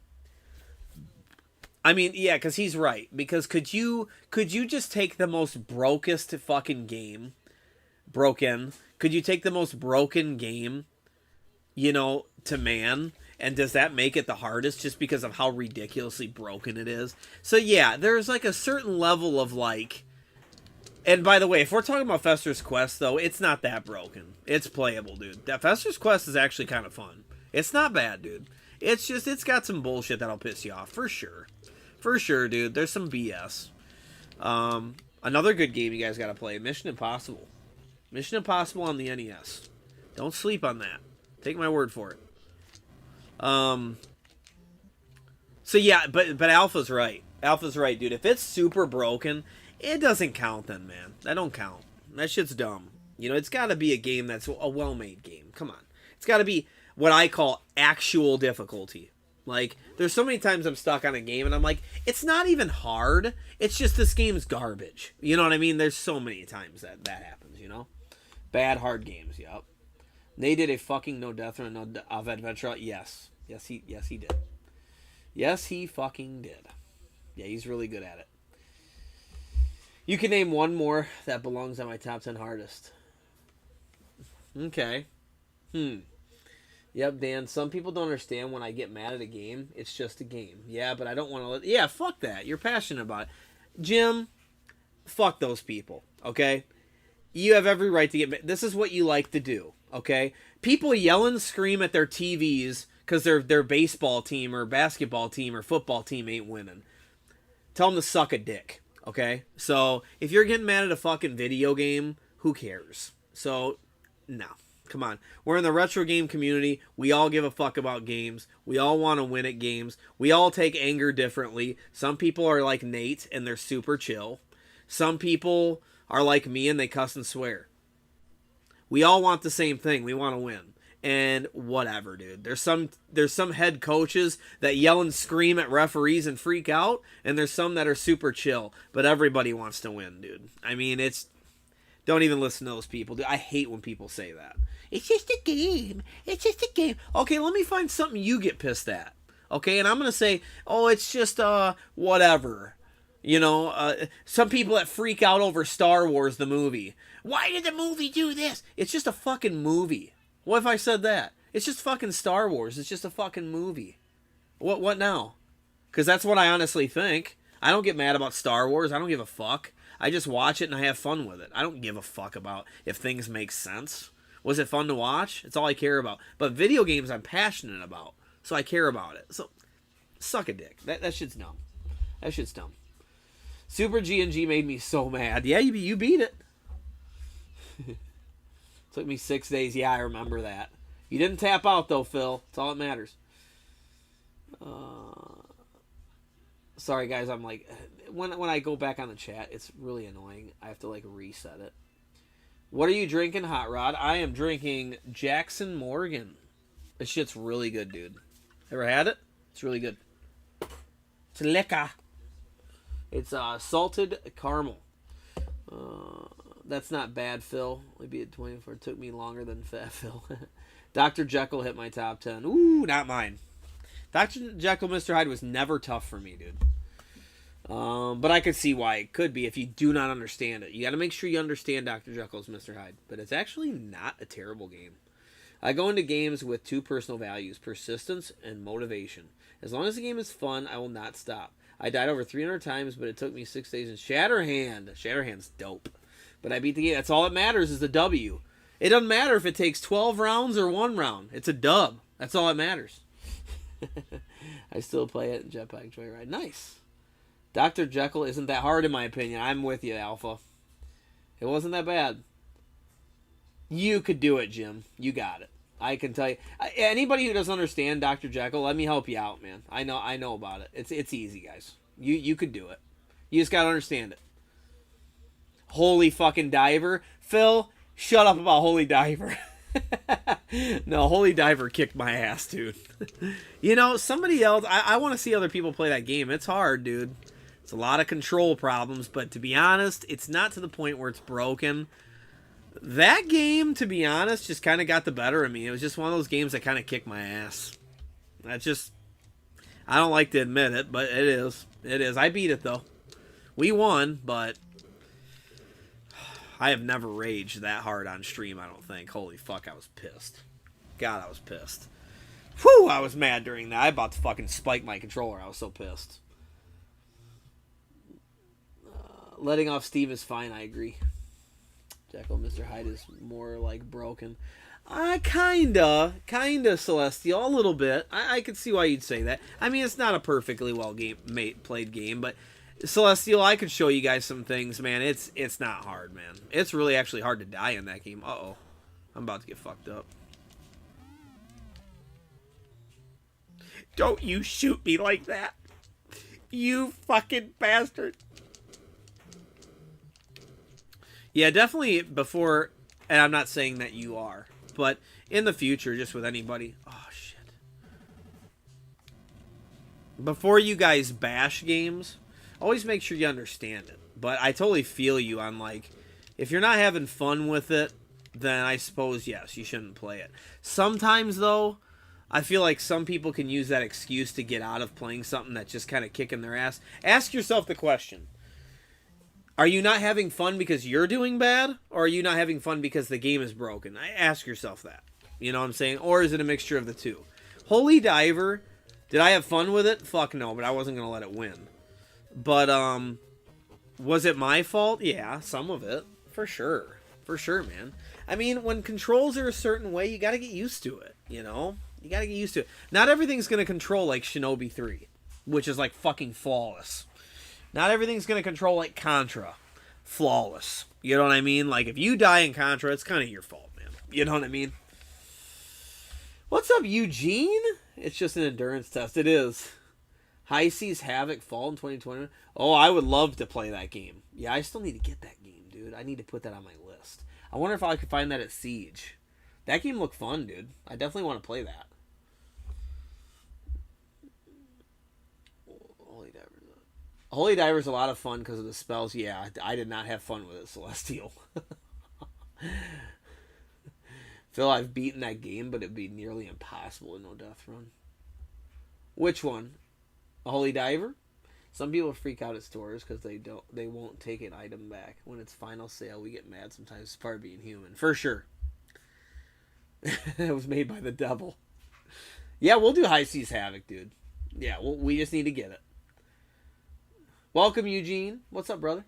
I mean, yeah, because he's right. Because could you just take the most brokest fucking game, could you take the most broken game, to man, and does that make it the hardest just because of how ridiculously broken it is? So yeah, there's like a certain level of like, and by the way, if we're talking about Fester's Quest though, it's not that broken. It's playable, dude. That Fester's Quest is actually kind of fun. It's not bad, dude. It's just, it's got some bullshit that'll piss you off, for sure. For sure, dude. There's some BS. Another good game you guys gotta play, Mission Impossible. Mission Impossible on the NES. Don't sleep on that. Take my word for it. So yeah, but Alpha's right. Alpha's right, dude. If it's super broken, it doesn't count then, man. That don't count. That shit's dumb. It's gotta be a game that's a well-made game. Come on. It's gotta be what I call actual difficulty. Like, there's so many times I'm stuck on a game and I'm like, it's not even hard. It's just this game's garbage. You know what I mean? There's so many times that happens, Bad, hard games, yep. They did a fucking no death or no of adventure. Yes. Yes, he did. Yes, he fucking did. Yeah, he's really good at it. You can name one more that belongs on my top 10 hardest. Okay. Yep, Dan, some people don't understand when I get mad at a game. It's just a game. Yeah, but I don't want to... Yeah, fuck that. You're passionate about it. Jim, fuck those people, okay? You have every right to get mad. This is what you like to do, okay? People yell and scream at their TVs because their baseball team or basketball team or football team ain't winning. Tell them to suck a dick, okay? So, if you're getting mad at a fucking video game, who cares? So, no. Come on. We're in the retro game community. We all give a fuck about games. We all want to win at games. We all take anger differently. Some people are like Nate and they're super chill. Some people are like me and they cuss and swear. We all want the same thing. We want to win. And whatever, dude. There's some head coaches that yell and scream at referees and freak out, and there's some that are super chill, but everybody wants to win, dude. I mean, don't even listen to those people. Dude, I hate when people say that. It's just a game. It's just a game. Okay, let me find something you get pissed at. Okay, and I'm going to say, oh, it's just, whatever. Some people that freak out over Star Wars, the movie. Why did the movie do this? It's just a fucking movie. What if I said that? It's just fucking Star Wars. It's just a fucking movie. What now? Because that's what I honestly think. I don't get mad about Star Wars. I don't give a fuck. I just watch it and I have fun with it. I don't give a fuck about if things make sense. Was it fun to watch? It's all I care about. But video games I'm passionate about. so I care about it. So, suck a dick. That shit's dumb. That shit's dumb. Super G&G made me so mad. Yeah, you beat it. Took me 6 days. Yeah, I remember that. You didn't tap out, though, Phil. That's all that matters. Sorry, guys. I'm like... When I go back on the chat, it's really annoying. I have to, like, reset it. What are you drinking, Hot Rod? I am drinking Jackson Morgan. This shit's really good, dude. Ever had it? It's really good. It's lekker. It's salted caramel. That's not bad, Phil. Maybe at 24. It took me longer than Fat Phil. Dr. Jekyll hit my top 10. Ooh, not mine. Dr. Jekyll, Mr. Hyde was never tough for me, dude. But I could see why it could be if you do not understand it. You got to make sure you understand Dr. Jekyll's Mr. Hyde. But it's actually not a terrible game. I go into games with two personal values, persistence and motivation. As long as the game is fun, I will not stop. I died over 300 times, but it took me 6 days in Shatterhand. Shatterhand's dope. But I beat the game. That's all that matters is the W. It doesn't matter if it takes 12 rounds or 1 round. It's a dub. That's all that matters. I still play it in Jetpack Joyride. Nice. Dr. Jekyll isn't that hard in my opinion. I'm with you, Alpha. It wasn't that bad. You could do it, Jim. You got it. I can tell you. Anybody who doesn't understand Dr. Jekyll, let me help you out, man. I know about it. It's easy, guys. You could do it. You just gotta understand it. Holy fucking Diver. Phil, shut up about Holy Diver. No, Holy Diver kicked my ass, dude. You know, somebody else, I want to see other people play that game. It's hard, dude. It's a lot of control problems, but to be honest, it's not to the point where it's broken. That game, to be honest, just kind of got the better of me. It was just one of those games that kind of kicked my ass. That's just, I don't like to admit it, but it is. It is. I beat it, though. We won, but I have never raged that hard on stream, I don't think. Holy fuck, I was pissed. God, I was pissed. Whew, I was mad during that. I about to fucking spike my controller. I was so pissed. Letting off Steve is fine, I agree. Jekyll, Mr. Hyde is more like broken. Kinda, Celestial, a little bit. I could see why you'd say that. I mean, it's not a perfectly well played game, but Celestial, I could show you guys some things, man. It's not hard, man. It's really actually hard to die in that game. Uh-oh. I'm about to get fucked up. Don't you shoot me like that. You fucking bastard. Yeah, definitely before, and I'm not saying that you are, but in the future, just with anybody. Oh, shit. Before you guys bash games, always make sure you understand it. But I totally feel you on, like, if you're not having fun with it, then I suppose, yes, you shouldn't play it. Sometimes, though, I feel like some people can use that excuse to get out of playing something that's just kind of kicking their ass. Ask yourself the question. Are you not having fun because you're doing bad? Or are you not having fun because the game is broken? Ask yourself that. You know what I'm saying? Or is it a mixture of the two? Holy Diver, did I have fun with it? Fuck no, but I wasn't going to let it win. But, was it my fault? Yeah, some of it. For sure. For sure, man. I mean, when controls are a certain way, you got to get used to it, you know? You got to get used to it. Not everything's going to control like Shinobi 3, which is like fucking flawless. Not everything's going to control like Contra. Flawless. You know what I mean? Like, if you die in Contra, it's kind of your fault, man. You know what I mean? What's up, Eugene? It's just an endurance test. It is. High Seas Havoc Fall in 2020. Oh, I would love to play that game. Yeah, I still need to get that game, dude. I need to put that on my list. I wonder if I could find that at Siege. That game looked fun, dude. I definitely want to play that. Holy Diver's a lot of fun because of the spells. Yeah, I did not have fun with it, Celestial. Phil, I've beaten that game, but it'd be nearly impossible in no death run. Which one? A Holy Diver? Some people freak out at stores because they won't take an item back. When it's final sale, we get mad sometimes. It's part of being human. For sure. It was made by the devil. Yeah, we'll do High Seas Havoc, dude. Yeah, we just need to get it. Welcome, Eugene. What's up, brother?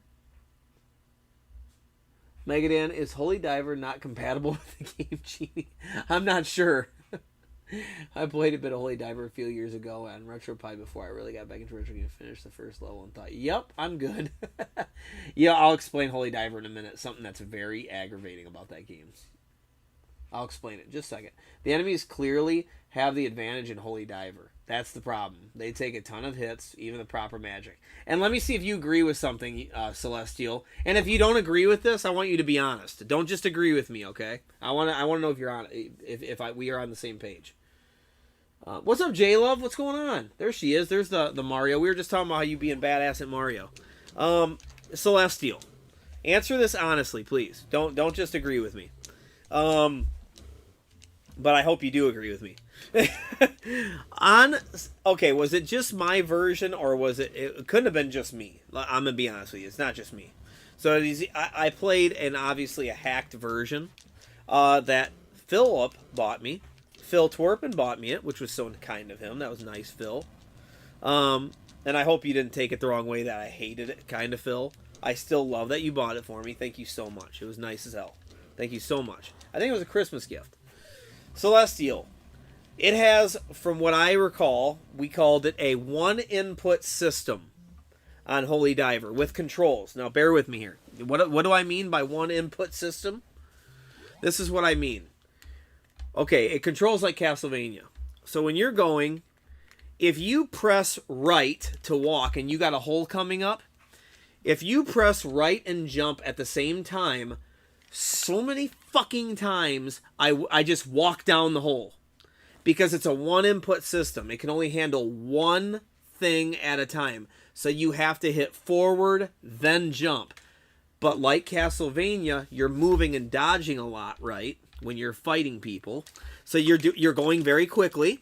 Megadan, is Holy Diver not compatible with the game Genie? I'm not sure. I played a bit of Holy Diver a few years ago on RetroPie before I really got back into retro game. Finished the first level and thought, "Yep, I'm good." Yeah, I'll explain Holy Diver in a minute. Something that's very aggravating about that game. I'll explain it in just a second. The enemies clearly have the advantage in Holy Diver. That's the problem. They take a ton of hits, even the proper magic. And let me see if you agree with something, Celestial. And if you don't agree with this, I want you to be honest. Don't just agree with me, okay? I want to know if you're on, we are on the same page. What's up, J Love? What's going on? There she is. There's the Mario. We were just talking about how you being badass at Mario. Celestial, answer this honestly, please. Don't just agree with me. But I hope you do agree with me. Okay, was it just my version, or was it couldn't have been just me? I'm gonna be honest with you, it's not just me. So I played obviously a hacked version that Philip bought me. Phil Twerpin bought me it, which was so kind of him. That was nice, Phil. And I hope you didn't take it the wrong way that I hated it, kind of, Phil. I still love that you bought it for me. Thank you so much. It was nice as hell. Thank you so much. I think it was a Christmas gift. Celestial. It has, from what I recall, we called it a one-input system on Holy Diver with controls. Now, bear with me here. What do I mean by one-input system? This is what I mean. Okay, it controls like Castlevania. So when you're going, if you press right to walk and you got a hole coming up, if you press right and jump at the same time, so many fucking times I just walk down the hole. Because it's a one-input system. It can only handle one thing at a time. So you have to hit forward, then jump. But like Castlevania, you're moving and dodging a lot, right? When you're fighting people. So you're going very quickly.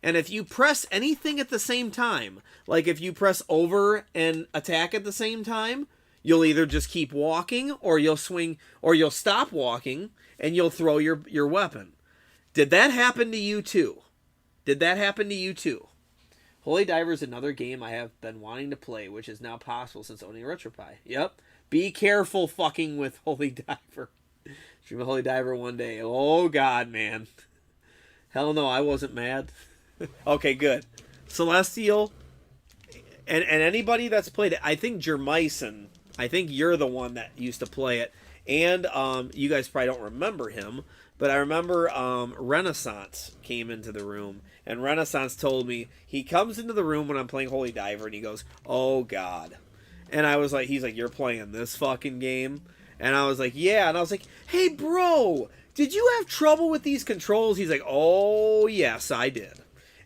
And if you press anything at the same time, like if you press over and attack at the same time, you'll either just keep walking, or you'll swing, or you'll stop walking, and you'll throw your weapon. Did that happen to you too? Did that happen to you too? Holy Diver is another game I have been wanting to play, which is now possible since owning a RetroPie. Yep. Be careful fucking with Holy Diver. Stream a Holy Diver one day. Oh, God, man. Hell no, I wasn't mad. Okay, good. Celestial, and anybody that's played it, I think Jermison, I think you're the one that used to play it. And you guys probably don't remember him, but I remember Renaissance came into the room, and Renaissance told me he comes into the room when I'm playing Holy Diver, and he goes, "Oh, God." And I was like, he's like, "You're playing this fucking game?" And I was like, "Yeah." And I was like, "Hey, bro, did you have trouble with these controls?" He's like, "Oh, yes, I did."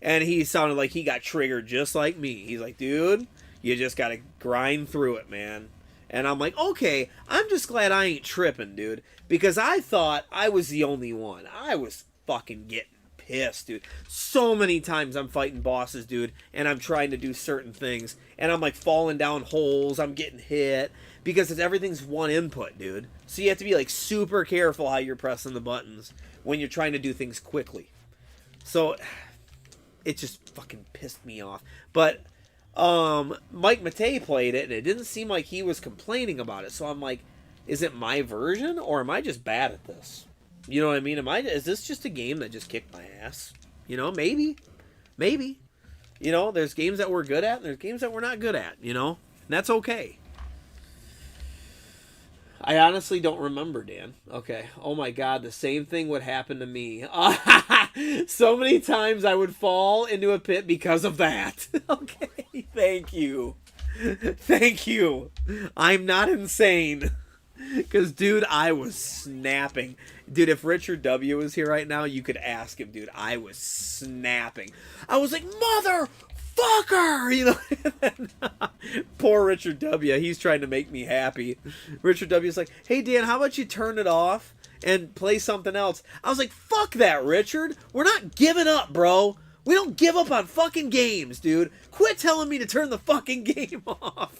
And he sounded like he got triggered just like me. He's like, "Dude, you just got to grind through it, man." And I'm like, okay, I'm just glad I ain't tripping, dude. Because I thought I was the only one. I was fucking getting pissed, dude. So many times I'm fighting bosses, dude, and I'm trying to do certain things. And I'm like falling down holes. I'm getting hit. Because everything's one input, dude. So you have to be like super careful how you're pressing the buttons when you're trying to do things quickly. So it just fucking pissed me off. But Mike Matei played it, and it didn't seem like he was complaining about it. So I'm like, is it my version, or am I just bad at this? You know what I mean? Is this just a game that just kicked my ass? You know, maybe. You know, there's games that we're good at, and there's games that we're not good at, you know? And that's okay. I honestly don't remember, Dan. Okay. Oh my God, the same thing would happen to me. So many times I would fall into a pit because of that. Okay, thank you. Thank you. I'm not insane. Because, dude, I was snapping. Dude, if Richard W. was here right now, you could ask him, dude. I was snapping. I was like, motherfucker! You know? Poor Richard W. He's trying to make me happy. Richard W.'s like, hey, Dan, how about you turn it off and play something else? I was like, fuck that, Richard. We're not giving up, bro. We don't give up on fucking games, dude. Quit telling me to turn the fucking game off.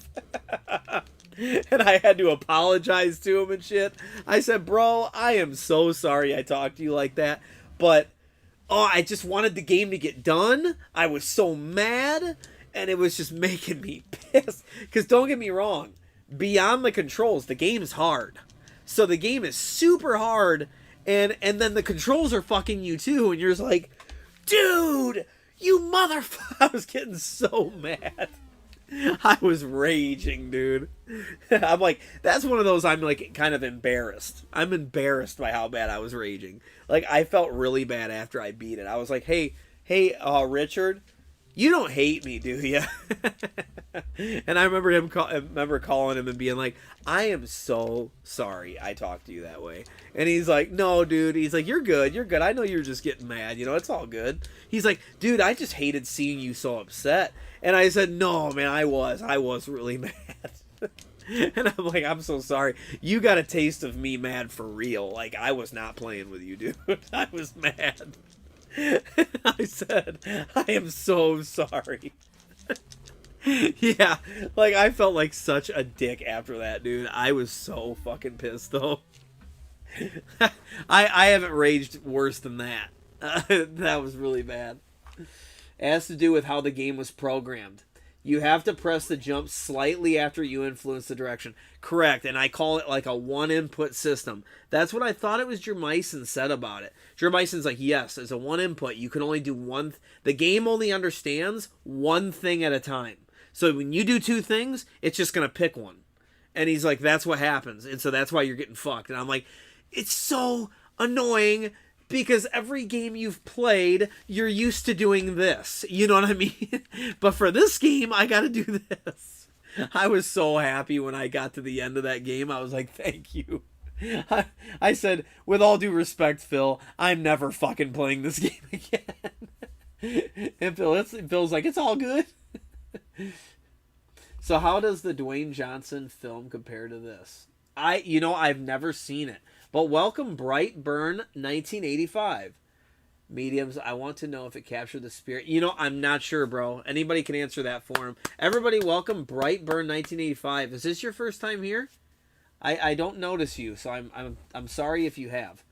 And I had to apologize to him and shit. I said, bro, I am so sorry I talked to you like that. But, I just wanted the game to get done. I was so mad. And it was just making me pissed. Because don't get me wrong. Beyond the controls, the game is hard. So the game is super hard. And then the controls are fucking you too. And you're just like, dude, you motherfucker. I was getting so mad. I was raging, dude. I'm like, that's one of those I'm like kind of embarrassed. I'm embarrassed by how bad I was raging. Like, I felt really bad after I beat it. I was like, hey, Richard, you don't hate me, do you? And I remember calling him and being like, I am so sorry I talked to you that way. And he's like, no, dude. He's like, you're good. I know you're just getting mad. You know, it's all good. He's like, dude, I just hated seeing you so upset. And I said, no, man, I was really mad. And I'm like, I'm so sorry. You got a taste of me mad for real. Like, I was not playing with you, dude. I was mad. I said, I am so sorry. Yeah, like, I felt like such a dick after that, dude. I was so fucking pissed, though. I haven't raged worse than that. That was really bad. It has to do with how the game was programmed. You have to press the jump slightly after you influence the direction. Correct, and I call it like a one-input system. That's what I thought it was Jermison said about it. Jermison's like, yes, as a one input, you can only do one. The game only understands one thing at a time. So when you do two things, it's just going to pick one. And he's like, that's what happens. And so that's why you're getting fucked. And I'm like, it's so annoying because every game you've played, you're used to doing this. You know what I mean? But for this game, I got to do this. I was so happy when I got to the end of that game. I was like, thank you. I said, with all due respect, Phil, I'm never fucking playing this game again. And Phil's like, it's all good. So how does the Dwayne Johnson film compare to this? I've never seen it. But welcome Brightburn 1985. Mediums, I want to know if it captured the spirit. I'm not sure, bro. Anybody can answer that for him. Everybody, welcome Brightburn 1985. Is this your first time here? I don't notice you, so I'm sorry if you have.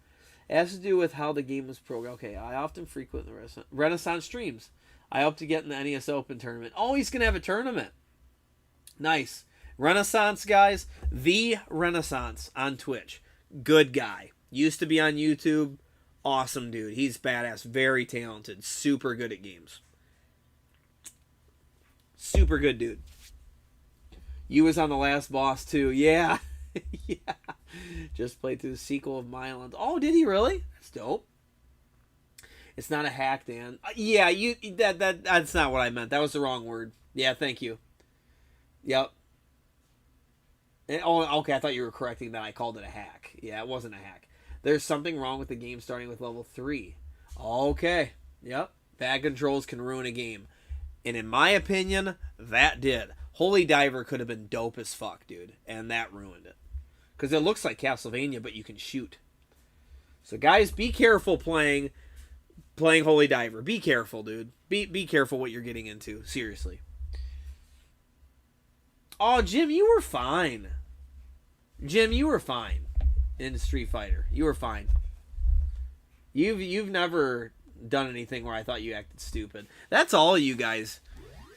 It has to do with how the game was programmed. Okay, I often frequent the Renaissance streams. I hope to get in the NES Open tournament. Oh, he's going to have a tournament. Nice. Renaissance, guys. The Renaissance on Twitch. Good guy. Used to be on YouTube. Awesome dude. He's badass. Very talented. Super good at games. Super good dude. You was on the last boss too. Yeah. Yeah. Just played through the sequel of Myland. Oh, did he really? That's dope. It's not a hack, Dan. Yeah, that's not what I meant. That was the wrong word. Yeah, thank you. Yep. Okay, I thought you were correcting that I called it a hack. Yeah, it wasn't a hack. There's something wrong with the game starting with level 3. Okay. Yep. Bad controls can ruin a game. And in my opinion, that did. Holy Diver could have been dope as fuck, dude. And that ruined it. Because it looks like Castlevania, but you can shoot. So guys, be careful playing Holy Diver. Be careful, dude. Be careful what you're getting into. Seriously. Oh, Jim, you were fine. Jim, you were fine in Street Fighter. You were fine. You've never done anything where I thought you acted stupid. That's all you guys.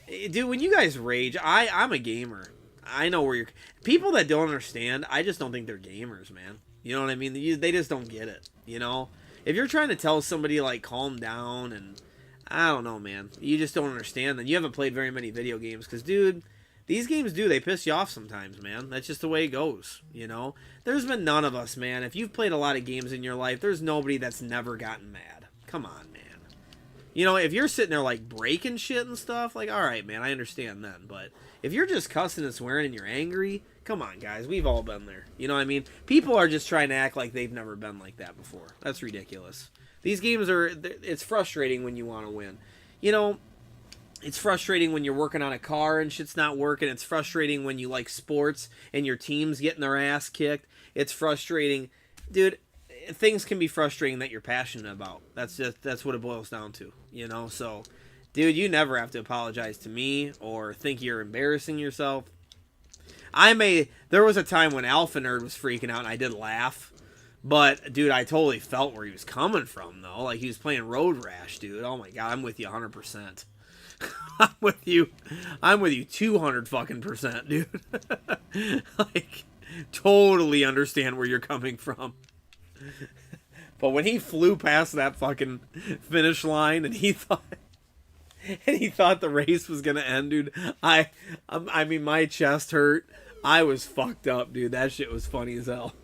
Dude, when you guys rage, I'm a gamer. I know where you're... People that don't understand, I just don't think they're gamers, man. You know what I mean? They just don't get it, you know? If you're trying to tell somebody, like, calm down and... I don't know, man. You just don't understand. Then you haven't played very many video games. Because, dude, these games they piss you off sometimes, man. That's just the way it goes, you know? There's been none of us, man. If you've played a lot of games in your life, there's nobody that's never gotten mad. Come on, man. You know, if you're sitting there, like, breaking shit and stuff, like, all right, man, I understand then. But if you're just cussing and swearing and you're angry, come on, guys. We've all been there. You know what I mean? People are just trying to act like they've never been like that before. That's ridiculous. These games it's frustrating when you want to win. You know, it's frustrating when you're working on a car and shit's not working. It's frustrating when you like sports and your team's getting their ass kicked. It's frustrating. Dude, things can be frustrating that you're passionate about. That's what it boils down to, you know? So, dude, you never have to apologize to me or think you're embarrassing yourself. There was a time when Alpha Nerd was freaking out and I did laugh. But, dude, I totally felt where he was coming from, though. Like, he was playing Road Rash, dude. Oh, my God, I'm with you 100%. I'm with you 200 fucking %, dude. Like, totally understand where you're coming from. But when he flew past that fucking finish line and he thought the race was gonna end, dude, I mean, my chest hurt. I was fucked up, dude. That shit was funny as hell.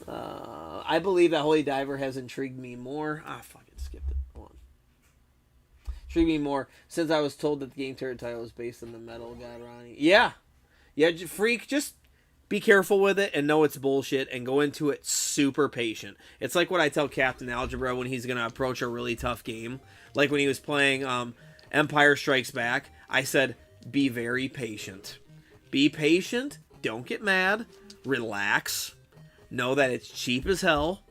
I believe that Holy Diver has intrigued me more. I fucking skipped it. Hold on. Intrigued me more since I was told that the game turret title was based on the Metal God Ronnie. Yeah, freak. Just be careful with it and know it's bullshit and go into it super patient. It's like what I tell Captain Algebra when he's gonna approach a really tough game. Like when he was playing Empire Strikes Back, I said, be very patient. Be patient. Don't get mad. Relax. Know that it's cheap as hell.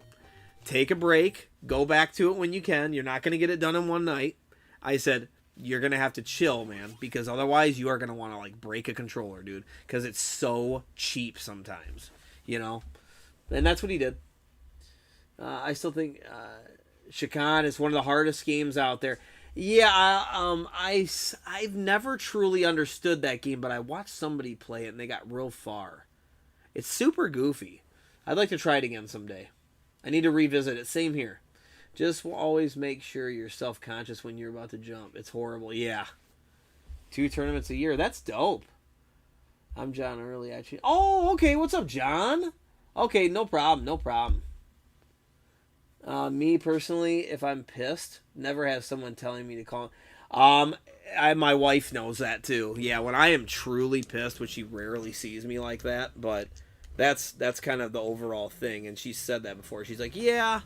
Take a break. Go back to it when you can. You're not going to get it done in one night. I said, you're going to have to chill, man. Because otherwise you are going to want to like break a controller, dude. Because it's so cheap sometimes. You know? And that's what he did. I still think Shakan is one of the hardest games out there. Yeah, I've never truly understood that game, but I watched somebody play it and they got real far. It's super goofy. I'd like to try it again someday. I need to revisit it. Same here. Just always make sure you're self-conscious when you're about to jump. It's horrible. Yeah. 2 tournaments a year. That's dope. I'm John Early, actually. Oh, okay. What's up, John? Okay, no problem. No problem. Me personally, if I'm pissed, never have someone telling me to call. My wife knows that too. Yeah, when I am truly pissed, which she rarely sees me like that, but that's kind of the overall thing. And she said that before. She's like, yeah,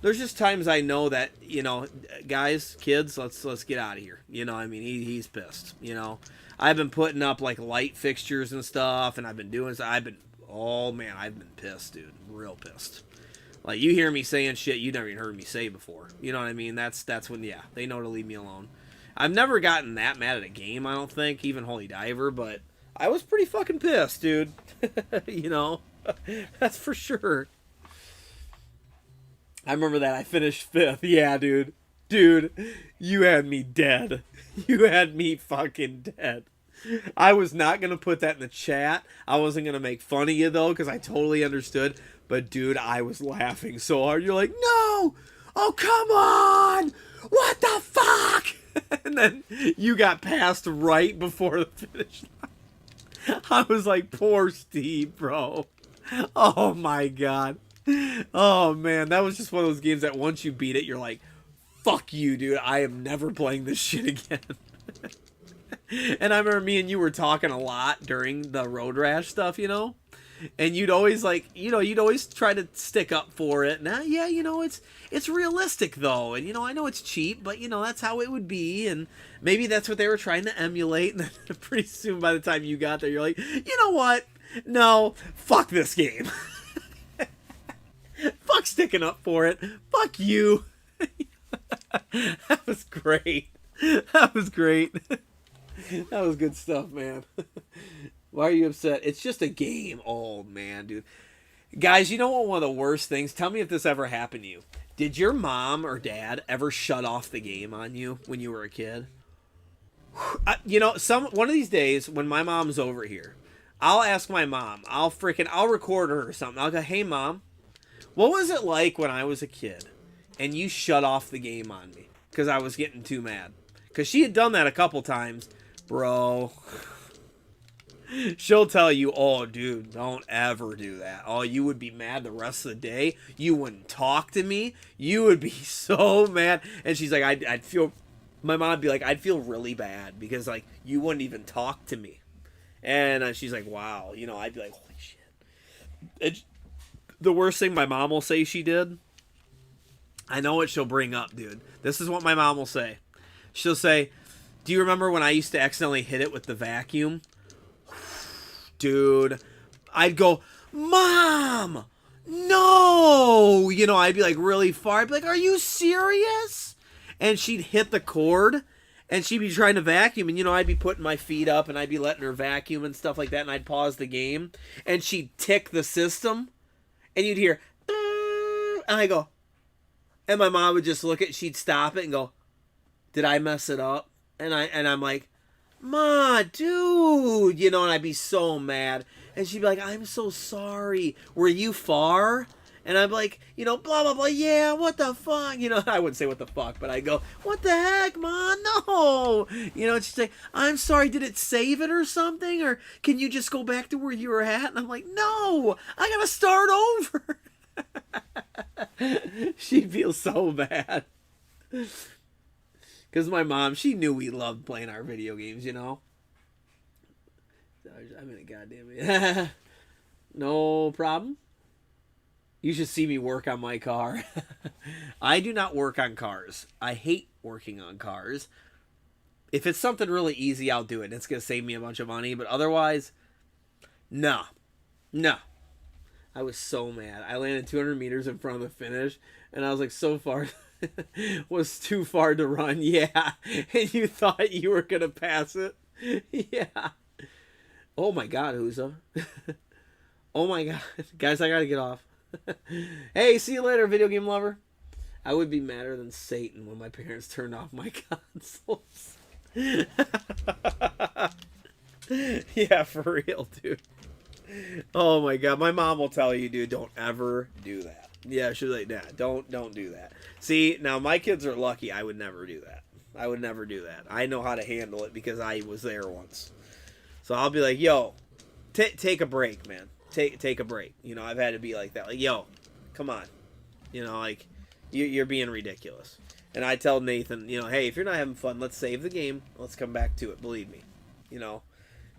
there's just times I know that, you know, guys, kids, let's get out of here. You know, I mean, he's pissed. You know, I've been putting up like light fixtures and stuff, and I've been pissed, dude, real pissed. Like, you hear me saying shit you never even heard me say before. You know what I mean? That's when, yeah, they know to leave me alone. I've never gotten that mad at a game, I don't think, even Holy Diver, but I was pretty fucking pissed, dude. You know? That's for sure. I remember that I finished 5th. Yeah, dude. Dude, you had me dead. You had me fucking dead. I was not going to put that in the chat. I wasn't going to make fun of you, though, because I totally understood. But, dude, I was laughing so hard. You're like, no! Oh, come on! What the fuck? And then you got passed right before the finish line. I was like, poor Steve, bro. Oh, my God. Oh, man. That was just one of those games that once you beat it, you're like, fuck you, dude. I am never playing this shit again. And I remember me and you were talking a lot during the Road Rash stuff, you know? And you'd always you'd always try to stick up for it. Now, yeah, you know, it's realistic though. And, you know, I know it's cheap, but, you know, that's how it would be. And maybe that's what they were trying to emulate. And then pretty soon by the time you got there, you're like, you know what? No, fuck this game. Fuck sticking up for it. Fuck you. That was great. That was great. That was good stuff, man. Why are you upset? It's just a game. Oh, man, dude. Guys, you know what one of the worst things? Tell me if this ever happened to you. Did your mom or dad ever shut off the game on you when you were a kid? You know, one of these days when my mom's over here, I'll ask my mom. I'll record her or something. I'll go, hey, Mom, what was it like when I was a kid and you shut off the game on me because I was getting too mad? Because she had done that a couple times. Bro, she'll tell you, oh, dude, don't ever do that. Oh, you would be mad the rest of the day. You wouldn't talk to me. You would be so mad. And she's like, my mom would be like, I'd feel really bad because, like, you wouldn't even talk to me. And she's like, wow. You know, I'd be like, holy shit. The worst thing my mom will say she did, I know what she'll bring up, dude. This is what my mom will say. She'll say, do you remember when I used to accidentally hit it with the vacuum? Dude, I'd go, Mom, no! You know, I'd be like really far. I'd be like, are you serious? And she'd hit the cord, and she'd be trying to vacuum. And, you know, I'd be putting my feet up, and I'd be letting her vacuum and stuff like that, and I'd pause the game. And she'd tick the system, and you'd hear, and I go, and my mom would just look at, she'd stop it and go, did I mess it up? And I'm like, Ma, dude, you know, and I'd be so mad. And she'd be like, I'm so sorry. Were you far? And I'm like, you know, blah, blah, blah, yeah, what the fuck? You know, I wouldn't say what the fuck, but I go, what the heck, Mom? No. You know, and she'd say, I'm sorry, did it save it or something? Or can you just go back to where you were at? And I'm like, no, I got to start over. She'd feel so bad. Because my mom, she knew we loved playing our video games, you know. I mean, goddamn it. No problem. You should see me work on my car. I do not work on cars. I hate working on cars. If it's something really easy, I'll do it. It's going to save me a bunch of money. But otherwise, no. No. I was so mad. I landed 200 meters in front of the finish. And I was like, so far... was too far to run. Yeah. And you thought you were going to pass it. Yeah. Oh my God, Huza. Oh my God. Guys, I got to get off. Hey, see you later, video game lover. I would be madder than Satan when my parents turned off my consoles. Yeah, for real, dude. Oh my God. My mom will tell you, dude, don't ever do that. Yeah, she's like, nah, don't do that. See, now my kids are lucky. I would never do that. I would never do that. I know how to handle it because I was there once. So I'll be like, yo, take a break, man. Take a break. You know, I've had to be like that. Like, yo, come on. You know, like, you're being ridiculous. And I tell Nathan, you know, hey, if you're not having fun, let's save the game. Let's come back to it. Believe me. You know.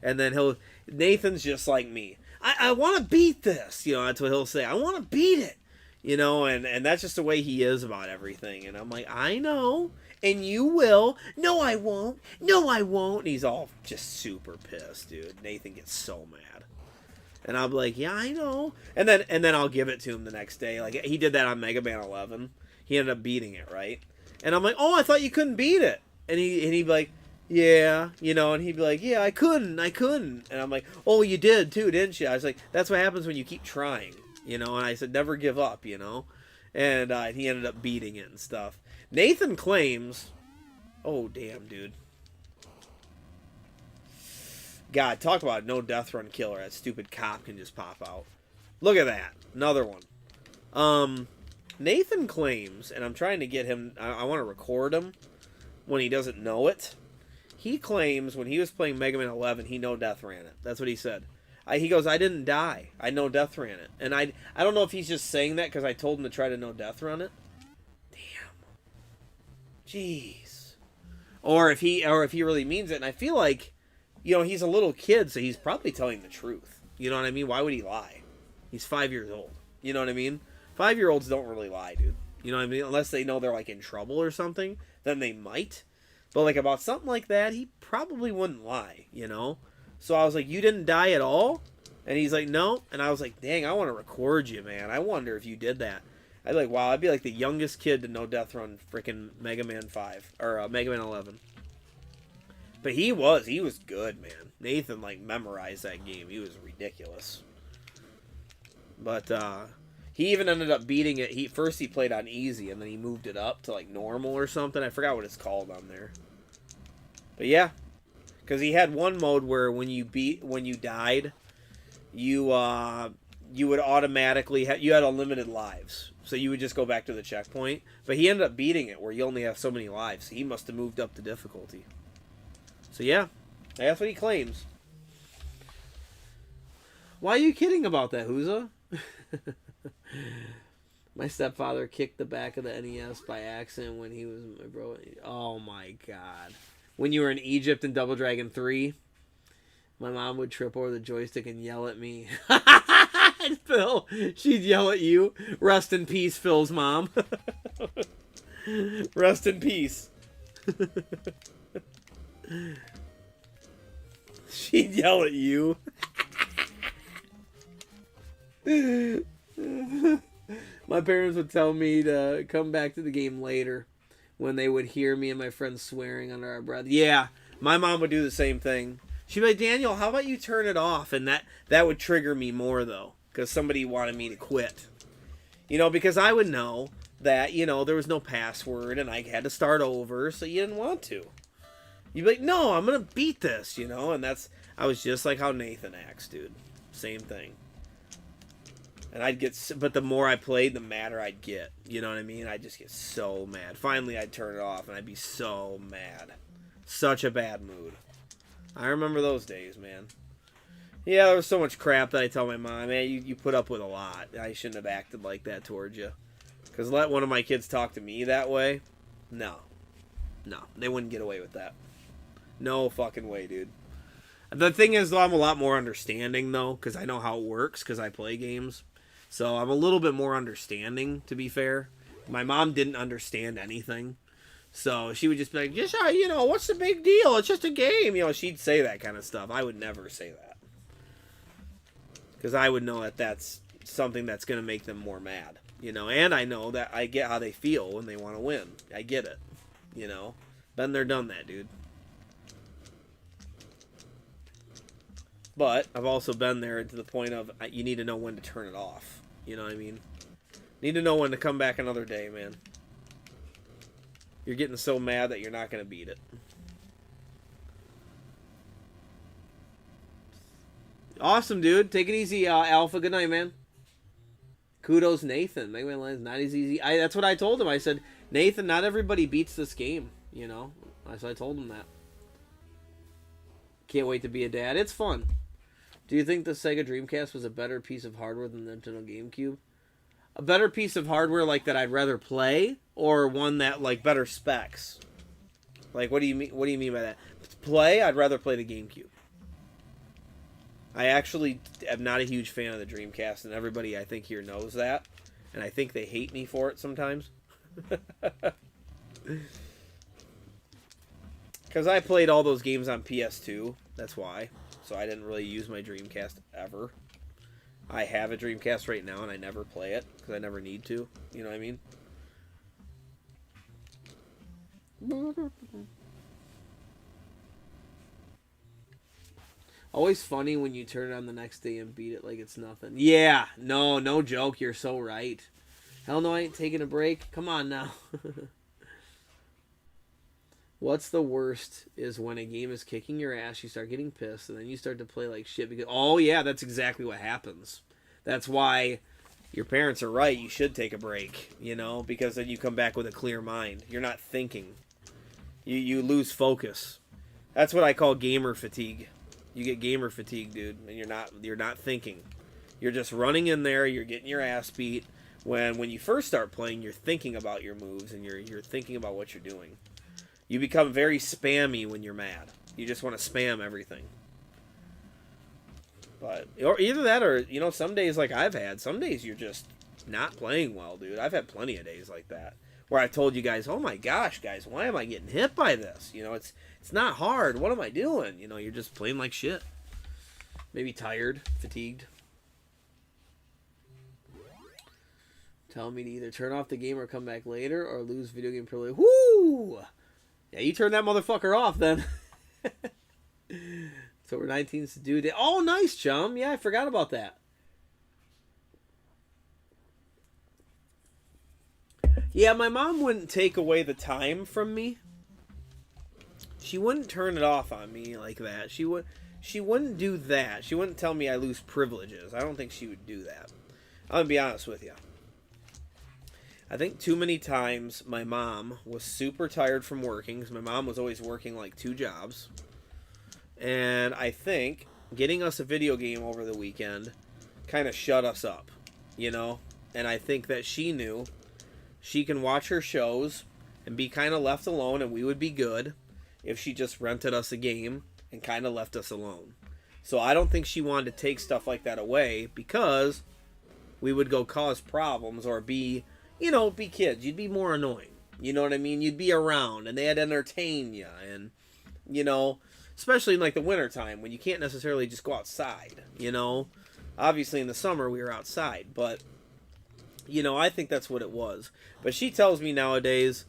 And then Nathan's just like me. I want to beat this. You know, that's what he'll say. I want to beat it. You know, and that's just the way he is about everything. And I'm like, I know. And you will. No, I won't. No, I won't. And he's all just super pissed, dude. Nathan gets so mad. And I'm like, yeah, I know. And then I'll give it to him the next day. Like, he did that on Mega Man 11. He ended up beating it, right? And I'm like, oh, I thought you couldn't beat it. And he'd be like, yeah, you know, and he'd be like, yeah, I couldn't. And I'm like, oh, you did too, didn't you? I was like, that's what happens when you keep trying, you know? And I said, never give up, you know? And he ended up beating it and stuff. Nathan claims, oh, damn, dude. God, talk about no death run killer. That stupid cop can just pop out. Look at that. Another one. Nathan claims, and I'm trying to get him, I want to record him when he doesn't know it. He claims when he was playing Mega Man 11, he no death ran it. That's what he said. He goes, I didn't die. I no death ran it. And I don't know if he's just saying that because I told him to try to no death run it. Damn. Jeez. Or if he really means it. And I feel like, you know, he's a little kid, so he's probably telling the truth. You know what I mean? Why would he lie? He's 5 years old. You know what I mean? 5-year-olds don't really lie, dude. You know what I mean? Unless they know they're, like, in trouble or something, then they might. But, like, about something like that, he probably wouldn't lie, you know? So I was like, you didn't die at all? And he's like, no. And I was like, dang, I want to record you, man. I wonder if you did that. I'd be like, wow, I'd be like the youngest kid to no death run freaking Mega Man 5. Or Mega Man 11. But he was good, man. Nathan, like, memorized that game. He was ridiculous. But, he even ended up beating it. First he played on easy, and then he moved it up to, like, normal or something. I forgot what it's called on there. But, yeah. Because he had one mode where when you died, you would automatically... you had unlimited lives. So you would just go back to the checkpoint. But he ended up beating it, where you only have so many lives. So he must have moved up the difficulty. So, yeah. That's what he claims. Why are you kidding about that, Huza? My stepfather kicked the back of the NES by accident when he was my bro. Oh my God! When you were in Egypt in Double Dragon 3, my mom would trip over the joystick and yell at me. Phil, she'd yell at you. Rest in peace, Phil's mom. Rest in peace. She'd yell at you. My parents would tell me to come back to the game later when they would hear me and my friends swearing under our breath. Yeah, my mom would do the same thing. She'd be like, Daniel, how about you turn it off? And that would trigger me more, though, because somebody wanted me to quit. You know, because I would know that, you know, there was no password and I had to start over, so you didn't want to. You'd be like, no, I'm going to beat this, you know? And I was just like how Nathan acts, dude. Same thing. And I'd get, but the more I played, the madder I'd get. You know what I mean? I'd just get so mad. Finally, I'd turn it off, and I'd be so mad. Such a bad mood. I remember those days, man. Yeah, there was so much crap that I tell my mom, man, you put up with a lot. I shouldn't have acted like that towards you. Because let one of my kids talk to me that way? No. No, they wouldn't get away with that. No fucking way, dude. The thing is, though, I'm a lot more understanding, though, because I know how it works, because I play games. So I'm a little bit more understanding, to be fair. My mom didn't understand anything. So she would just be like, just, you know, what's the big deal? It's just a game. You know, she'd say that kind of stuff. I would never say that. Because I would know that that's something that's going to make them more mad. You know, and I know that I get how they feel when they want to win. I get it. You know, been there, done that, dude. But I've also been there to the point of you need to know when to turn it off. You know what I mean? Need to know when to come back another day, man. You're getting so mad that you're not going to beat it. Awesome, dude. Take it easy, Alpha. Good night, man. Kudos, Nathan. Mega Man Line's not as easy. That's what I told him. I said, Nathan, not everybody beats this game. You know? So I told him that. Can't wait to be a dad. It's fun. Do you think the Sega Dreamcast was a better piece of hardware than the Nintendo GameCube? A better piece of hardware like that I'd rather play, or one that like better specs? Like, what do you mean? What do you mean by that? Play? I'd rather play the GameCube. I actually am not a huge fan of the Dreamcast, and everybody I think here knows that, and I think they hate me for it sometimes. Because I played all those games on PS2, that's why. So I didn't really use my Dreamcast ever. I have a Dreamcast right now, and I never play it, because I never need to. You know what I mean? Always funny when you turn it on the next day and beat it like it's nothing. Yeah, no joke, you're so right. Hell no, I ain't taking a break. Come on now. What's the worst is when a game is kicking your ass, you start getting pissed, and then you start to play like shit because, oh yeah, that's exactly what happens. That's why your parents are right. You should take a break, you know, because then you come back with a clear mind. You're not thinking. You lose focus. That's what I call gamer fatigue. You get gamer fatigue, dude, and you're not thinking. You're just running in there, you're getting your ass beat. When you first start playing, you're thinking about your moves and you're thinking about what you're doing. You become very spammy when you're mad. You just want to spam everything. But or either that or, you know, some days like I've had, some days you're just not playing well, dude. I've had plenty of days like that where I've told you guys, "Oh my gosh, guys, why am I getting hit by this?" You know, it's not hard. What am I doing? You know, you're just playing like shit. Maybe tired, fatigued. Tell me to either turn off the game or come back later or lose video game privilege. Woo! Yeah, you turn that motherfucker off then. So we're 19s to do that. Oh, nice, chum. Yeah, I forgot about that. Yeah, my mom wouldn't take away the time from me. She wouldn't turn it off on me like that. She wouldn't do that. She wouldn't tell me I lose privileges. I don't think she would do that. I'm going to be honest with you. I think too many times my mom was super tired from working, because my mom was always working like 2 jobs. And I think getting us a video game over the weekend kind of shut us up, you know? And I think that she knew she can watch her shows and be kind of left alone, and we would be good if she just rented us a game and kind of left us alone. So I don't think she wanted to take stuff like that away, because we would go cause problems or be, you know, be kids. You'd be more annoying. You know what I mean? You'd be around, and they'd entertain you. And, you know, especially in, like, the wintertime when you can't necessarily just go outside, you know? Obviously, in the summer, we were outside. But, you know, I think that's what it was. But she tells me nowadays,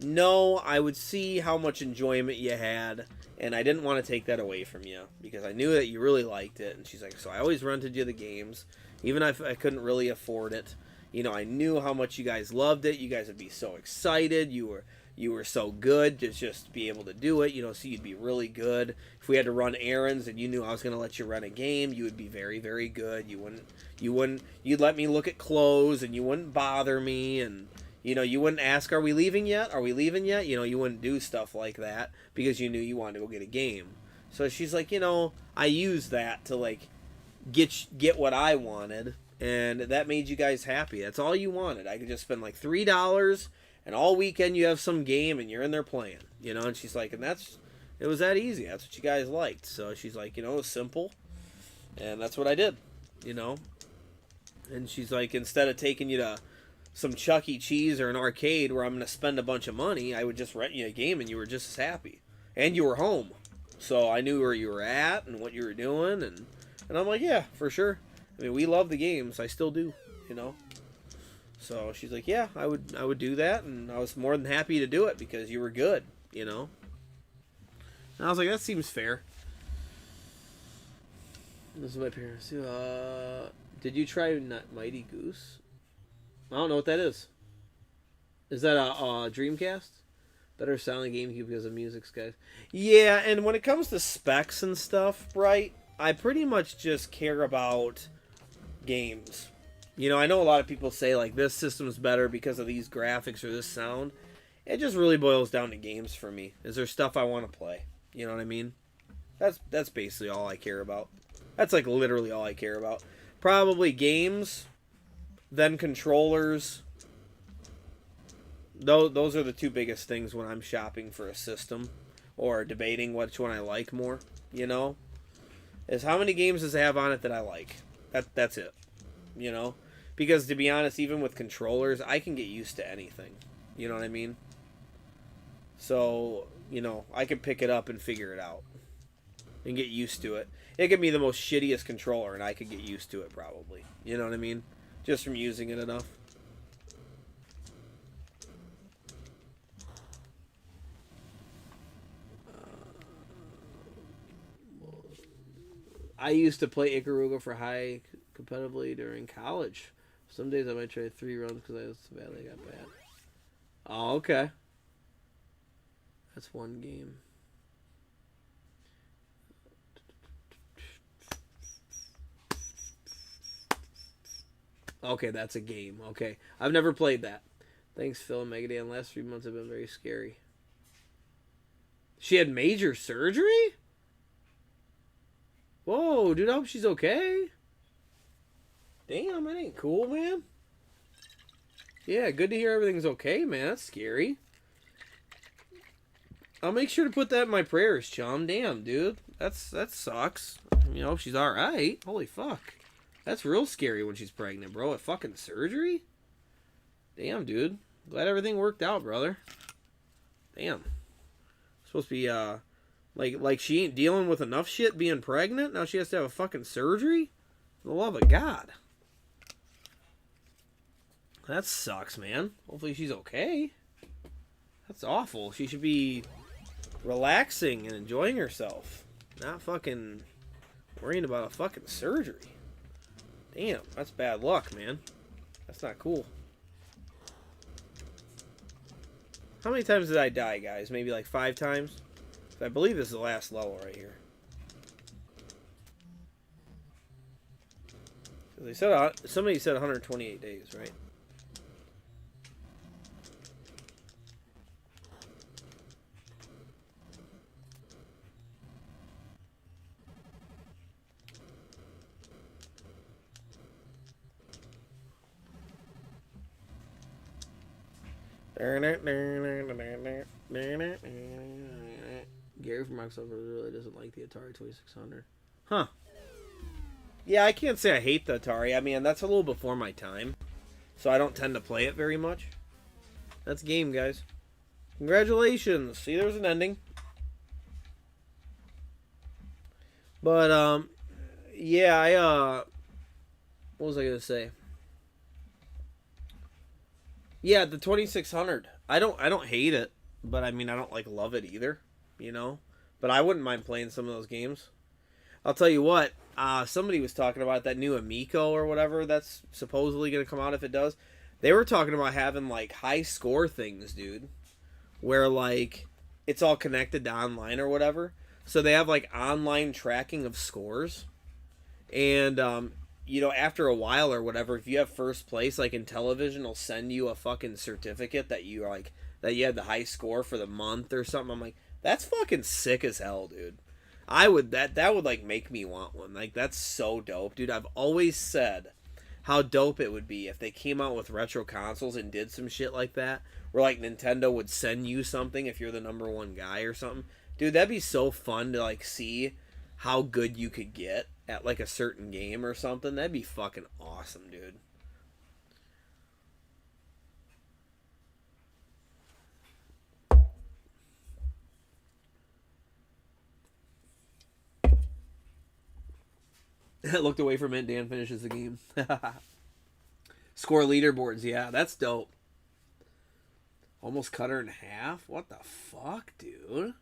no, I would see how much enjoyment you had, and I didn't want to take that away from you, because I knew that you really liked it. And she's like, so I always rented you the games, even if I couldn't really afford it. You know, I knew how much you guys loved it. You guys would be so excited. You you were so good to just be able to do it, so you'd be really good. If we had to run errands and you knew I was going to let you run a game, you would be very, very good. You'd let me look at clothes and you wouldn't bother me, and you wouldn't ask, are we leaving yet? Are we leaving yet? You wouldn't do stuff like that because you knew you wanted to go get a game. So she's like, I used that to like get what I wanted, and that made you guys happy. That's all you wanted. I could just spend like $3 and all weekend you have some game and you're in there playing, and she's like, and it was that easy. That's what you guys liked. So she's like, it was simple, and that's what I did, and she's like, instead of taking you to some Chuck E. Cheese or an arcade where I'm going to spend a bunch of money, I would just rent you a game and you were just as happy. And you were home. So I knew where you were at and what you were doing, and I'm like, yeah, for sure. I mean, we love the games. I still do, So she's like, yeah, I would do that, and I was more than happy to do it because you were good, And I was like, that seems fair. This is my parents. Did you try Mighty Goose? I don't know what that is. Is that a Dreamcast? Better sounding GameCube because of music's guys. Yeah, and when it comes to specs and stuff, right, I pretty much just care about games. I know a lot of people say, like, this system's better because of these graphics or this sound. It just really boils down to games for me. Is there stuff I want to play? You know what I mean? That's basically all I care about. That's, like, literally all I care about. Probably games, then controllers. Those are the two biggest things when I'm shopping for a system or debating which one I like more, is how many games does it have on it that I like. That's it, because to be honest, even with controllers, I can get used to anything, you know what I mean? So, I can pick it up and figure it out and get used to it. It could be the most shittiest controller and I could get used to it probably, you know what I mean? Just from using it enough. I used to play Ikaruga for high competitively during college. Some days I might try 3 runs because I was so badly got bad. Oh, okay. That's one game. Okay, that's a game. Okay. I've never played that. Thanks, Phil and Megadan. Last 3 months have been very scary. She had major surgery? Whoa, dude, I hope she's okay. Damn, that ain't cool, man. Yeah, good to hear everything's okay, man. That's scary. I'll make sure to put that in my prayers, chum. Damn, dude. That sucks. I hope she's alright. Holy fuck. That's real scary when she's pregnant, bro. A fucking surgery? Damn, dude. Glad everything worked out, brother. Damn. Supposed to be, like she ain't dealing with enough shit being pregnant? Now she has to have a fucking surgery? For the love of God. That sucks, man. Hopefully she's okay. That's awful. She should be relaxing and enjoying herself. Not fucking worrying about a fucking surgery. Damn, that's bad luck, man. That's not cool. How many times did I die, guys? Maybe like 5 times? I believe this is the last level right here. They said somebody said 128 days, right? Gary from Microsoft really doesn't like the Atari 2600. Huh. Yeah, I can't say I hate the Atari. I mean, that's a little before my time. So I don't tend to play it very much. That's game, guys. Congratulations. See, there's an ending. But, yeah, what was I going to say? Yeah, the 2600. I don't hate it, but I mean, I don't love it either, But I wouldn't mind playing some of those games. I'll tell you what, somebody was talking about that new Amico or whatever that's supposedly going to come out if it does. They were talking about having high score things, dude. where like it's all connected to online or whatever. So they have like online tracking of scores, and you know, after a while or whatever, if you have first place, like in television, will send you a fucking certificate that you like that you had the high score for the month or something. I'm like, that's fucking sick as hell, dude. I would that would like make me want one. Like that's so dope, dude. I've always said how dope it would be if they came out with retro consoles and did some shit like that, where like Nintendo would send you something if you're the number one guy or something. Dude, that'd be so fun to like see how good you could get at like a certain game or something. That'd be fucking awesome, dude. Looked away from it. Dan finishes the game. Score leaderboards. Yeah, that's dope. Almost cut her in half? What the fuck, dude?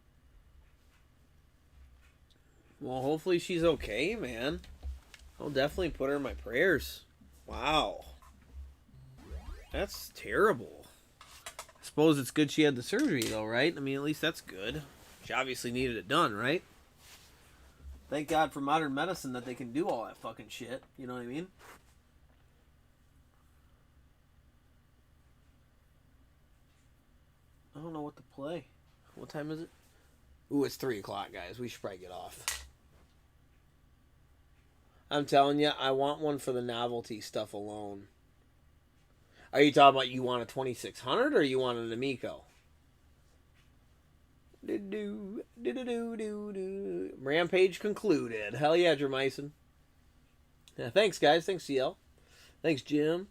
Well, hopefully she's okay, man. I'll definitely put her in my prayers. Wow. That's terrible. I suppose it's good she had the surgery, though, right? I mean, at least that's good. She obviously needed it done, right? Thank God for modern medicine that they can do all that fucking shit. You know what I mean? I don't know what to play. What time is it? Ooh, it's 3 o'clock, guys. We should probably get off. I'm telling you, I want one for the novelty stuff alone. Are you talking about you want a 2600 or you want an Amico? Rampage concluded. Hell yeah, Jermison. Yeah, thanks, guys. Thanks, CL. Thanks, Jim.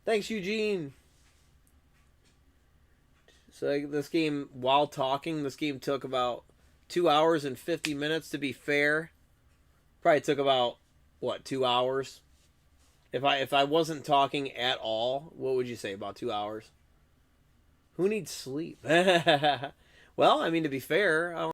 Thanks, Eugene. So this game, while talking, this game took about 2 hours and 50 minutes, to be fair. Probably took about, what, 2 hours? If I wasn't talking at all, what would you say, about 2 hours? Who needs sleep? Well, I mean, to be fair,